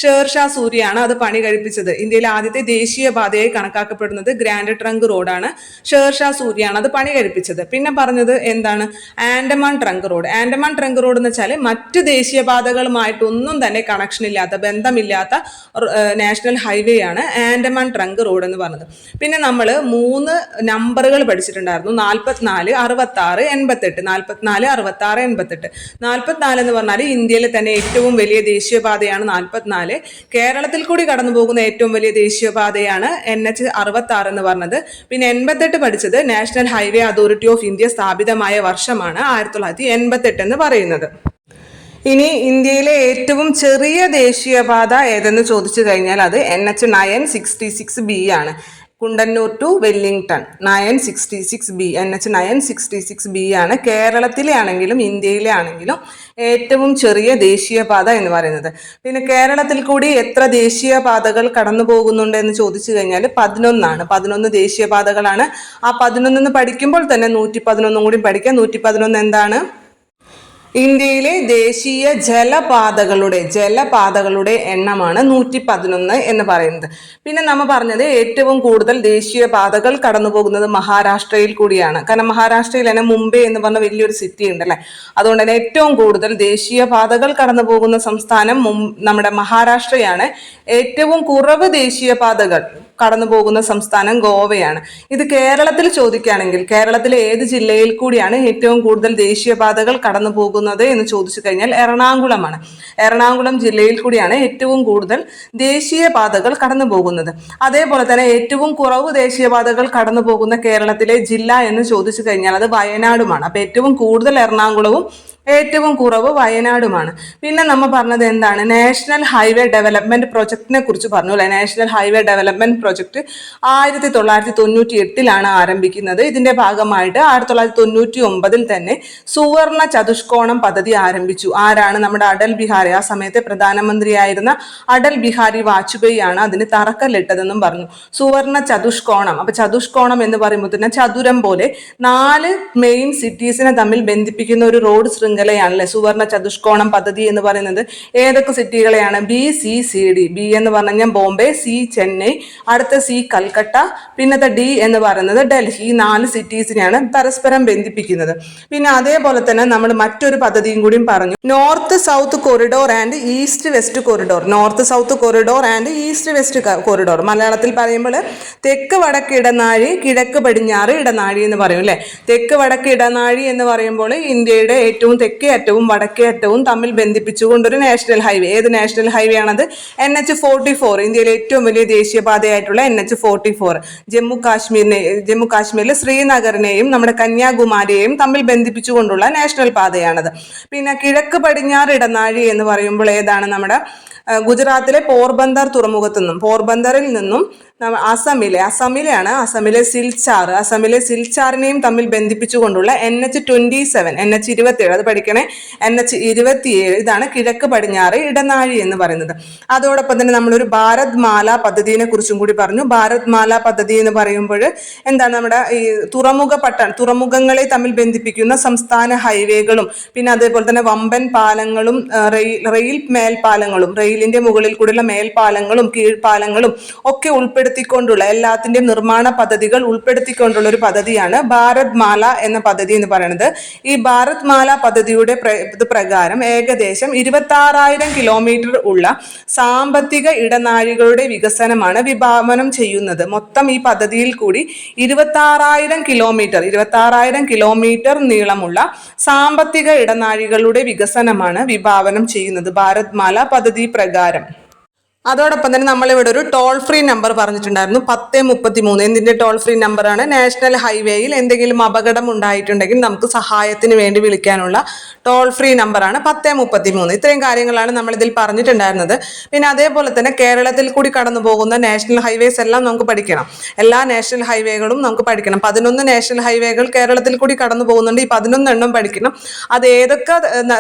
ഷേർഷാ സൂരിയാണ് അത് പണി കഴിപ്പിച്ചത്. ഇന്ത്യയിലെ ആദ്യത്തെ ദേശീയപാതയായി കണക്കാക്കപ്പെടുന്നത് ഗ്രാൻഡ് ട്രങ്ക് റോഡാണ്. ഷേർഷാ സൂരിയാണ് അത് പണി കഴിപ്പിച്ചത്. പിന്നെ പറഞ്ഞത് എന്താണ്? ആൻഡമാൻ ട്രങ്ക് റോഡ് എന്ന് വെച്ചാൽ മറ്റ് ദേശീയപാതകളുമായിട്ടൊന്നും തന്നെ കണക്ഷൻ ഇല്ലാത്ത, ബന്ധമില്ലാത്ത നാഷണൽ ഹൈവേ ആണ് ആൻഡമാൻ ട്രങ്ക് റോഡ് എന്ന് പറഞ്ഞത്. പിന്നെ നമ്മൾ 3 നമ്പറുകൾ പഠിച്ചിട്ടുണ്ടായിരുന്നു: 44, 66, 88. 44, 66, 88. 44 എന്ന് പറഞ്ഞാൽ ഇന്ത്യയിലെ തന്നെ ഏറ്റവും വലിയ ദേശീയപാതയാണ് 44. കേരളത്തിൽ കൂടി കടന്നു പോകുന്ന ഏറ്റവും വലിയ ദേശീയപാതയാണ് NH 66 എന്ന് പറഞ്ഞത്. പിന്നെ 88 പഠിച്ചത് national highway authority of India സ്ഥാപിതമായ വർഷമാണ് 1988 എന്ന് പറയുന്നത്. ഇനി ഇന്ത്യയിലെ ഏറ്റവും ചെറിയ ദേശീയപാത ഏതെന്ന് ചോദിച്ചു കഴിഞ്ഞാൽ അത് NH 966B ആണ്. Kundannoor to Wellington 966B, NH 966B ആണ് കേരളത്തിലെ ആണെങ്കിലും ഇന്ത്യയിലെ ആണെങ്കിലും ഏറ്റവും ചെറിയ ദേശീയപാത എന്ന് പറയുന്നത്. പിന്നെ കേരളത്തിൽ കൂടി എത്ര ദേശീയപാതകൾ കടന്നു പോകുന്നുണ്ട് എന്ന് ചോദിച്ചു കഴിഞ്ഞാൽ 11 ആണ്. 11 ദേശീയപാതകളാണ്. ആ 11 പഠിക്കുമ്പോൾ തന്നെ 111 കൂടി പഠിക്കാം. 111 എന്താണ്? ഇന്ത്യയിലെ ദേശീയ ജലപാതകളുടെ എണ്ണമാണ് 111 എന്ന് പറയുന്നത്. പിന്നെ നമ്മൾ പറഞ്ഞത് ഏറ്റവും കൂടുതൽ ദേശീയപാതകൾ കടന്നു പോകുന്നത് മഹാരാഷ്ട്രയിൽ കൂടിയാണ്. കാരണം മഹാരാഷ്ട്രയിൽ തന്നെ മുംബൈ എന്ന് പറഞ്ഞ വലിയൊരു സിറ്റി ഉണ്ടല്ലേ. അതുകൊണ്ട് തന്നെ ഏറ്റവും കൂടുതൽ ദേശീയപാതകൾ കടന്നു പോകുന്ന സംസ്ഥാനം നമ്മുടെ മഹാരാഷ്ട്രയാണ്. ഏറ്റവും കുറവ് ദേശീയപാതകൾ കടന്നു പോകുന്ന സംസ്ഥാനം ഗോവയാണ്. ഇത് കേരളത്തിൽ ചോദിക്കുകയാണെങ്കിൽ കേരളത്തിലെ ഏത് ജില്ലയിൽ കൂടിയാണ് ഏറ്റവും കൂടുതൽ ദേശീയപാതകൾ കടന്നു പോകുന്നത് എന്ന് ചോദിച്ചു കഴിഞ്ഞാൽ എറണാകുളമാണ്. എറണാകുളം ജില്ലയിൽ കൂടിയാണ് ഏറ്റവും കൂടുതൽ ദേശീയപാതകൾ കടന്നു പോകുന്നത്. അതേപോലെ തന്നെ ഏറ്റവും കുറവ് ദേശീയപാതകൾ കടന്നു പോകുന്ന കേരളത്തിലെ ജില്ല എന്ന് ചോദിച്ചു കഴിഞ്ഞാൽ അത് വയനാടുമാണ്. അപ്പൊ ഏറ്റവും കൂടുതൽ എറണാകുളവും ഏറ്റവും കുറവ് വയനാടുമാണ്. പിന്നെ നമ്മൾ പറഞ്ഞത് എന്താണ്? നാഷണൽ ഹൈവേ ഡെവലപ്മെന്റ് പ്രൊജക്ടിനെ കുറിച്ച് പറഞ്ഞു അല്ലെ. നാഷണൽ ഹൈവേ ഡെവലപ്മെന്റ് പ്രൊജക്ട് 1998 ആരംഭിക്കുന്നത്. ഇതിന്റെ ഭാഗമായിട്ട് 1999 തന്നെ സുവർണ ചതുഷ്കോണം പദ്ധതി ആരംഭിച്ചു. ആരാണ്? നമ്മുടെ അടൽ ബിഹാരി, ആ സമയത്തെ പ്രധാനമന്ത്രിയായിരുന്ന അടൽ ബിഹാരി വാജ്പേയി ആണ് അതിന് തറക്കല്ലിട്ടതെന്നും പറഞ്ഞു. സുവർണ ചതുഷ്കോണം. അപ്പൊ ചതുഷ്കോണം എന്ന് പറയുമ്പോൾ തന്നെ ചതുരം പോലെ 4 മെയിൻ സിറ്റീസിനെ തമ്മിൽ ബന്ധിപ്പിക്കുന്ന ഒരു റോഡ് ശൃംഖലയാണല്ലേ സുവർണ ചതുഷ്കോണം പദ്ധതി എന്ന് പറയുന്നത്. ഏതൊക്കെ സിറ്റികളെയാണ്? BCCD. B എന്ന് പറഞ്ഞാൽ ബോംബെ, C ചെന്നൈ, അടുത്ത C കൽക്കട്ട, പിന്നത്തെ D എന്ന് പറയുന്നത് ഡൽഹി. ഈ 4 സിറ്റീസിനെയാണ് പരസ്പരം ബന്ധിപ്പിക്കുന്നത്. പിന്നെ അതേപോലെ തന്നെ നമ്മൾ മറ്റൊരു പദ്ധതിയും കൂടി പറഞ്ഞു, north south corridor and east west corridor. North south corridor and east west corridor. മലയാളത്തിൽ പറയുമ്പോൾ തെക്ക് വടക്ക് ഇടനാഴി, കിഴക്ക് പടിഞ്ഞാറ് ഇടനാഴി എന്ന് പറയും അല്ലെ. തെക്ക് വടക്ക് ഇടനാഴി എന്ന് പറയുമ്പോൾ ഇന്ത്യയുടെ ഏറ്റവും തെക്കേ അറ്റവും വടക്കേ അറ്റവും തമ്മിൽ ബന്ധിപ്പിച്ചുകൊണ്ടൊരു നാഷണൽ ഹൈവേ. ഏത് നാഷണൽ ഹൈവേ ആണത്? NH 44. ഇന്ത്യയിലെ ഏറ്റവും വലിയ ദേശീയപാതയായിട്ടുള്ള NH 44 ജമ്മു കാശ്മീരിലെ ശ്രീനഗറിനെയും നമ്മുടെ കന്യാകുമാരിയെയും തമ്മിൽ ബന്ധിപ്പിച്ചുകൊണ്ടുള്ള നാഷണൽ പാതയാണത്. പിന്നെ കിഴക്ക് പടിഞ്ഞാറ് ഇടനാഴി എന്ന് പറയുമ്പോൾ ഏതാണ്? നമ്മുടെ ഗുജറാത്തിലെ പോർബന്ദറിൽ നിന്നും അസമിലെ സിൽച്ചാറിനെയും തമ്മിൽ ബന്ധിപ്പിച്ചുകൊണ്ടുള്ള NH 27 അത് പഠിക്കണേ NH-27, ഇതാണ് കിഴക്ക് പടിഞ്ഞാറ് ഇടനാഴി എന്ന് പറയുന്നത്. അതോടൊപ്പം തന്നെ നമ്മളൊരു ഭാരത് മാല പദ്ധതിയെ കുറിച്ചും കൂടി പറഞ്ഞു. ഭാരത് മാല പദ്ധതി എന്ന് പറയുമ്പോൾ എന്താണ്, നമ്മുടെ ഈ തുറമുഖങ്ങളെ തമ്മിൽ ബന്ധിപ്പിക്കുന്ന സംസ്ഥാന ഹൈവേകളും പിന്നെ അതേപോലെ തന്നെ വമ്പൻ പാലങ്ങളും റെയിൽ മേൽപ്പാലങ്ങളും, റെയിലിന്റെ മുകളിൽ കൂടിയുള്ള മേൽപ്പാലങ്ങളും കീഴ്പ്പാലങ്ങളും ഒക്കെ ഉൾപ്പെടുത്തിക്കൊണ്ടുള്ള എല്ലാത്തിന്റെയും നിർമ്മാണ പദ്ധതികൾ ഉൾപ്പെടുത്തിക്കൊണ്ടുള്ള ഒരു പദ്ധതിയാണ് ഭാരത് മാല എന്ന പദ്ധതി എന്ന് പറയുന്നത്. ഈ ഭാരത് മാല പദ്ധതിയുടെ പ്രകാരം ഏകദേശം 26,000 കിലോമീറ്റർ ഉള്ള സാമ്പത്തിക ഇടനാഴികളുടെ വികസനമാണ് വിഭാവനം ചെയ്യുന്നത്. മൊത്തം ഈ പദ്ധതിയിൽ കൂടി 26,000 കിലോമീറ്റർ നീളമുള്ള സാമ്പത്തിക ഇടനാഴികളുടെ വികസനമാണ് വിഭാവനം ചെയ്യുന്നത് ഭാരത് മാല പദ്ധതി പ്രകാരം. അതോടൊപ്പം തന്നെ നമ്മളിവിടെ ഒരു ടോൾ ഫ്രീ നമ്പർ പറഞ്ഞിട്ടുണ്ടായിരുന്നു, 1033. എന്തിന്റെ ടോൾ ഫ്രീ നമ്പറാണ്? നാഷണൽ ഹൈവേയിൽ എന്തെങ്കിലും അപകടം ഉണ്ടായിട്ടുണ്ടെങ്കിൽ നമുക്ക് സഹായത്തിന് വേണ്ടി വിളിക്കാനുള്ള ടോൾ ഫ്രീ നമ്പറാണ് 1033. ഇത്രയും കാര്യങ്ങളാണ് നമ്മൾ ഇതിൽ പറഞ്ഞിട്ടുണ്ടായിരുന്നത്. പിന്നെ അതേപോലെ തന്നെ കേരളത്തിൽ കൂടി കടന്നു പോകുന്ന നാഷണൽ ഹൈവേസ് എല്ലാം നമുക്ക് പഠിക്കണം. എല്ലാ നാഷണൽ ഹൈവേകളും നമുക്ക് പഠിക്കണം. 11 നാഷണൽ ഹൈവേകൾ കേരളത്തിൽ കൂടി കടന്നു പോകുന്നുണ്ട്. ഈ 11 എണ്ണം പഠിക്കണം. അത് ഏതൊക്കെ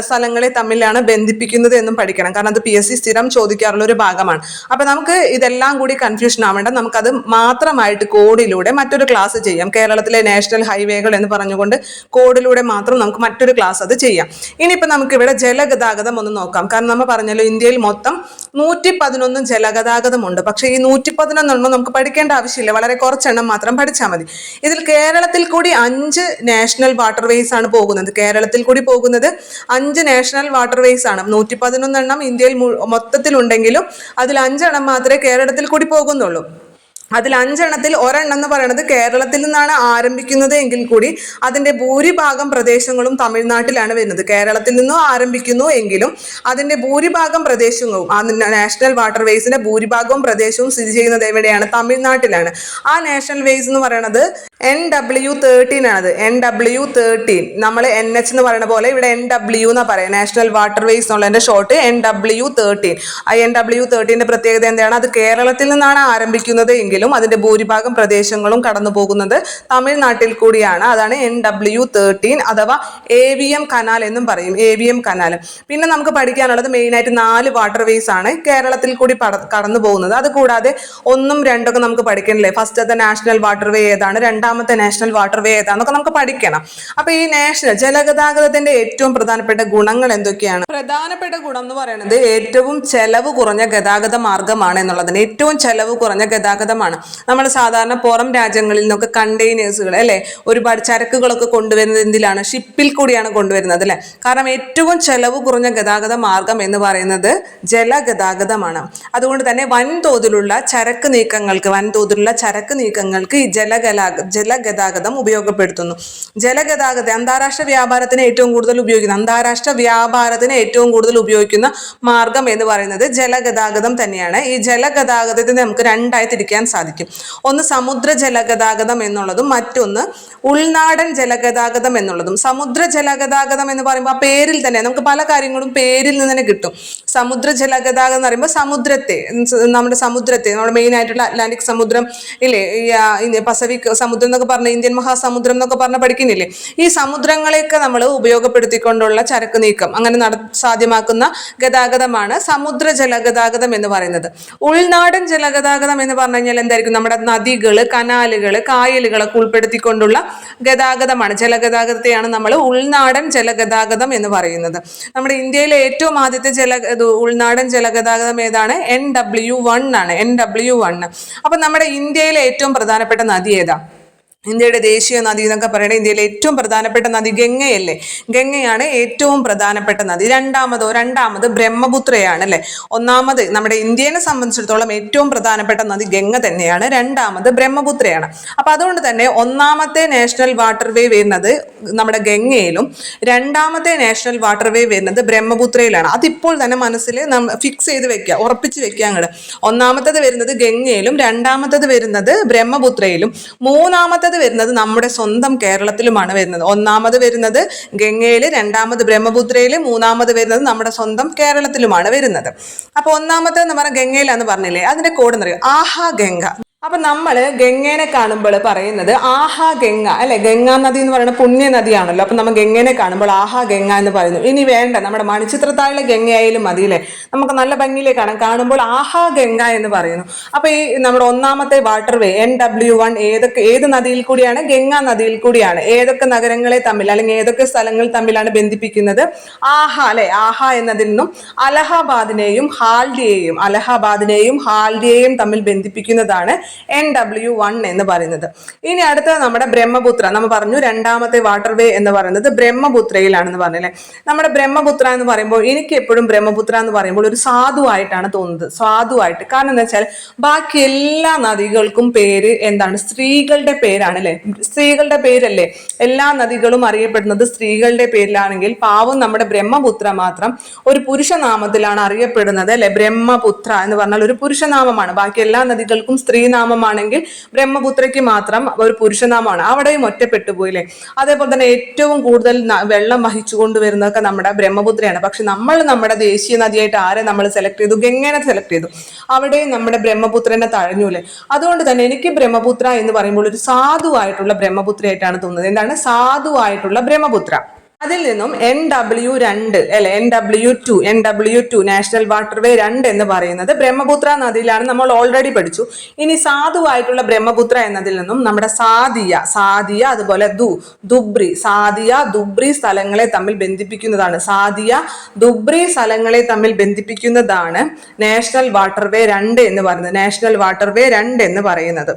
സ്ഥലങ്ങളെ തമ്മിലാണ് ബന്ധിപ്പിക്കുന്നത് എന്നും പഠിക്കണം. കാരണം അത് PSC സ്ഥിരം ചോദിക്കാറുള്ള ഒരു ഭാഗമാണ്. അപ്പൊ നമുക്ക് ഇതെല്ലാം കൂടി കൺഫ്യൂഷൻ ആവേണ്ട, നമുക്കത് മാത്രമായിട്ട് കോഡിലൂടെ മറ്റൊരു ക്ലാസ് ചെയ്യാം. കേരളത്തിലെ നാഷണൽ ഹൈവേകൾ എന്ന് പറഞ്ഞുകൊണ്ട് കോഡിലൂടെ മാത്രം നമുക്ക് മറ്റൊരു ക്ലാസ് അത് ചെയ്യാം. ഇനിയിപ്പോ നമുക്ക് ഇവിടെ ജലഗതാഗതം ഒന്ന് നോക്കാം. കാരണം നമ്മൾ പറഞ്ഞല്ലോ ഇന്ത്യയിൽ മൊത്തം 111 ജലഗതാഗതമുണ്ട്. പക്ഷെ ഈ 111 നമുക്ക് പഠിക്കേണ്ട ആവശ്യമില്ല, വളരെ കുറച്ചെണ്ണം മാത്രം പഠിച്ചാൽ മതി. ഇതിൽ കേരളത്തിൽ കൂടി 5 നാഷണൽ വാട്ടർവേസ് ആണ് പോകുന്നത്. കേരളത്തിൽ കൂടി പോകുന്നത് 5 നാഷണൽ വാട്ടർവേസ് ആണ്. 111 എണ്ണം ഇന്ത്യയിൽ മൊത്തത്തിലുണ്ടെങ്കിലും അതിൽ 5 എണ്ണം മാത്രമേ കേരളത്തിൽ കൂടി പോകുന്നുള്ളൂ. അതിൽ 5 എണ്ണത്തിൽ ഒരെണ്ണം എന്ന് പറയുന്നത് കേരളത്തിൽ നിന്നാണ് ആരംഭിക്കുന്നത് എങ്കിൽ കൂടി അതിന്റെ ഭൂരിഭാഗം പ്രദേശങ്ങളും തമിഴ്നാട്ടിലാണ് വരുന്നത്. കേരളത്തിൽ നിന്നും ആരംഭിക്കുന്നു എങ്കിലും അതിന്റെ ഭൂരിഭാഗം പ്രദേശങ്ങളും, ആ നാഷണൽ വാട്ടർവേസിന്റെ ഭൂരിഭാഗവും പ്രദേശവും സ്ഥിതി ചെയ്യുന്നത് എവിടെയാണ്? തമിഴ്നാട്ടിലാണ്. ആ നാഷണൽ വേസ് എന്ന് പറയുന്നത് NW13 ആണത്. NW13 നമ്മൾ NH എന്ന് പറയുന്ന പോലെ ഇവിടെ NW എന്നാ പറയാം. നാഷണൽ വാട്ടർവേസ് എന്നുള്ളതിന്റെ ഷോർട്ട് NW13. ആ NW13ന്റെ പ്രത്യേകത എന്താണ്? അത് കേരളത്തിൽ നിന്നാണ് ആരംഭിക്കുന്നത് എങ്കിലും അതിന്റെ ഭൂരിഭാഗം പ്രദേശങ്ങളും കടന്നു പോകുന്നത് തമിഴ്നാട്ടിൽ കൂടിയാണ്. അതാണ് NW13 അഥവാ AVM കനാൽ എന്നും പറയും. AVM canal. പിന്നെ നമുക്ക് പഠിക്കാനുള്ളത് മെയിനായിട്ട് 4 വാട്ടർവേസ് ആണ് കേരളത്തിൽ കൂടി കടന്നു പോകുന്നത്. അത് കൂടാതെ 1ഉം 2ഉം ഒക്കെ നമുക്ക് പഠിക്കണല്ലേ. ഫസ്റ്റത്തെ നാഷണൽ വാട്ടർവേ ഏതാണ്, രണ്ടാമത്തെ നാഷണൽ വാട്ടർവേ ഏതാണെന്നൊക്കെ നമുക്ക് പഠിക്കണം. അപ്പൊ ഈ നാഷണൽ ജലഗതാഗതത്തിന്റെ ഏറ്റവും പ്രധാനപ്പെട്ട ഗുണങ്ങൾ എന്തൊക്കെയാണ്? പ്രധാനപ്പെട്ട ഗുണം എന്ന് പറയുന്നത് ഏറ്റവും ചെലവ് കുറഞ്ഞ ഗതാഗത മാർഗമാണ് എന്നുള്ളതിന്. ഏറ്റവും ചെലവ് കുറഞ്ഞ ഗതാഗതമാണ്. നമ്മൾ സാധാരണ പുറം രാജ്യങ്ങളിൽ നിന്നൊക്കെ കണ്ടെയ്നേഴ്സുകൾ അല്ലെ, ഒരുപാട് ചരക്കുകളൊക്കെ കൊണ്ടുവരുന്നത് എന്തിലാണ്? ഷിപ്പിൽ കൂടിയാണ് കൊണ്ടുവരുന്നത് അല്ലെ. കാരണം ഏറ്റവും ചെലവ് കുറഞ്ഞ ഗതാഗത മാർഗം എന്ന് പറയുന്നത് ജലഗതാഗതമാണ്. അതുകൊണ്ട് തന്നെ വൻതോതിലുള്ള ചരക്ക് നീക്കങ്ങൾക്ക് ഈ ജലഗതാഗതം ഉപയോഗപ്പെടുത്തുന്നു. ജലഗതാഗതം അന്താരാഷ്ട്ര വ്യാപാരത്തിന് ഏറ്റവും കൂടുതൽ ഉപയോഗിക്കുന്ന മാർഗം എന്ന് പറയുന്നത് ജലഗതാഗതം തന്നെയാണ്. ഈ ജലഗതാഗതത്തെ നമുക്ക് രണ്ടായി തിരിക്കാൻ സാധിക്കും. ഒന്ന് സമുദ്ര ജലഗതാഗതം എന്നുള്ളതും മറ്റൊന്ന് ഉൾനാടൻ ജലഗതാഗതം എന്നുള്ളതും. സമുദ്ര ജലഗതാഗതം എന്ന് പറയുമ്പോൾ ആ പേരിൽ തന്നെ നമുക്ക് പല കാര്യങ്ങളും പേരിൽ നിന്ന് തന്നെ കിട്ടും. സമുദ്ര ജലഗതാഗതം എന്ന് പറയുമ്പോൾ നമ്മുടെ മെയിൻ ആയിട്ടുള്ള അറ്റ്ലാന്റിക് സമുദ്രം ഇല്ലേ, പസഫിക് സമുദ്രം എന്നൊക്കെ പറഞ്ഞ, ഇന്ത്യൻ മഹാസമുദ്രം എന്നൊക്കെ പറഞ്ഞ് പഠിക്കുന്നില്ലേ. ഈ സമുദ്രങ്ങളെയൊക്കെ നമ്മൾ ഉപയോഗപ്പെടുത്തിക്കൊണ്ടുള്ള ചരക്ക് നീക്കം അങ്ങനെ സാധ്യമാക്കുന്ന ഗതാഗതമാണ് സമുദ്ര ജലഗതാഗതം എന്ന് പറയുന്നത്. ഉൾനാടൻ ജലഗതാഗതം എന്ന് പറഞ്ഞു കഴിഞ്ഞാൽ എന്തായിരിക്കും? നമ്മുടെ നദികള്, കനാലുകള്, കായലുകളൊക്കെ ഉൾപ്പെടുത്തിക്കൊണ്ടുള്ള ഗതാഗതമാണ്. ജലഗതാഗതത്തെയാണ് നമ്മൾ ഉൾനാടൻ ജലഗതാഗതം എന്ന് പറയുന്നത്. നമ്മുടെ ഇന്ത്യയിലെ ഏറ്റവും ആദ്യത്തെ ഉൾനാടൻ ജലഗതാഗതം ഏതാണ്? NW1 ആണ്. NW1. അപ്പൊ നമ്മുടെ ഇന്ത്യയിലെ ഏറ്റവും പ്രധാനപ്പെട്ട നദി ഏതാ? ഇന്ത്യയുടെ ദേശീയ നദി എന്നൊക്കെ പറയുന്നത് ഇന്ത്യയിലെ ഏറ്റവും പ്രധാനപ്പെട്ട നദി ഗംഗയല്ലേ. ഗംഗയാണ് ഏറ്റവും പ്രധാനപ്പെട്ട നദി. രണ്ടാമത് ബ്രഹ്മപുത്രയാണ് അല്ലെ. ഒന്നാമത് നമ്മുടെ ഇന്ത്യയെ സംബന്ധിച്ചിടത്തോളം ഏറ്റവും പ്രധാനപ്പെട്ട നദി ഗംഗ തന്നെയാണ്. രണ്ടാമത് ബ്രഹ്മപുത്രയാണ്. അപ്പൊ അതുകൊണ്ട് തന്നെ ഒന്നാമത്തെ നാഷണൽ വാട്ടർവേ വരുന്നത് നമ്മുടെ ഗംഗയിലും രണ്ടാമത്തെ നാഷണൽ വാട്ടർവേ വരുന്നത് ബ്രഹ്മപുത്രയിലാണ്. അതിപ്പോൾ തന്നെ മനസ്സിൽ ഫിക്സ് ചെയ്ത് വെക്കുക, ഉറപ്പിച്ച് വെക്കുക അങ്ങോട്ട്. ഒന്നാമത്തത് വരുന്നത് ഗംഗയിലും രണ്ടാമത്തത് വരുന്നത് ബ്രഹ്മപുത്രയിലും മൂന്നാമത്തത് വരുന്നത് നമ്മുടെ സ്വന്തം കേരളത്തിലുമാണ് വരുന്നത്. ഒന്നാമത് വരുന്നത് ഗംഗയിൽ, രണ്ടാമത് ബ്രഹ്മപുത്രയിൽ, മൂന്നാമത് വരുന്നത് നമ്മുടെ സ്വന്തം കേരളത്തിലുമാണ് വരുന്നത്. അപ്പൊ ഒന്നാമത്തെ എന്ന് പറഞ്ഞാൽ ഗംഗയിലാന്ന് പറഞ്ഞില്ലേ, അതിന്റെ കോഡ് എന്ന് പറയും ആഹാ ഗംഗ. അപ്പൊ നമ്മൾ ഗംഗേനെ കാണുമ്പോൾ പറയുന്നത് ആഹാ ഗംഗ അല്ലെ, ഗംഗാ നദി എന്ന് പറയുന്ന പുണ്യ നദിയാണല്ലോ. അപ്പൊ നമ്മൾ ഗംഗേനെ കാണുമ്പോൾ ആഹാ ഗംഗ എന്ന് പറയുന്നു. ഇനി വേണ്ട, നമ്മുടെ മണിച്ചിത്രത്താഴിലെ ഗംഗയായാലും മതിയില്ലേ, നമുക്ക് നല്ല ഭംഗിയിലെ കാണുമ്പോൾ ആഹാ ഗംഗ എന്ന് പറയുന്നു. അപ്പൊ ഈ നമ്മുടെ ഒന്നാമത്തെ വാട്ടർവേ NW1 ഏത് നദിയിൽ കൂടിയാണ്? ഗംഗാ നദിയിൽ കൂടിയാണ്. ഏതൊക്കെ നഗരങ്ങളെ തമ്മിൽ അല്ലെങ്കിൽ ഏതൊക്കെ സ്ഥലങ്ങൾ തമ്മിലാണ് ബന്ധിപ്പിക്കുന്നത്? ആഹാ അല്ലെ, ആഹാ എന്നതിൽ നിന്നും അലഹാബാദിനെയും ഹാൽഡിയയും തമ്മിൽ ബന്ധിപ്പിക്കുന്നതാണ് NW1 എന്ന് പറയുന്നത്. ഇനി അടുത്ത നമ്മുടെ ബ്രഹ്മപുത്ര, നമ്മൾ പറഞ്ഞു രണ്ടാമത്തെ വാട്ടർവേ എന്ന് പറയുന്നത് ബ്രഹ്മപുത്രയിലാണെന്ന് പറഞ്ഞില്ലേ. നമ്മുടെ ബ്രഹ്മപുത്ര എന്ന് പറയുമ്പോൾ എനിക്ക് എപ്പോഴും ബ്രഹ്മപുത്ര എന്ന് പറയുമ്പോൾ ഒരു സാധുവായിട്ടാണ് തോന്നുന്നത്, സാധുവായിട്ട്. കാരണം എന്താ വെച്ചാൽ ബാക്കി എല്ലാ നദികൾക്കും പേര് എന്താണ്? സ്ത്രീകളുടെ പേരാണ് അല്ലെ, സ്ത്രീകളുടെ പേരല്ലേ. എല്ലാ നദികളും അറിയപ്പെടുന്നത് സ്ത്രീകളുടെ പേരിലാണെങ്കിൽ പാവം നമ്മുടെ ബ്രഹ്മപുത്ര മാത്രം ഒരു പുരുഷനാമത്തിലാണ് അറിയപ്പെടുന്നത് അല്ലെ. ബ്രഹ്മപുത്ര എന്ന് പറഞ്ഞാൽ ഒരു പുരുഷനാമമാണ്. ബാക്കി എല്ലാ നദികൾക്കും സ്ത്രീനാമമാണെങ്കിൽ ബ്രഹ്മപുത്രയ്ക്ക് മാത്രം ഒരു പുരുഷനാമമാണ്. അവിടെയും ഒറ്റപ്പെട്ടു പോയില്ലേ. അതേപോലെ തന്നെ ഏറ്റവും കൂടുതൽ വെള്ളം വഹിച്ചു കൊണ്ടുവരുന്നതൊക്കെ നമ്മുടെ ബ്രഹ്മപുത്രയാണ്. പക്ഷെ നമ്മൾ നമ്മുടെ ദേശീയ നദിയായിട്ട് ആരെ നമ്മൾ സെലക്ട് ചെയ്തു? ഗംഗേനെ സെലക്ട് ചെയ്തു. അവിടെയും നമ്മുടെ ബ്രഹ്മപുത്രനെ തഴഞ്ഞൂല്ലേ. അതുകൊണ്ട് തന്നെ എനിക്ക് ബ്രഹ്മപുത്ര എന്ന് പറയുമ്പോൾ ഒരു സാധുവായിട്ടുള്ള ബ്രഹ്മപുത്രയായിട്ടാണ് തോന്നുന്നത്. എന്താണ് സാധുവായിട്ടുള്ള ബ്രഹ്മപുത്ര? അതിൽ നിന്നും NW2 അല്ലെ, NW2 നാഷണൽ വാട്ടർവേ 2 എന്ന് പറയുന്നത് ബ്രഹ്മപുത്ര നദിയിലാണ്. നമ്മൾ ഓൾറെഡി പഠിച്ചു. ഇനി സാധുവായിട്ടുള്ള ബ്രഹ്മപുത്ര എന്നതിൽ നിന്നും നമ്മുടെ സാദിയ അതുപോലെ ദുബ്രി സ്ഥലങ്ങളെ തമ്മിൽ ബന്ധിപ്പിക്കുന്നതാണ്. സ്ഥലങ്ങളെ തമ്മിൽ ബന്ധിപ്പിക്കുന്നതാണ് നാഷണൽ വാട്ടർവേ 2 എന്ന് പറയുന്നത്.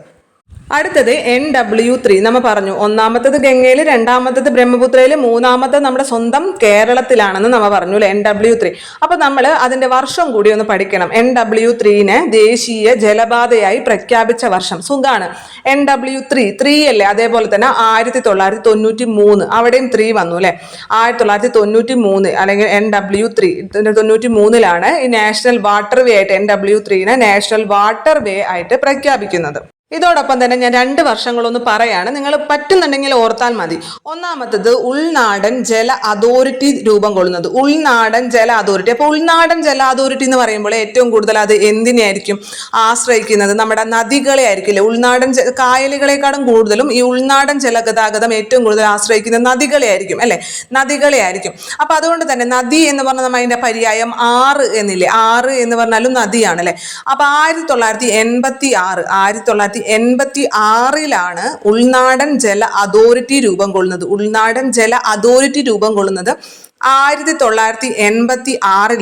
അടുത്തത് NW3 നമ്മൾ പറഞ്ഞു. ഒന്നാമത്തത് ഗംഗയിൽ, രണ്ടാമത്തത് ബ്രഹ്മപുത്രയിൽ, മൂന്നാമത്തത് നമ്മുടെ സ്വന്തം കേരളത്തിലാണെന്ന് നമ്മൾ പറഞ്ഞു അല്ലെ, NW3. അപ്പൊ നമ്മൾ അതിന്റെ വർഷം കൂടി ഒന്ന് പഠിക്കണം. NW3നെ ദേശീയ ജലപാതയായി പ്രഖ്യാപിച്ച വർഷം സുഖാണ്. NW3 അല്ലേ. അതേപോലെ തന്നെ 1993 അവിടെയും 3 വന്നു അല്ലെ. 1993 അല്ലെങ്കിൽ NW3 93 ഈ നാഷണൽ വാട്ടർവേ ആയിട്ട് NW3നെ നാഷണൽ വാട്ടർവേ ആയിട്ട് പ്രഖ്യാപിക്കുന്നത്. ഇതോടൊപ്പം തന്നെ ഞാൻ 2 വർഷങ്ങളൊന്ന് പറയാണ്, നിങ്ങൾ പറ്റുന്നുണ്ടെങ്കിൽ ഓർത്താൽ മതി. ഒന്നാമത്തത് ഉൾനാടൻ ജല അതോറിറ്റി രൂപം കൊള്ളുന്നത്. ഉൾനാടൻ ജല അതോറിറ്റി. അപ്പോൾ ഉൾനാടൻ ജല അതോറിറ്റി എന്ന് പറയുമ്പോൾ ഏറ്റവും കൂടുതൽ അത് എന്തിനെയായിരിക്കും ആശ്രയിക്കുന്നത്? നമ്മുടെ നദികളെ ആയിരിക്കില്ലേ. ഉൾനാടൻ കായലുകളെക്കാളും കൂടുതലും ഈ ഉൾനാടൻ ജലഗതാഗതം ഏറ്റവും കൂടുതൽ ആശ്രയിക്കുന്നത് നദികളെ ആയിരിക്കും അല്ലെ, നദികളെ ആയിരിക്കും. അപ്പൊ അതുകൊണ്ട് തന്നെ നദി എന്ന് പറഞ്ഞാൽ നമ്മൾ അതിന്റെ പര്യായം ആറ് എന്നില്ലേ, ആറ് എന്ന് പറഞ്ഞാലും നദിയാണ് അല്ലെ. അപ്പൊ 1986 ഉൾനാടൻ ജല അതോറിറ്റി രൂപം കൊള്ളുന്നത്. 1986 ആറ്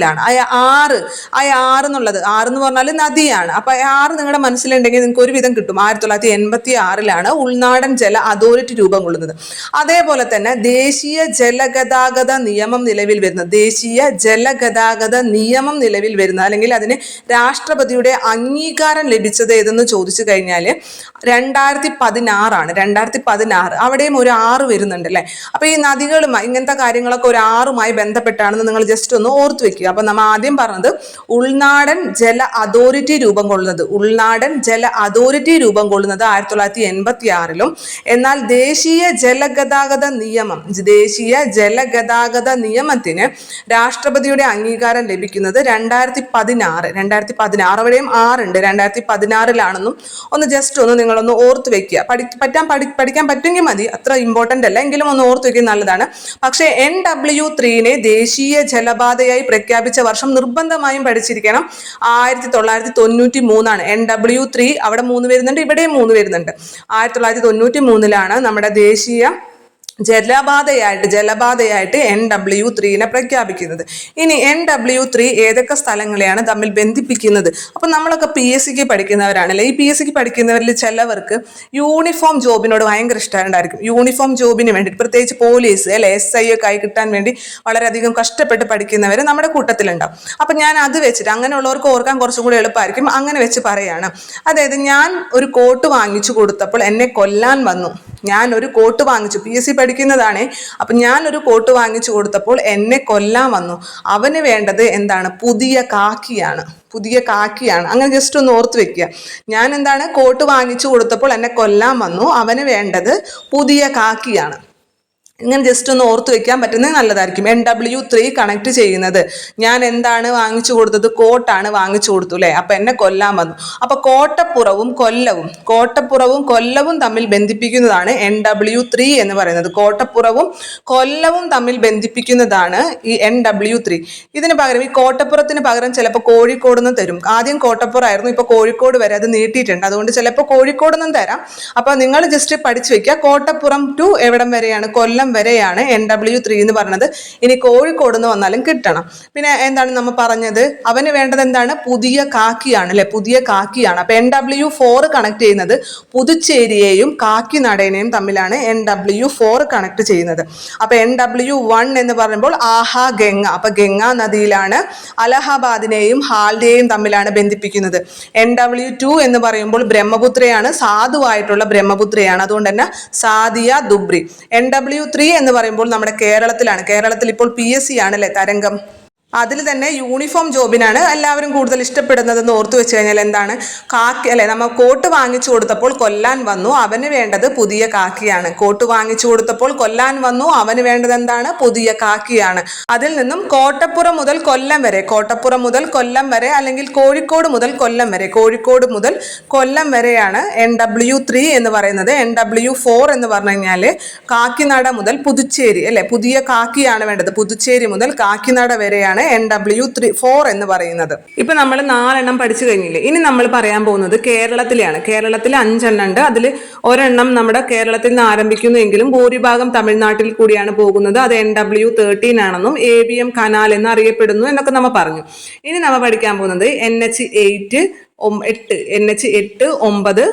എന്നുള്ളത്, ആറ് എന്ന് പറഞ്ഞാൽ നദിയാണ്. അപ്പൊ ആറ് നിങ്ങളുടെ മനസ്സിലുണ്ടെങ്കിൽ നിങ്ങൾക്ക് ഒരുവിധം കിട്ടും. 1986 ഉൾനാടൻ ജല അതോറിറ്റി രൂപം കൊള്ളുന്നത്. അതേപോലെ തന്നെ ദേശീയ ജലഗതാഗത നിയമം നിലവിൽ വരുന്നത് അല്ലെങ്കിൽ അതിന് രാഷ്ട്രപതിയുടെ അംഗീകാരം ലഭിച്ചത് ഏതെന്ന് ചോദിച്ചു കഴിഞ്ഞാൽ 2016 2016 അവിടെയും ഒരു 6 വരുന്നുണ്ട് അല്ലെ. അപ്പൊ ഈ നദികളും ഇങ്ങനത്തെ കാര്യങ്ങളൊക്കെ ഒരു 6മായി ബന്ധപ്പെട്ടാണെന്ന് നിങ്ങൾ ജസ്റ്റ് ഒന്ന് ഓർത്തു വെക്കുക. അപ്പൊ നമ്മൾ ആദ്യം പറഞ്ഞത് ഉൾനാടൻ ജല അതോറിറ്റി രൂപം കൊള്ളുന്നത് 1986 എന്നാൽ ദേശീയ ജലഗതാഗത നിയമത്തിന് രാഷ്ട്രപതിയുടെ അംഗീകാരം ലഭിക്കുന്നത് 2016 അവിടെയും 6 ഉണ്ട്. 2016 ഒന്ന് ജസ്റ്റ് ഒന്ന് നിങ്ങളൊന്ന് ഓർത്ത് വെക്കുക. പഠിക്കാൻ പറ്റുമെങ്കിൽ മതി, അത്ര ഇമ്പോർട്ടൻ്റ് അല്ല, എങ്കിലും ഒന്ന് ഓർത്ത് വെക്കുക നല്ലതാണ്. പക്ഷേ NW3നെ ദേശീയ ജലപാതയായി പ്രഖ്യാപിച്ച വർഷം നിർബന്ധമായും പഠിച്ചിരിക്കണം. 1993 NW3 അവിടെ 3 വരുന്നുണ്ട്, ഇവിടെയും 3 വരുന്നുണ്ട്. 1993 നമ്മുടെ ദേശീയ ജലപാതയായിട്ട് NW3നെ പ്രഖ്യാപിക്കുന്നത്. ഇനി NW3 ഏതൊക്കെ സ്ഥലങ്ങളെയാണ് തമ്മിൽ ബന്ധിപ്പിക്കുന്നത്? അപ്പൊ നമ്മളൊക്കെ PSCക്ക് പഠിക്കുന്നവരാണല്ലേ. ഈ PSCക്ക് പഠിക്കുന്നവരിൽ ചിലവർക്ക് യൂണിഫോം ജോബിനോട് ഭയങ്കര ഇഷ്ടമുണ്ടായിരിക്കും. യൂണിഫോം ജോബിന് വേണ്ടി പ്രത്യേകിച്ച് പോലീസ് അല്ലെ, SI ഒക്കെ ആയി കിട്ടാൻ വേണ്ടി വളരെയധികം കഷ്ടപ്പെട്ട് പഠിക്കുന്നവർ നമ്മുടെ കൂട്ടത്തിലുണ്ടാവും. അപ്പൊ ഞാൻ അത് വെച്ചിട്ട് അങ്ങനെയുള്ളവർക്ക് ഓർക്കാൻ കുറച്ചും കൂടി എളുപ്പമായിരിക്കും. അങ്ങനെ വെച്ച് പറയാണ്. അതായത് ഞാൻ ഒരു കോട്ട് വാങ്ങിച്ചു കൊടുത്തപ്പോൾ എന്നെ കൊല്ലാൻ വന്നു. ഞാൻ ഒരു കോട്ട് വാങ്ങിച്ചു, PSC പഠിക്കുന്നതാണ്. അപ്പൊ ഞാൻ ഒരു കോട്ട് വാങ്ങിച്ചു കൊടുത്തപ്പോൾ എന്നെ കൊല്ലാൻ വന്നു. അവന് വേണ്ടത് എന്താണ്? പുതിയ കാക്കിയാണ്. അങ്ങനെ ജസ്റ്റ് ഒന്ന് ഓർത്ത് വെക്കുക. ഞാൻ എന്താണ് കോട്ട് വാങ്ങിച്ചു കൊടുത്തപ്പോൾ എന്നെ കൊല്ലാൻ വന്നു, അവന് വേണ്ടത് പുതിയ കാക്കിയാണ്. ഇങ്ങനെ ജസ്റ്റ് ഒന്ന് ഓർത്ത് വെക്കാൻ പറ്റുന്നത് നല്ലതായിരിക്കും. NW3 കണക്ട് ചെയ്യുന്നത്, ഞാൻ എന്താണ് വാങ്ങിച്ചു കൊടുത്തത്? കോട്ടാണ് വാങ്ങിച്ചു കൊടുത്തു അല്ലേ? അപ്പൊ എന്നെ കൊല്ലാൻ വന്നു. അപ്പൊ കോട്ടപ്പുറവും കൊല്ലവും തമ്മിൽ ബന്ധിപ്പിക്കുന്നതാണ് NW3 എന്ന് പറയുന്നത്. കോട്ടപ്പുറവും കൊല്ലവും തമ്മിൽ ബന്ധിപ്പിക്കുന്നതാണ് ഈ NW3. ഇതിന് പകരം ഈ കോട്ടപ്പുറത്തിന് പകരം ചിലപ്പോൾ കോഴിക്കോട് നിന്ന് തരും. ആദ്യം കോട്ടപ്പുറമായിരുന്നു, ഇപ്പൊ കോഴിക്കോട് വരെ അത് നീട്ടിയിട്ടുണ്ട്. അതുകൊണ്ട് ചിലപ്പോൾ കോഴിക്കോട് നിന്നും തരാം. അപ്പൊ നിങ്ങൾ ജസ്റ്റ് പഠിച്ചു വെക്കുക, കോട്ടപ്പുറം ടു എവിടം വരെയാണ്? കൊല്ലം വരെയാണ് NW3 എന്ന് പറഞ്ഞത്. ഇനി കോഴിക്കോട് നിന്ന് വന്നാലും കിട്ടണം. പിന്നെ എന്താണ് നമ്മൾ പറഞ്ഞത്? അവന് വേണ്ടത് എന്താണ്? പുതിയ കാക്കിയാണ് അല്ലെ? പുതിയ കാക്കിയാണ്. അപ്പൊ NW4 കണക്ട് ചെയ്യുന്നത് പുതുച്ചേരിയെയും കാക്കിനടേനെയും തമ്മിലാണ് NW4 കണക്ട് ചെയ്യുന്നത്. അപ്പൊ NW1 എന്ന് പറയുമ്പോൾ ആഹാ ഗംഗ. അപ്പൊ ഗംഗാ നദിയിലാണ് അലഹാബാദിനെയും ഹാൽഡിയെയും തമ്മിലാണ് ബന്ധിപ്പിക്കുന്നത്. NW2 എന്ന് പറയുമ്പോൾ ബ്രഹ്മപുത്രയാണ്, സാധുവായിട്ടുള്ള ബ്രഹ്മപുത്രയാണ്. അതുകൊണ്ട് തന്നെ സാദിയ ദുബ്രി. NW3 എന്ന് പറയുമ്പോൾ നമ്മുടെ കേരളത്തിലാണ്. കേരളത്തിൽ ഇപ്പോൾ PSC ആണല്ലേ തരംഗം. അതിൽ തന്നെ യൂണിഫോം ജോബിനാണ് എല്ലാവരും കൂടുതൽ ഇഷ്ടപ്പെടുന്നതെന്ന് ഓർത്തു വെച്ച് കഴിഞ്ഞാൽ എന്താണ്? കാക്കി അല്ലെ? നമ്മൾ കോട്ട് വാങ്ങിച്ചു കൊടുത്തപ്പോൾ കൊല്ലാൻ വന്നു, അവന് വേണ്ടത് പുതിയ കാക്കിയാണ്. കോട്ട് വാങ്ങിച്ചു കൊടുത്തപ്പോൾ കൊല്ലാൻ വന്നു, അവന് വേണ്ടത് എന്താണ്? പുതിയ കാക്കിയാണ്. അതിൽ നിന്നും കോട്ടപ്പുറം മുതൽ കൊല്ലം വരെ അല്ലെങ്കിൽ കോഴിക്കോട് മുതൽ കൊല്ലം വരെയാണ് NW3 എന്ന് പറയുന്നത്. NW4 എന്ന് പറഞ്ഞു കഴിഞ്ഞാൽ കാക്കിനട മുതൽ പുതുച്ചേരി അല്ലെ? പുതിയ കാക്കിയാണ് വേണ്ടത്. പുതുച്ചേരി മുതൽ കാക്കിനട വരെയാണ് NW4 എന്ന് പറയുന്നത്. ഇപ്പൊ നമ്മൾ 4 എണ്ണം പഠിച്ചു കഴിഞ്ഞില്ലേ? ഇനി നമ്മൾ പറയാൻ പോകുന്നത് കേരളത്തിലെയാണ്. കേരളത്തിൽ 5 എണ്ണം ഉണ്ട്. അതിൽ ഒരെണ്ണം നമ്മുടെ കേരളത്തിൽ നിന്ന് ആരംഭിക്കുന്നുവെങ്കിലും ഭൂരിഭാഗം തമിഴ്നാട്ടിൽ കൂടിയാണ് പോകുന്നത്. അത് NW13 ആണെന്നും AVM കനാൽ എന്ന് അറിയപ്പെടുന്നു എന്നൊക്കെ നമ്മൾ പറഞ്ഞു. ഇനി നമ്മൾ പഠിക്കാൻ പോകുന്നത് NH8 9 59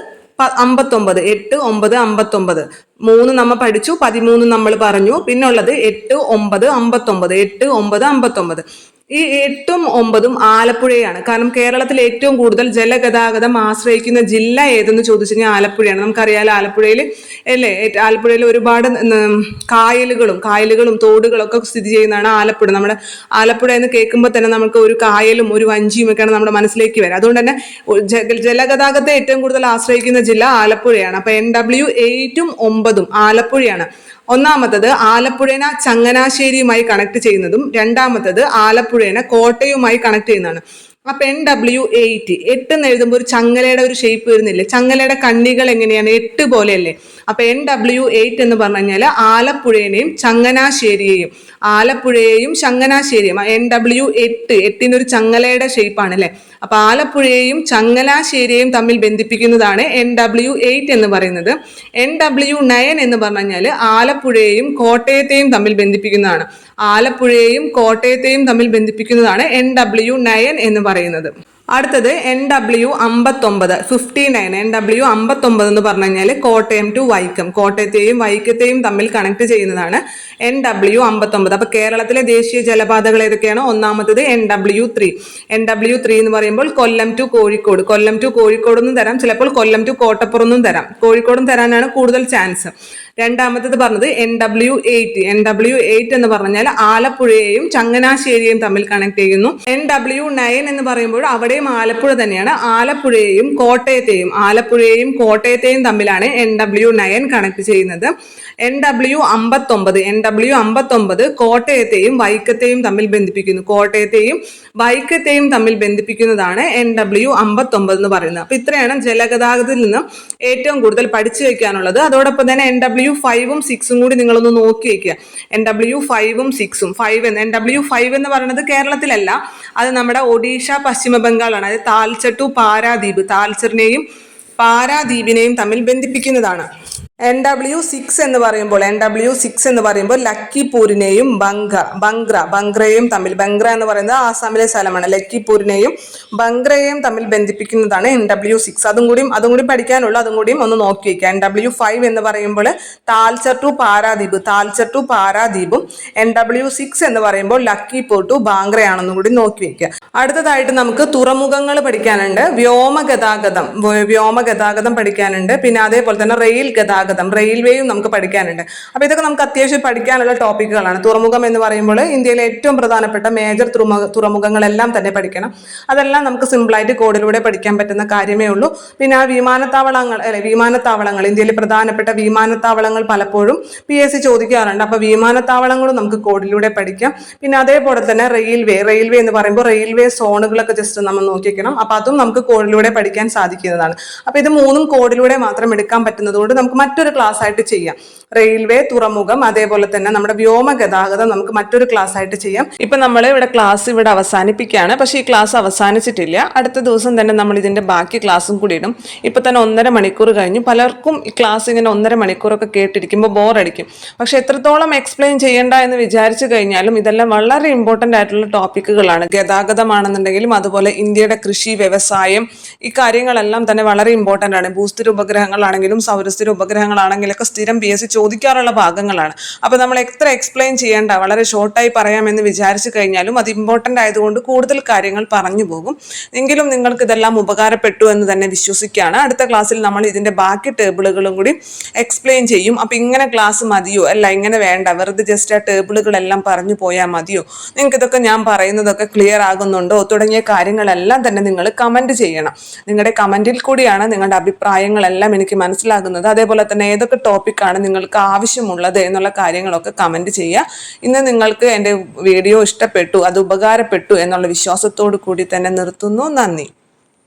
8 9 59 3 നമ്മൾ പഠിച്ചു, 13 നമ്മൾ പറഞ്ഞു. പിന്നെ ഉള്ളത് 8 9 59 8 9 59. ഈ 8ഉം 9ഉം ആലപ്പുഴയാണ്. കാരണം കേരളത്തിൽ ഏറ്റവും കൂടുതൽ ജലഗതാഗതം ആശ്രയിക്കുന്ന ജില്ല ഏതെന്ന് ചോദിച്ചു കഴിഞ്ഞാൽ ആലപ്പുഴയാണ്. നമുക്കറിയാലോ ആലപ്പുഴയിൽ അല്ലേ? ആലപ്പുഴയിൽ ഒരുപാട് കായലുകളും തോടുകളൊക്കെ സ്ഥിതി ചെയ്യുന്നതാണ് ആലപ്പുഴ. നമ്മുടെ ആലപ്പുഴ എന്ന് കേൾക്കുമ്പോൾ തന്നെ നമുക്ക് ഒരു കായലും ഒരു വഞ്ചിയും ഒക്കെയാണ് നമ്മുടെ മനസ്സിലേക്ക് വരിക. അതുകൊണ്ട് തന്നെ ജലഗതാഗതത്തെ ഏറ്റവും കൂടുതൽ ആശ്രയിക്കുന്ന ജില്ല ആലപ്പുഴയാണ്. അപ്പൊ NW8ഉം 9ഉം ആലപ്പുഴയാണ്. ഒന്നാമത്തത് ആലപ്പുഴേനെ ചങ്ങനാശ്ശേരിയുമായി കണക്ട് ചെയ്യുന്നതും രണ്ടാമത്തത് ആലപ്പുഴേനെ കോട്ടയുമായി കണക്ട് ചെയ്യുന്നതാണ്. അപ്പൊ NW8 എന്ന് എഴുതുമ്പോൾ ഒരു ചങ്ങലയുടെ ഒരു ഷേപ്പ് വരുന്നില്ലേ? ചങ്ങലയുടെ കണ്ണികൾ എങ്ങനെയാണ്? 8 പോലെയല്ലേ? അപ്പൊ NW8 എന്ന് പറഞ്ഞു കഴിഞ്ഞാൽ ആലപ്പുഴേനെയും ചങ്ങനാശ്ശേരിയെയും NW8 ഒരു ചങ്ങലയുടെ ഷേപ്പാണ് അല്ലെ? അപ്പൊ ആലപ്പുഴയെയും ചങ്ങനാശ്ശേരിയെയും തമ്മിൽ ബന്ധിപ്പിക്കുന്നതാണ് NW8 എന്ന് പറയുന്നത്. NW9 എന്ന് പറഞ്ഞു കഴിഞ്ഞാൽ ആലപ്പുഴയെയും കോട്ടയത്തെയും തമ്മിൽ ബന്ധിപ്പിക്കുന്നതാണ്. NW9 എന്ന് പറയുന്നത്. അടുത്തത് NW59 NW59 എന്ന് പറഞ്ഞു കഴിഞ്ഞാൽ കോട്ടയം ടു വൈക്കം, കോട്ടയത്തെയും വൈക്കത്തെയും തമ്മിൽ കണക്ട് ചെയ്യുന്നതാണ് NW59. അപ്പൊ കേരളത്തിലെ ദേശീയ ജലപാതകൾ ഏതൊക്കെയാണ്? ഒന്നാമത്തത് NW3 എന്ന് പറയുമ്പോൾ കൊല്ലം ടു കോഴിക്കോട് എന്നും തരാം, ചിലപ്പോൾ കൊല്ലം ടു കോട്ടപ്പുറം എന്നും തരാം. കോഴിക്കോടും തരാനാണ് കൂടുതൽ ചാൻസ്. രണ്ടാമത്തത് പറഞ്ഞത് NW8 എന്ന് പറഞ്ഞാൽ ആലപ്പുഴയെയും ചങ്ങനാശ്ശേരിയെയും തമ്മിൽ കണക്ട് ചെയ്യുന്നു. NW9 എന്ന് പറയുമ്പോൾ അവിടെയും ആലപ്പുഴ തന്നെയാണ്. ആലപ്പുഴയെയും കോട്ടയത്തെയും തമ്മിലാണ് NW9 കണക്ട് ചെയ്യുന്നത്. NW59 കോട്ടയത്തെയും വൈക്കത്തെയും തമ്മിൽ ബന്ധിപ്പിക്കുന്നതാണ് NW59 എന്ന് പറയുന്നത്. അപ്പൊ ഇത്രയാണ് ജലഗതാഗതത്തിൽ നിന്ന് ഏറ്റവും കൂടുതൽ പഠിച്ചു വെക്കാനുള്ളത്. അതോടൊപ്പം തന്നെ NW5ഉം 6ഉം കൂടി നിങ്ങളൊന്ന് നോക്കി വെക്കുക. NW5ഉം 6ഉം. NW5 എന്ന് പറയുന്നത് കേരളത്തിലല്ല, അത് നമ്മുടെ ഒഡീഷ പശ്ചിമ ബംഗാളാണ്. അത് താൽച്ചർ ടു പാരാദ്വീപ്, താൽച്ചറിനെയും പാരാദ്വീപിനെയും തമ്മിൽ ബന്ധിപ്പിക്കുന്നതാണ്. NW6 എന്ന് പറയുമ്പോൾ ലക്കിപൂരിനെയും ബംഗ്രയെയും തമ്മിൽ, ബംഗ്ര എന്ന് പറയുന്നത് ആസാമിലെ സ്ഥലമാണ്, ലക്കിപൂരിനെയും ബംഗ്രയെയും തമ്മിൽ ബന്ധിപ്പിക്കുന്നതാണ് NW6. അതും കൂടി പഠിക്കാനുള്ള, അതും കൂടിയും ഒന്ന് നോക്കി വയ്ക്കുക. NW5 എന്ന് പറയുമ്പോൾ താൽച്ചർ ടു പാരാദ്വീപും NW6 എന്ന് പറയുമ്പോൾ ലക്കിപൂർ ടു ബാംഗ്രയാണെന്നും കൂടി നോക്കി വയ്ക്കുക. അടുത്തതായിട്ട് നമുക്ക് തുറമുഖങ്ങൾ പഠിക്കാനുണ്ട്, വ്യോമഗതാഗതം പഠിക്കാനുണ്ട്, പിന്നെ അതേപോലെ തന്നെ റെയിൽ ഗതാഗതം ഗതാഗതം, റെയിൽവേയും നമുക്ക് പഠിക്കാനുണ്ട്. അപ്പോൾ ഇതൊക്കെ നമുക്ക് അത്യാവശ്യം പഠിക്കാനുള്ള ടോപ്പിക്കുകളാണ്. തുറമുഖം എന്ന് പറയുമ്പോൾ ഇന്ത്യയിലെ ഏറ്റവും പ്രധാനപ്പെട്ട മേജർ തുറമുഖങ്ങളെല്ലാം തന്നെ പഠിക്കണം. അതെല്ലാം നമുക്ക് സിമ്പിളായിട്ട് കോഡിലൂടെ പഠിക്കാൻ പറ്റുന്ന കാര്യമേ ഉള്ളൂ. പിന്നെ ആ വിമാനത്താവളങ്ങൾ ഇന്ത്യയിലെ പ്രധാനപ്പെട്ട വിമാനത്താവളങ്ങൾ പലപ്പോഴും PSC ചോദിക്കാറുണ്ട്. അപ്പോൾ വിമാനത്താവളങ്ങളും നമുക്ക് കോഡിലൂടെ പഠിക്കാം. പിന്നെ അതേപോലെ തന്നെ റെയിൽവേ എന്ന് പറയുമ്പോൾ റെയിൽവേ സോണുകളൊക്കെ ജസ്റ്റ് നമ്മൾ നോക്കിക്കണം. അപ്പോൾ അതും നമുക്ക് കോഡിലൂടെ പഠിക്കാൻ സാധിക്കുന്നതാണ്. അപ്പോൾ ഇത് മൂന്നും കോഡിലൂടെ മാത്രം എടുക്കാൻ പറ്റുന്നതുകൊണ്ട് നമുക്ക് മറ്റൊരു ക്ലാസ് ആയിട്ട് ചെയ്യാം. റെയിൽവേ, തുറമുഖം, അതേപോലെ തന്നെ നമ്മുടെ വ്യോമ ഗതാഗതം നമുക്ക് മറ്റൊരു ക്ലാസ് ആയിട്ട് ചെയ്യാം. ഇപ്പൊ നമ്മൾ ക്ലാസ് ഇവിടെ അവസാനിപ്പിക്കുകയാണ്. പക്ഷേ ഈ ക്ലാസ് അവസാനിച്ചിട്ടില്ല. അടുത്ത ദിവസം തന്നെ നമ്മൾ ഇതിന്റെ ബാക്കി ക്ലാസ്സും കൂടി ഇടും. ഇപ്പൊ തന്നെ 1.5 മണിക്കൂർ കഴിഞ്ഞു. പലർക്കും ഈ ക്ലാസ് ഇങ്ങനെ 1.5 മണിക്കൂറൊക്കെ കേട്ടിരിക്കുമ്പോൾ ബോറടിക്കും. പക്ഷെ എത്രത്തോളം എക്സ്പ്ലെയിൻ ചെയ്യേണ്ട എന്ന് വിചാരിച്ചു കഴിഞ്ഞാലും ഇതെല്ലാം വളരെ ഇമ്പോർട്ടൻ്റ് ആയിട്ടുള്ള ടോപ്പിക്കുകളാണ്. ഗതാഗതമാണെന്നുണ്ടെങ്കിലും അതുപോലെ ഇന്ത്യയുടെ കൃഷി, വ്യവസായം, ഈ കാര്യങ്ങളെല്ലാം തന്നെ വളരെ ഇമ്പോർട്ടൻ്റ് ആണ്. ഭൂസ്ഥിര ഉപഗ്രഹങ്ങളാണെങ്കിലും സൗരസ്ഥിര ഉപഗ്രഹങ്ങളാണെങ്കിലൊക്കെ സ്ഥിരം PSC ചോദിക്കാറുള്ള ഭാഗങ്ങളാണ്. അപ്പോൾ നമ്മൾ എത്ര എക്സ്പ്ലെയിൻ ചെയ്യേണ്ട, വളരെ ഷോർട്ടായി പറയാമെന്ന് വിചാരിച്ചു കഴിഞ്ഞാലും അത് ഇമ്പോർട്ടൻ്റ് ആയതുകൊണ്ട് കൂടുതൽ കാര്യങ്ങൾ പറഞ്ഞു പോകും. എങ്കിലും നിങ്ങൾക്ക് ഇതെല്ലാം ഉപകാരപ്പെട്ടു എന്ന് തന്നെ വിശ്വസിക്കുകയാണ്. അടുത്ത ക്ലാസ്സിൽ നമ്മൾ ഇതിൻ്റെ ബാക്കി ടേബിളുകളും കൂടി എക്സ്പ്ലെയിൻ ചെയ്യും. അപ്പോൾ ഇങ്ങനെ ക്ലാസ് മതിയോ, അല്ല ഇങ്ങനെ വേണ്ട, വെറുതെ ജസ്റ്റ് ആ ടേബിളുകളെല്ലാം പറഞ്ഞു പോയാൽ മതിയോ, നിങ്ങൾക്ക് ഇതൊക്കെ ഞാൻ പറയുന്നതൊക്കെ ക്ലിയർ ആകുന്നുണ്ടോ തുടങ്ങിയ കാര്യങ്ങളെല്ലാം തന്നെ നിങ്ങൾ കമൻറ്റ് ചെയ്യണം. നിങ്ങളുടെ കമൻറ്റിൽ കൂടിയാണ് നിങ്ങളുടെ അഭിപ്രായങ്ങളെല്ലാം എനിക്ക് മനസ്സിലാകുന്നത്. അതേപോലെ തന്നെ ഏതൊക്കെ ടോപ്പിക്കാണ് നിങ്ങൾക്ക് ആവശ്യമുള്ളത് എന്നുള്ള കാര്യങ്ങളൊക്കെ കമൻറ്റ് ചെയ്യുക. ഇന്ന് നിങ്ങൾക്ക് എൻ്റെ വീഡിയോ ഇഷ്ടപ്പെട്ടു, അത് ഉപകാരപ്പെട്ടു എന്നുള്ള വിശ്വാസത്തോടു കൂടി തന്നെ നിർത്തുന്നു. നന്ദി.